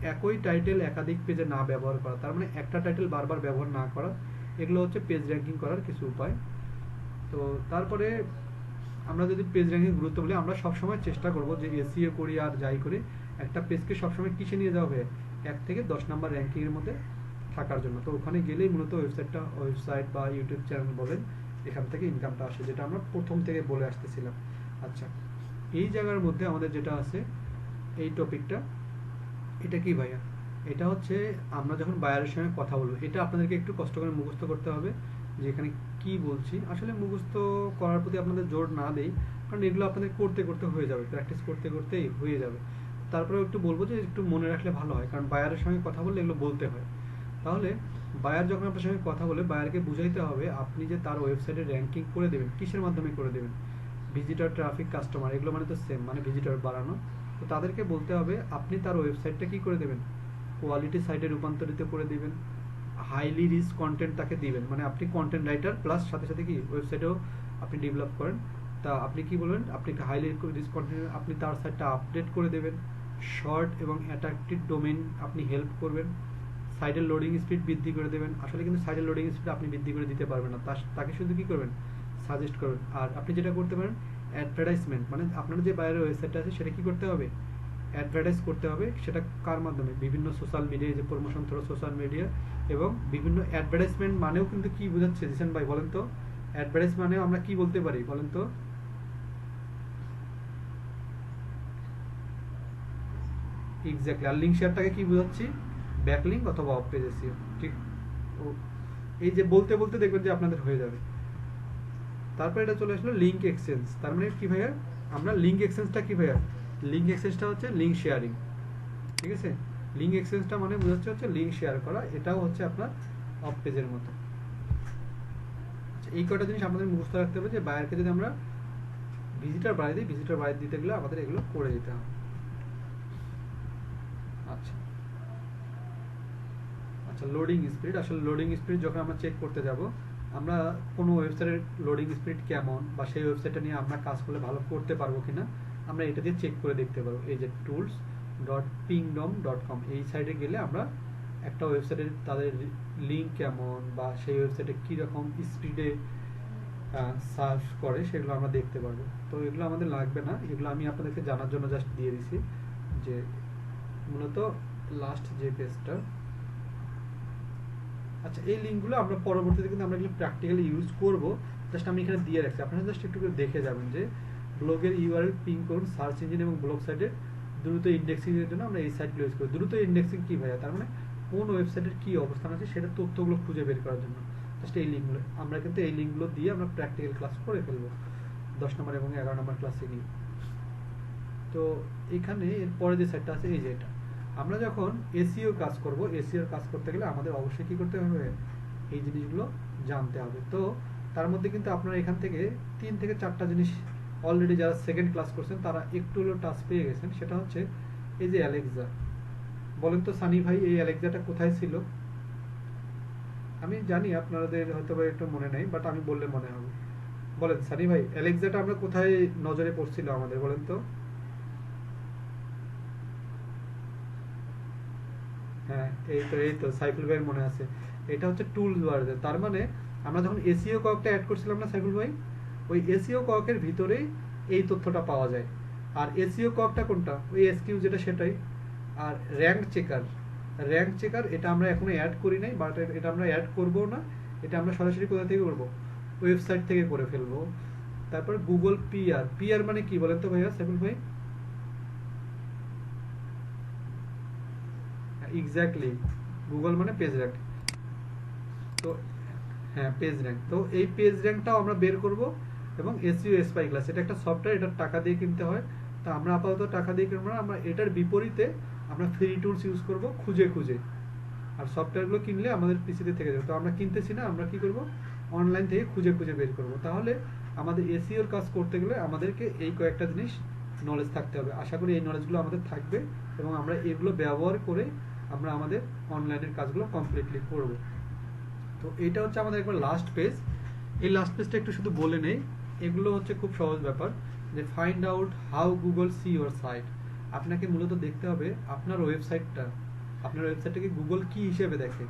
একই টাইটেল একাধিক পেজে না ব্যবহার করা, তার মানে একটা টাইটেল বারবার ব্যবহার না করা, এগুলো হচ্ছে পেজ র্যাঙ্কিং করার কিছু উপায়। তো তারপরে আমরা যদি পেজ র্যাঙ্কিং গুরুত্ব বলি, আমরা সবসময় চেষ্টা করব যে এসইও করি আর যাই করি, একটা পেজকে সবসময় কিসে নিয়ে যাওয়া হবে, 1 থেকে 10 নাম্বার র্যাঙ্কিংয়ের মধ্যে থাকার জন্য। তো ওখানে গেলেই মূলত ওয়েবসাইট বা ইউটিউব চ্যানেল বলেন, এখান থেকে ইনকামটা আসে, যেটা আমরা প্রথম থেকে বলে আসতেছিলাম। আচ্ছা, এই জায়গার মধ্যে আমাদের যেটা আছে এই টপিকটা, এটা কি ভাইয়া, এটা হচ্ছে আমরা যখন বায়ারের সঙ্গে কথা বলবো, এটা আপনাদেরকে একটু কষ্ট করে মুখস্থ করতে হবে যে এখানে কি বলছি। আসলে মুখস্থ করার প্রতি আপনাদের জোর না দেই, কারণ এগুলো আপনাদের করতে করতে হয়ে যাবে, প্র্যাকটিস করতে করতেই হয়ে যাবে। তারপরে একটু বলবো যে একটু মনে রাখলে ভালো হয়, কারণ বায়ারের সঙ্গে কথা বললে এগুলো বলতে হয়। তাহলে বায়ার যখন আপনার সঙ্গে কথা বলে, বায়ারকে বুঝাইতে হবে আপনি যে তার ওয়েবসাইটে র্যাঙ্কিং করে দেবেন, কিসের মাধ্যমে করে দেবেন, ভিজিটর, ট্রাফিক, কাস্টমার, এগুলো মানে তো সেম, মানে ভিজিটর বাড়ানো। তো তাদেরকে বলতে হবে আপনি তার ওয়েবসাইটটা কি করে দেবেন, কোয়ালিটি সাইটে রূপান্তরিত করে দিবেন, হাইলি রিচ কন্টেন্ট তাকে দিবেন, মানে আপনি কন্টেন্ট রাইটার প্লাস সাথে সাথে কি ওয়েবসাইটেও আপনি ডেভেলপ করেন। তা আপনি কি বলবেন, আপনি হাইলি রিচ কন্টেন্ট, আপনি তার সাইটটা আপডেট করে দেবেন, শর্ট এবং অ্যাট্রাকটিভ ডোমেইন আপনি হেল্প করবেন, সাইটের লোডিং স্পিড বৃদ্ধি করে দেবেন। আসলে কিন্তু সাইটের লোডিং স্পিড আপনি বৃদ্ধি করে দিতে পারবেন না, তাকে শুধু কি করবেন, সাজেস্ট করবেন। আর আপনি যেটা করতে পারেন, অ্যাডভার্টাইজমেন্ট, মানে আপনার যে বাইরের ওয়েবসাইটটা আছে সেটা কি করতে হবে, অ্যাডভার্টাইজ করতে হবে। সেটা কার মাধ্যমে, বিভিন্ন সোশ্যাল মিডিয়ায়, যে প্রমোশন থ্রু সোশ্যাল মিডিয়া, এবং বিভিন্ন অ্যাডভার্টাইজমেন্ট মানেও কিন্তু কি বোঝাচ্ছে জিসান ভাই বলেন তো, অ্যাডভার্টাইজ মানে আমরা কি বলতে পারি বলেন তো, এক্স্যাক্টলি। আর লিঙ্ক শেয়ারটাকে কি বোঝাচ্ছি, ব্যাকলিঙ্ক অথবা অফ পেজ এসইও, ঠিক। ও, এই যে বলতে বলতে দেখবেন যে আপনাদের হয়ে যাবে। তারপর এটা চলে আসলো লিঙ্ক এক্সচেঞ্জ। তার মানে কি ভাইয়া, আমরা লিঙ্ক এক্সচেঞ্জটা কি ভাইয়া, লিঙ্ক এক্সচেঞ্জটা হচ্ছে লিঙ্ক শেয়ারিং, ঠিক আছে। লিঙ্ক এক্সচেঞ্জটা মানে বোঝাচ্ছে হচ্ছে লিঙ্ক শেয়ার করা, এটাও হচ্ছে আপনার অফ পেজের মতো। আচ্ছা, এই কয়টা জিনিস আমাদের মুখস্থ রাখতে হবে যে বায়ারকে যদি আমরা ভিজিটর বাড়াই দিই, ভিজিটর বাড়াই দিতে গেলে আমাদের এগুলো করে দিতে হবে। আচ্ছা আচ্ছা, লোডিং স্পিড। আসলে লোডিং স্পিড যখন আমরা চেক করতে যাব, আমরা কোনো ওয়েবসাইটের লোডিং স্পিড কেমন, বা সেই ওয়েবসাইটটা নিয়ে আমরা কাজ করলে ভালো করতে পারবো কিনা, আমরা এটা দিয়ে চেক করে দেখতে পারবো। এই যে tools.pingdom.com, এই সাইটে গেলে আমরা একটা ওয়েবসাইটের তাদের লিঙ্ক কেমন, বা সেই ওয়েবসাইটে কীরকম স্পিডে সার্চ করে, সেগুলো আমরা দেখতে পারবো। তো এগুলো আমাদের লাগবে না, এগুলো আমি আপনাদেরকে জানার জন্য জাস্ট দিয়ে দিছি। যে মূলত লাস্ট যে পেজটা, আচ্ছা, এই লিঙ্কগুলো আমরা পরবর্তীতে কিন্তু আমরা এগুলো প্র্যাকটিক্যালি ইউজ করব। জাস্ট আমি এখানে দিয়ে রাখছি, আপনারা জাস্ট একটু করে দেখে যাবেন যে ব্লগের ইউআরএল পিং করুন, সার্চ ইঞ্জিন এবং ব্লগ সাইটের দ্রুত ইন্ডেক্সিং এর জন্য আমরা এই সাইটগুলো ইউজ করি। দ্রুত ইন্ডেক্সিং কি ভাইয়া, তার মানে কোন ওয়েবসাইটের কি অবস্থান আছে সেটা তথ্যগুলো খুঁজে বের করার জন্য জাস্ট এই লিঙ্কগুলো। আমরা কিন্তু এই লিঙ্কগুলো দিয়ে আমরা প্র্যাকটিক্যাল ক্লাস করে ফেলবো 10 নম্বর এবং 11 নম্বর ক্লাসে গিয়ে। তো এখানে এরপরে যে সাইটটা আছে, এই যে এটা, আমরা যখন এসইও কাজ করব, এসইওর কাজ করতে গেলে আমাদের অবশ্যই কি করতে হবে, এই জিনিসগুলো জানতে হবে। তো তার মধ্যে কিন্তু আপনারা এখান থেকে 3 থেকে 4টা জিনিস অলরেডি যারা সেকেন্ড ক্লাস করছেন তারা একটু হলেও টাচ পেয়ে গেছেন। সেটা হচ্ছে এই যে অ্যালেক্সা। বলেন তো সানি ভাই, এই অ্যালেক্সাটা কোথায় ছিল? আমি জানি আপনাদের হয়তো বা একটু মনে নেই, বাট আমি বললে মনে হবে। বলেন সানি ভাই, অ্যালেক্সাটা আমরা কোথায় নজরে পড়ছিল আমাদের, বলেন তো। হ্যাঁ, এই তো সাইফুল ভাইয়ের মনে আছে। এটা হচ্ছে টুলস বারে। তার মানে আমরা যখন এসইও কয়েকটা অ্যাড করছিলাম না সাইফুল ভাই, ওই এসইও কয়েকের ভিতরেই এই তথ্যটা পাওয়া যায়। আর এসইও কয়েকটা কোনটা, ওই এসকিউ যেটা সেটাই। আর র্যাঙ্ক চেকার এটা আমরা এখনো অ্যাড করি নাই, বাট এটা আমরা অ্যাড করবো না। এটা আমরা সরাসরি কোথা থেকে করবো, ওয়েবসাইট থেকে করে ফেলবো। তারপর গুগল পিআর, পিআর মানে কি বলেন তো ভাইয়া, সাইফুল ভাই? এক্স্যাক্টলি, গুগল মানে পেজ র্যাঙ্ক। তো হ্যাঁ, পেজ র্যাঙ্ক। তো এই পেজ র্যাঙ্কটাও আমরা বের করব, এবং এসইও স্পাই ক্লাস এটা একটা সফটওয়্যার, এটা টাকা দিয়ে কিনতে হয়। তো আমরা আপাতত টাকা দিয়ে কিনবো না, আমরা এটার বিপরীতে আমরা ফ্রি টুলস ইউজ করব খুঁজে খুঁজে। আর সফটওয়্যারগুলো কিনলে আমাদের পিসিতে থেকে যাবে, তো আমরা কিনতেছি না, আমরা কি করব, অনলাইন থেকে খুঁজে খুঁজে বের করব। তাহলে আমাদের এসইওর কাজ করতে গেলে আমাদেরকে এই কয়েকটা জিনিস নলেজ থাকতে হবে। আশা করি এই নলেজগুলো আমাদের থাকবে, এবং আমরা এগুলো ব্যবহার করে আমরা আমাদের অনলাইনের কাজগুলো কমপ্লিটলি করব। তো এইটা হচ্ছে আমাদের একবার লাস্ট পেজ। এই লাস্ট পেজটা একটু শুধু বলে নেই, এগুলো হচ্ছে খুব সহজ ব্যাপার, যে find out how Google see your site. আপনাকে মূলত দেখতে হবে আপনার ওয়েবসাইটটা, আপনার ওয়েবসাইটটাকে গুগল কি হিসেবে দেখে,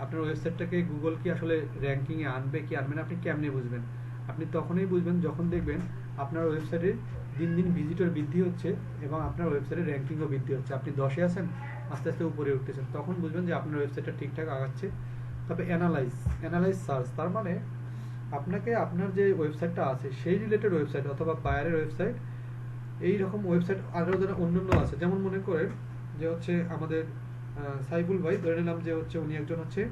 আপনার ওয়েবসাইটটাকে গুগল কি আসলে র্যাঙ্কিংয়ে আনবে কি আনবে না, আপনি কেমনে বুঝবেন? আপনি তখনই বুঝবেন যখন দেখবেন আপনার ওয়েবসাইটে দিন দিন ভিজিটর বৃদ্ধি হচ্ছে, এবং আপনার ওয়েবসাইটের র্যাঙ্কিংও বৃদ্ধি হচ্ছে। আপনি 10-এ আছেন, আস্তে আস্তে উপরে উঠতেছেন, তখন বুঝবেন যে আপনার ওয়েবসাইটটা ঠিকঠাক আগাচ্ছে। তবে অ্যানালাইজ সার্চ, তার মানে আপনাকে আপনার যে ওয়েবসাইটটা আছে সেই রিলেটেড ওয়েবসাইট অথবা বায়ারের ওয়েবসাইট, এই রকম ওয়েবসাইট আরও যারা অন্যান্য আছে, যেমন মনে করেন যে হচ্ছে আমাদের সাইফুল ভাই, ধরে নিলাম যে হচ্ছে উনি একজন হচ্ছে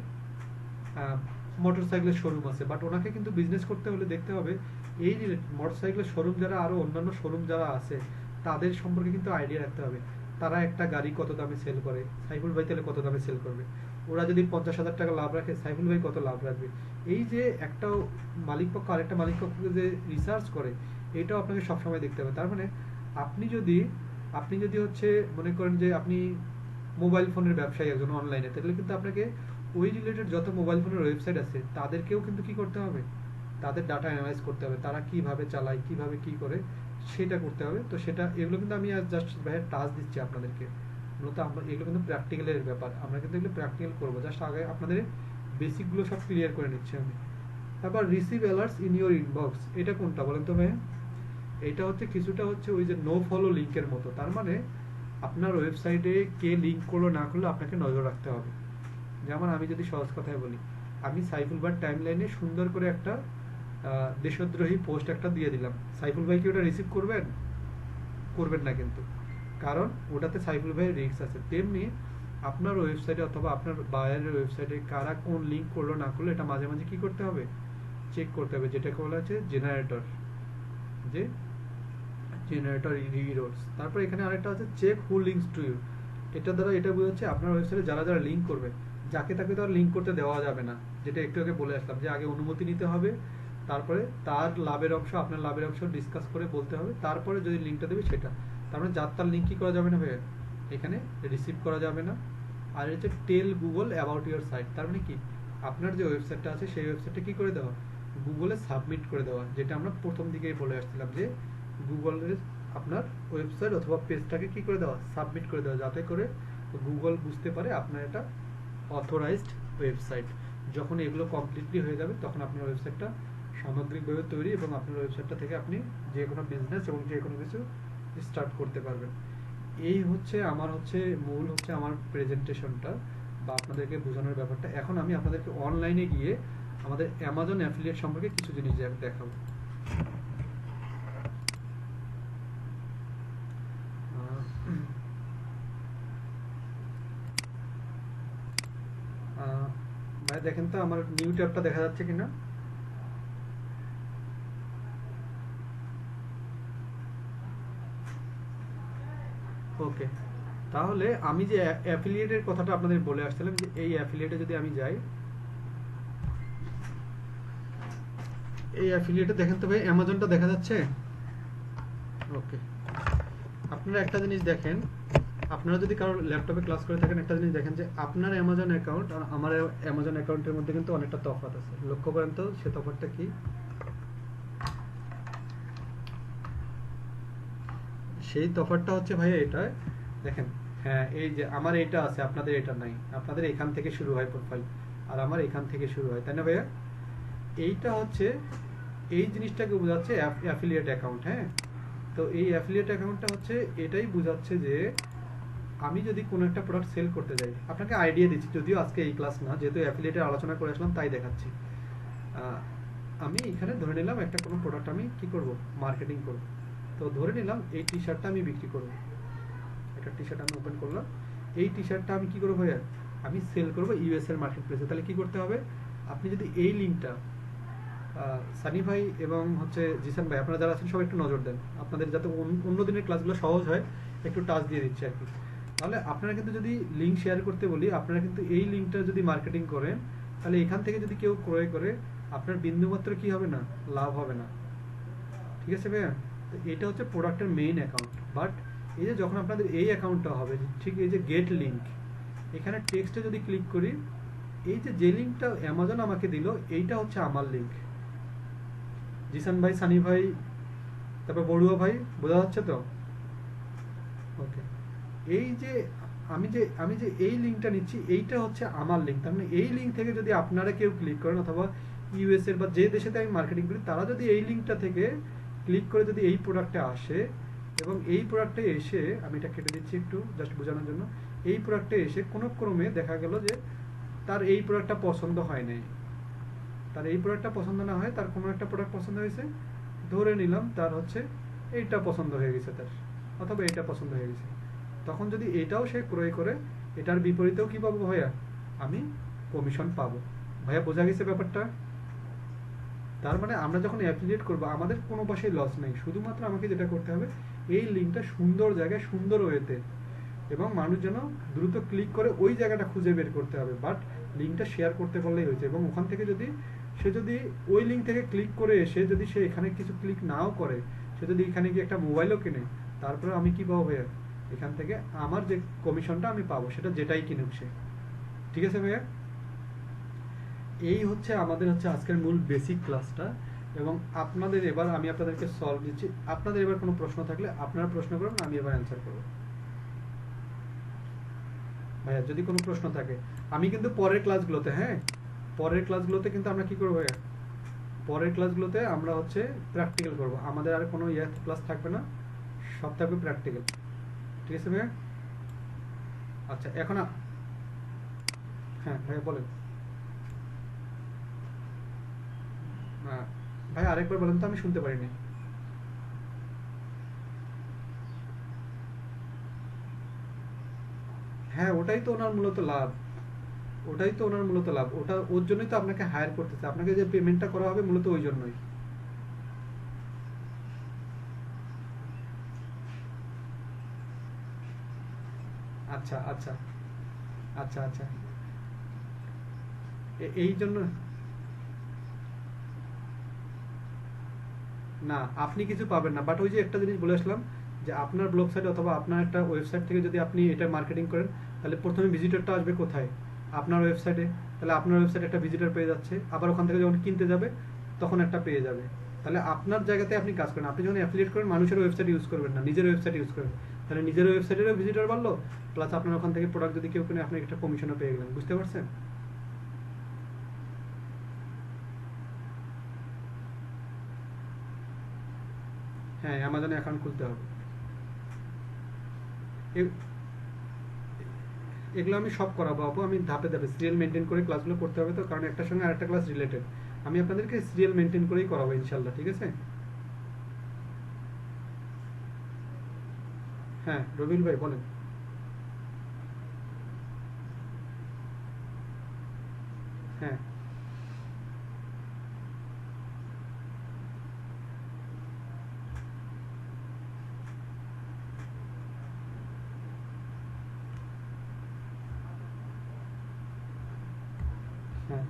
মোটরসাইকেলের শোরুম আছে, বাট ওনাকে কিন্তু বিজনেস করতে হলে দেখতে হবে এই মোটরসাইকেলের শোরুম যারা, আরও অন্যান্য শোরুম যারা আছে তাদের সম্পর্কে কিন্তু আইডিয়া রাখতে হবে। তারা একটা গাড়ি কত দামে সেল করে, সাইফুল ভাই তাহলে কত দামে সেল করবে? ওরা যদি 50,000 টাকা লাভ রাখে, সাইফুল ভাই কত লাভ রাখবে? এই যে একটা মালিক পক্ষ আরেকটা মালিক পক্ষকে যে রিসার্চ করে, এটাও আপনাকে সবসময় দেখতে হবে। তার মানে আপনি যদি হচ্ছে মনে করেন যে আপনি মোবাইল ফোনের ব্যবসায়ী একজন অনলাইনে, তাহলে কিন্তু আপনাকে ওই রিলেটেড যত মোবাইল ফোনের ওয়েবসাইট আছে তাদেরকেও কিন্তু কি করতে হবে, তাদের ডাটা অ্যানালাইজ করতে হবে, তারা কিভাবে চালায়, কিভাবে কি করে, সেটা করতে হবে। তো সেটা এগুলো কিন্তু আমি আজ জাস্ট ভাইয়ের টাচ দিচ্ছি আপনাদেরকে, মূলত আমরা এগুলো কিন্তু প্র্যাকটিক্যালের ব্যাপার, আমরা কিন্তু এগুলো প্র্যাকটিক্যাল করবো। জাস্ট আগে আপনাদের বেসিকগুলো সব ক্লিয়ার করে নিচ্ছি আমি। তারপর receive alerts in your inbox, এটা কোনটা বলেন তো ভাইয়া? এটা হচ্ছে কিছুটা হচ্ছে ওই যে নো ফলো লিঙ্কের মতো। তার মানে আপনার ওয়েবসাইটে কে লিঙ্ক করলো না করলো আপনাকে নজর রাখতে হবে। যেমন আমি যদি সহজ কথায় বলি, আমি সাইফুল ভাইয়ের টাইমলাইনে সুন্দর করে একটা দেশদ্রোহী পোস্ট একটা দিয়ে দিলাম, সাইফুল ভাই কি ওটা রিসিভ করবেন? করবেন না কিন্তু, কারণ ওটাতে সাইফুল ভাইয়ের রিস্ক আছে। তেমনি আপনার ওয়েবসাইটে অথবা আপনার বায়ারের ওয়েবসাইটে কারা কোন লিঙ্ক করলো না করলো, এটা মাঝে মাঝে কি করতে হবে, চেক করতে হবে, যেটাকে বলা হচ্ছে জেনারেটর, যে জেনারেটর ইরোর্স। তারপর এখানে আরেকটা আছে check who links to you, এটা দ্বারা এটা বোঝাচ্ছে আপনার ওয়েবসাইটে যারা যারা লিঙ্ক করবে, যাকে তাকে তো আর লিঙ্ক করতে দেওয়া যাবে না, যেটা একটু আগে বলে আসলাম যে আগে অনুমতি নিতে হবে, তারপরে তার লাভের অংশ আপনার লাভের অংশ ডিসকাস করে বলতে হবে, তারপরে যদি লিঙ্কটা দেবে সেটা। তার মানে যার তার লিঙ্ক কি করা যাবে না ভাইয়া, এখানে রিসিভ করা যাবে না। আর হচ্ছে টেল গুগল অ্যাবাউট ইউর সাইট, তার মানে কি আপনার যে ওয়েবসাইটটা আছে সেই ওয়েবসাইটটা কি করে দেওয়া, গুগলে সাবমিট করে দেওয়া, যেটা আমরা প্রথম দিকেই বলে আসছিলাম যে গুগলের আপনার ওয়েবসাইট অথবা পেজটাকে কি করে দেওয়া, সাবমিট করে দেওয়া, যাতে করে গুগল বুঝতে পারে আপনার এটা অথরাইজড ওয়েবসাইট। যখন এগুলো কমপ্লিটলি হয়ে যাবে তখন আপনার ওয়েবসাইটটা সামগ্রিকভাবে তৈরি, এবং আপনার ওয়েবসাইটটা থেকে আপনি যে কোনো বিজনেস এবং যে কোনো কিছু স্টার্ট করতে পারবেন। এই হচ্ছে আমার মূল আমার প্রেজেন্টেশনটা বা আপনাদেরকে বোঝানোর ব্যাপারটা। এখন আমি আপনাদেরকে অনলাইনে গিয়ে আমাদের অ্যামাজন অ্যাফিলিয়েট সম্পর্কে কিছু জিনিস দেখাবো। ভাই দেখেন তো আমার নিউ ট্যাবটা দেখা যাচ্ছে কিনা। ওকে, তাহলে আমি যে অ্যাফিলিয়েটের কথাটা আপনাদের বলে আসছিলাম, যে এই অ্যাফিলিয়েটে যদি আমি যাই, এই অ্যাফিলিয়েটে দেখেন তো ভাই অ্যামাজনটা দেখা যাচ্ছে। ওকে, আপনারা একটা জিনিস দেখেন, আপনারা যদি কারো ল্যাপটপে ক্লাস করে থাকেন, একটা জিনিস দেখেন যে আপনার অ্যামাজন অ্যাকাউন্ট আর আমার অ্যামাজন অ্যাকাউন্টের মধ্যে কিন্তু অনেকটা তফাৎ আছে। লক্ষ্য করেন তো সে তফাৎটা কি। সেই তফাৎটা হচ্ছে ভাই এটা দেখেন, হ্যাঁ এই যে আমার এটা আছে, আপনাদের এটা নাই, আপনাদের এখান থেকে শুরু হয় প্রোফাইল, আর আমার এখান থেকে শুরু হয়, তাই না ভাইয়া? এইটা হচ্ছে এই জিনিসটাকে বোঝাচ্ছে অ্যাফিলিয়েট অ্যাকাউন্ট। হ্যাঁ, তো এই অ্যাফিলিয়েট অ্যাকাউন্টটা হচ্ছে এটাই বোঝাচ্ছে যে আমি যদি কোনো একটা প্রোডাক্ট সেল করতে যাই, আপনাকে আইডিয়া দিচ্ছি, যদিও আজকে এই ক্লাস না, যেহেতু অ্যাফিলিয়েটের আলোচনা করে আসলাম তাই দেখাচ্ছি। আমি এখানে ধরে নিলাম একটা কোনো প্রোডাক্ট আমি কি করব, মার্কেটিং করব। তো ধরে নিলাম এই টি শার্টটা আমি বিক্রি করব, একটা টি শার্ট আমি ওপেন করলাম, এই টি শার্টটা আমি কি করবো ভাইয়া, আমি সেল করব ইউএস এর মার্কেট প্লেসে। তাহলে কি করতে হবে, আপনি যদি এই লিঙ্কটা সানি ভাই এবং হচ্ছে জিসান ভাই, আপনারা যারা আছেন সবাই একটু নজর দেন, আপনাদের যাতে অন্য দিনের ক্লাসগুলো সহজ হয়, একটু টাচ দিয়ে দিচ্ছি আর কি। তাহলে আপনারা কিন্তু যদি লিঙ্ক শেয়ার করতে বলি, আপনারা কিন্তু এই লিঙ্কটা যদি মার্কেটিং করেন, তাহলে এখান থেকে যদি কেউ ক্রয় করে, আপনার বিন্দুমাত্র কি হবে না, লাভ হবে না। ঠিক আছে ভাইয়া? তো এটা হচ্ছে প্রোডাক্টের মেইন অ্যাকাউন্ট। বাট এই যে যখন আপনাদের এই অ্যাকাউন্টটা হবে, ঠিক এই যে গেট লিঙ্ক, এখানে টেক্সটে যদি ক্লিক করি, এই যে লিঙ্কটা অ্যামাজন আমাকে দিল, এইটা হচ্ছে আমার লিঙ্ক। জিসান ভাই, সানি ভাই, তারপর বড়ুয়া ভাই, বোঝা যাচ্ছে তো? ওকে। এই যে আমি যে এই লিঙ্কটা নিচ্ছি, এইটা হচ্ছে আমার লিঙ্ক। তার মানে এই লিঙ্ক থেকে যদি আপনারা কেউ ক্লিক করেন, অথবা ইউএস এর বা যে দেশেতে আমি মার্কেটিং করি, তারা যদি এই লিঙ্কটা থেকে ক্লিক করে যদি এই প্রোডাক্টে আসে, এবং এই প্রোডাক্টে এসে, আমি এটা কেটে দিচ্ছি একটু জাস্ট বোঝানোর জন্য, এই প্রোডাক্টে এসে কোনো ক্রমে দেখা গেল যে তার এই প্রোডাক্টটা পছন্দ হয় নাই, তার এই প্রোডাক্টটা পছন্দ না হয়, তার কোনো একটা প্রোডাক্ট পছন্দ হয়েছে, ধরে নিলাম তার হচ্ছে এইটা পছন্দ হয়ে গেছে তার, অথবা এইটা পছন্দ হয়ে গেছে, তখন যদি এটাও সে ক্রয় করে, এটার বিপরীতেও কি পাবো ভাইয়া, আমি কমিশন পাবো। ভাইয়া বোঝা গেছে ব্যাপারটা? তার মানে আমরা যখন অ্যাফিলিয়েট করবো, আমাদের কোনো পাশেই লস নেই, শুধুমাত্র আমাকে যেটা করতে হবে, এই লিঙ্কটা সুন্দর জায়গায় সুন্দর ওয়েতে, এবং মানুষ যেন দ্রুত ক্লিক করে ওই জায়গাটা খুঁজে বের করতে হবে। বাট লিঙ্কটা শেয়ার করতে পারলেই হয়েছে। এবং ওখান থেকে যদি সে যদি ওই লিঙ্ক থেকে ক্লিক করে এসে যদি সে এখানে কিছু ক্লিক নাও করে, সে যদি এখানে গিয়ে একটা মোবাইলও কেনে, তারপরে আমি কি পাবো ভাইয়া, এখান থেকে আমার যে কমিশনটা আমি পাবো, সেটা যেটাই কিনুক সে। ঠিক আছে ভাইয়া? এই হচ্ছে আমাদের হচ্ছে আজকের মূল বেসিক ক্লাসটা। এবং আপনাদের এবার আমি আপনাদেরকে সলভ দিচ্ছি। আপনাদের এবার কোনো প্রশ্ন থাকলে আপনারা প্রশ্ন করুন, আমি এবার অ্যান্সার করবো। ভাইয়া যদি কোনো প্রশ্ন থাকে, আমি কিন্তু পরের ক্লাসগুলোতে, হ্যাঁ পরের ক্লাসগুলোতে কিন্তু আমরা কি করবো ভাইয়া, পরের ক্লাসগুলোতে আমরা হচ্ছে প্র্যাকটিক্যাল করব। আমাদের আর কোনো ক্লাস থাকবে না, সব থাকবে প্র্যাকটিক্যাল। ঠিক আছে ভাইয়া? আচ্ছা এখন হ্যাঁ ভাইয়া বলেন। ভাই আরেকবার বলেন তো, আমি শুনতে পারিনি। হ্যাঁ ওটাই তো ওনার মূলত লাভ, ওটাই তো ওনার মূলত লাভ, ওটা ওর জন্যই তো আপনাকে হায়ার করতেছে, আপনাকে যে পেমেন্টটা করা হবে মূলত ওই জন্যই। আচ্ছা আচ্ছা আচ্ছা আচ্ছা, এই জন্য না, আপনি কিছু পাবেন না। বাট ওই যে একটা জিনিস বলে আসলাম, যে আপনার ব্লগ সাইট অথবা আপনার একটা ওয়েবসাইট থেকে যদি আপনি এটা মার্কেটিং করেন, তাহলে প্রথমে ভিজিটরটা আসবে কোথায়, আপনার ওয়েবসাইটে। তাহলে আপনার ওয়েবসাইটে একটা ভিজিটর পেয়ে যাচ্ছে, আবার ওখান থেকে যখন কিনতে যাবে তখন একটা পেয়ে যাবে। তাহলে আপনার জায়গাতে আপনি কাজ করেন, আপনি যখন অ্যাফিলিয়েট করেন, মানুষের ওয়েবসাইট ইউজ করবেন না, নিজের ওয়েবসাইট ইউজ করেন। তাহলে নিজের ওয়েবসাইটেরও ভিজিটর বাড়লো, প্লাস আপনার ওখান থেকে প্রোডাক্ট যদি কেউ কিনে, আপনি একটা কমিশনও পেয়ে গেলেন। বুঝতে পারছেন? হ্যাঁ অ্যামাজনে অ্যাকাউন্ট খুলতে হবে। এগুলো আমি সব করাবো আপু, আমি ধাপে ধাপে সিরিয়াল মেনটেন করে ক্লাসগুলো করতে হবে, তো কারণ একটার সঙ্গে আরেকটা ক্লাস রিলেটেড। আমি আপনাদেরকে সিরিয়াল মেনটেন করেই করাবো ইনশাল্লাহ। ঠিক আছে? হ্যাঁ রবিউল ভাই বলেন। হ্যাঁ হ্যাঁ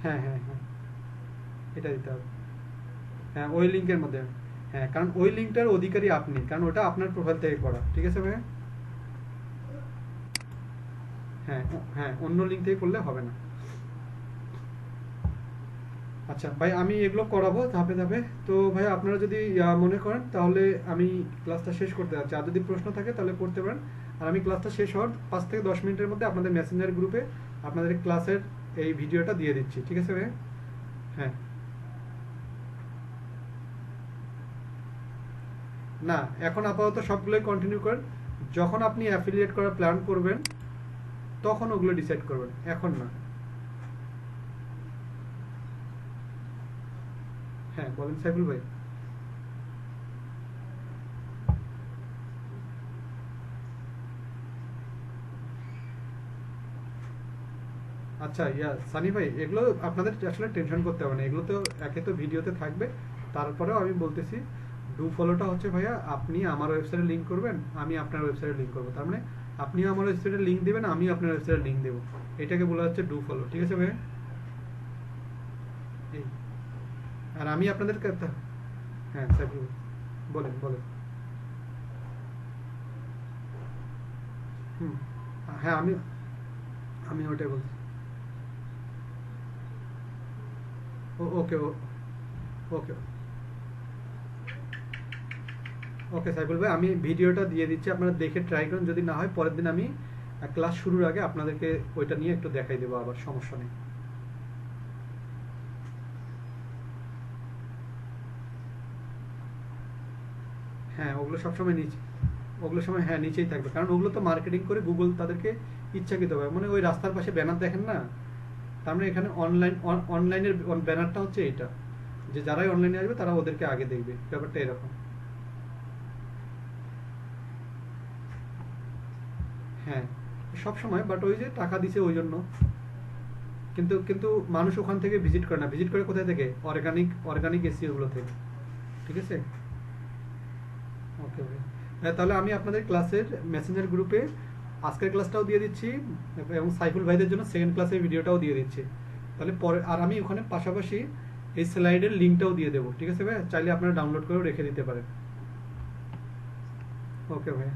হ্যাঁ হ্যাঁ হ্যাঁ, এটা দিতে হবে। হ্যাঁ ওই লিঙ্কের মধ্যে, হ্যাঁ কারণ ওই লিঙ্কটার অধিকারী আপনি, কারণ ওটা আপনার প্রোফাইল থেকে করা। ঠিক আছে ভাইয়া? হ্যাঁ হ্যাঁ, অন্য লিঙ্ক থেকে করলে হবে না। আচ্ছা ভাই আমি এগুলো করাবো ধাপে ধাপে। তো ভাই আপনারা যদি মনে করেন, তাহলে আমি ক্লাসটা শেষ করতে যাচ্ছি। আর যদি প্রশ্ন থাকে তাহলে করতে পারেন। আর আমি ক্লাসটা শেষ হওয়ার 5 থেকে 10 মিনিটের মধ্যে আপনাদের মেসেঞ্জার গ্রুপে আপনাদের ক্লাসের এই ভিডিওটা দিয়ে দিচ্ছি। ঠিক আছে ভাই? হ্যাঁ না, এখন আপাতত সবগুলোই কন্টিনিউ করেন। যখন আপনি অ্যাফিলিয়েট করার প্ল্যান করবেন, তখন ওগুলো ডিসাইড করবেন, এখন না। বলেন সাইফুল ভাই। আচ্ছা সানি ভাই, এগুলো আপনাদের আসলে টেনশন করতে হবে না, এগুলো তো একে তো ভিডিওতে থাকবে, তারপরেও আমি বলতেছি ডু ফলোটা হচ্ছে ভাইয়া আপনি আমার ওয়েবসাইটে লিংক করবেন, আমি আপনার ওয়েবসাইটে লিংক করবো, তার মানে আপনিও আমার ওয়েবসাইটে লিংক দিবেন, আমি আপনার ওয়েবসাইটে লিংক দেবো, এটাকে বলা হচ্ছে ডু ফলো। ঠিক আছে ভাইয়া? এই, আর আমি আপনাদের হ্যাঁ সাইফুল ভাই, বলেন বলেন। হুম, হ্যাঁ আমি আমি ওটাই বলছি। ওকে ওকে ওকে সাইফুল ভাই, আমি ভিডিওটা দিয়ে দিচ্ছি, আপনারা দেখে ট্রাই করুন, যদি না হয় পরের দিন আমি ক্লাস শুরুর আগে আপনাদেরকে ওইটা নিয়ে একটু দেখাই দেবো, আবার সমস্যা নেই। হ্যাঁ ওগুলো সবসময় নিচে, ওগুলো সময় হ্যাঁ নিচেই থাকবে, কারণ ওগুলো তো মার্কেটিং করে গুগল তাদেরকে ইচ্ছাকৃতভাবে, মানে ওই রাস্তার পাশে ব্যানার দেখেন না, তার মানে এখানে অনলাইনের ব্যানারটা হচ্ছে এটা, যে যারাই অনলাইনে আসবে তারা ওদেরকে আগে দেখবে, ব্যাপারটা এরকম। হ্যাঁ সব সময়, বাট ওই যে টাকা দিছে ওই জন্য, কিন্তু কিন্তু মানুষ ওখান থেকে ভিজিট করে না, ভিজিট করে কোথায় থেকে? অর্গানিক এসিও গুলো থেকে। ঠিক আছে? ওকে ভাই, তাহলে আমি আপনাদের ক্লাসের মেসেঞ্জার গ্রুপে আজকের ক্লাসটাও দিয়ে দিচ্ছি, এবং সাইফুল ভাইদের জন্য সেকেন্ড ক্লাসের ভিডিওটাও দিয়ে দিচ্ছি, তাহলে পরে আর আমি ওখানে পাশাপাশি এই স্লাইডের লিঙ্কটাও দিয়ে দেবো। ঠিক আছে ভাই? চাইলে আপনারা ডাউনলোড করেও রেখে দিতে পারেন। ওকে ভাই।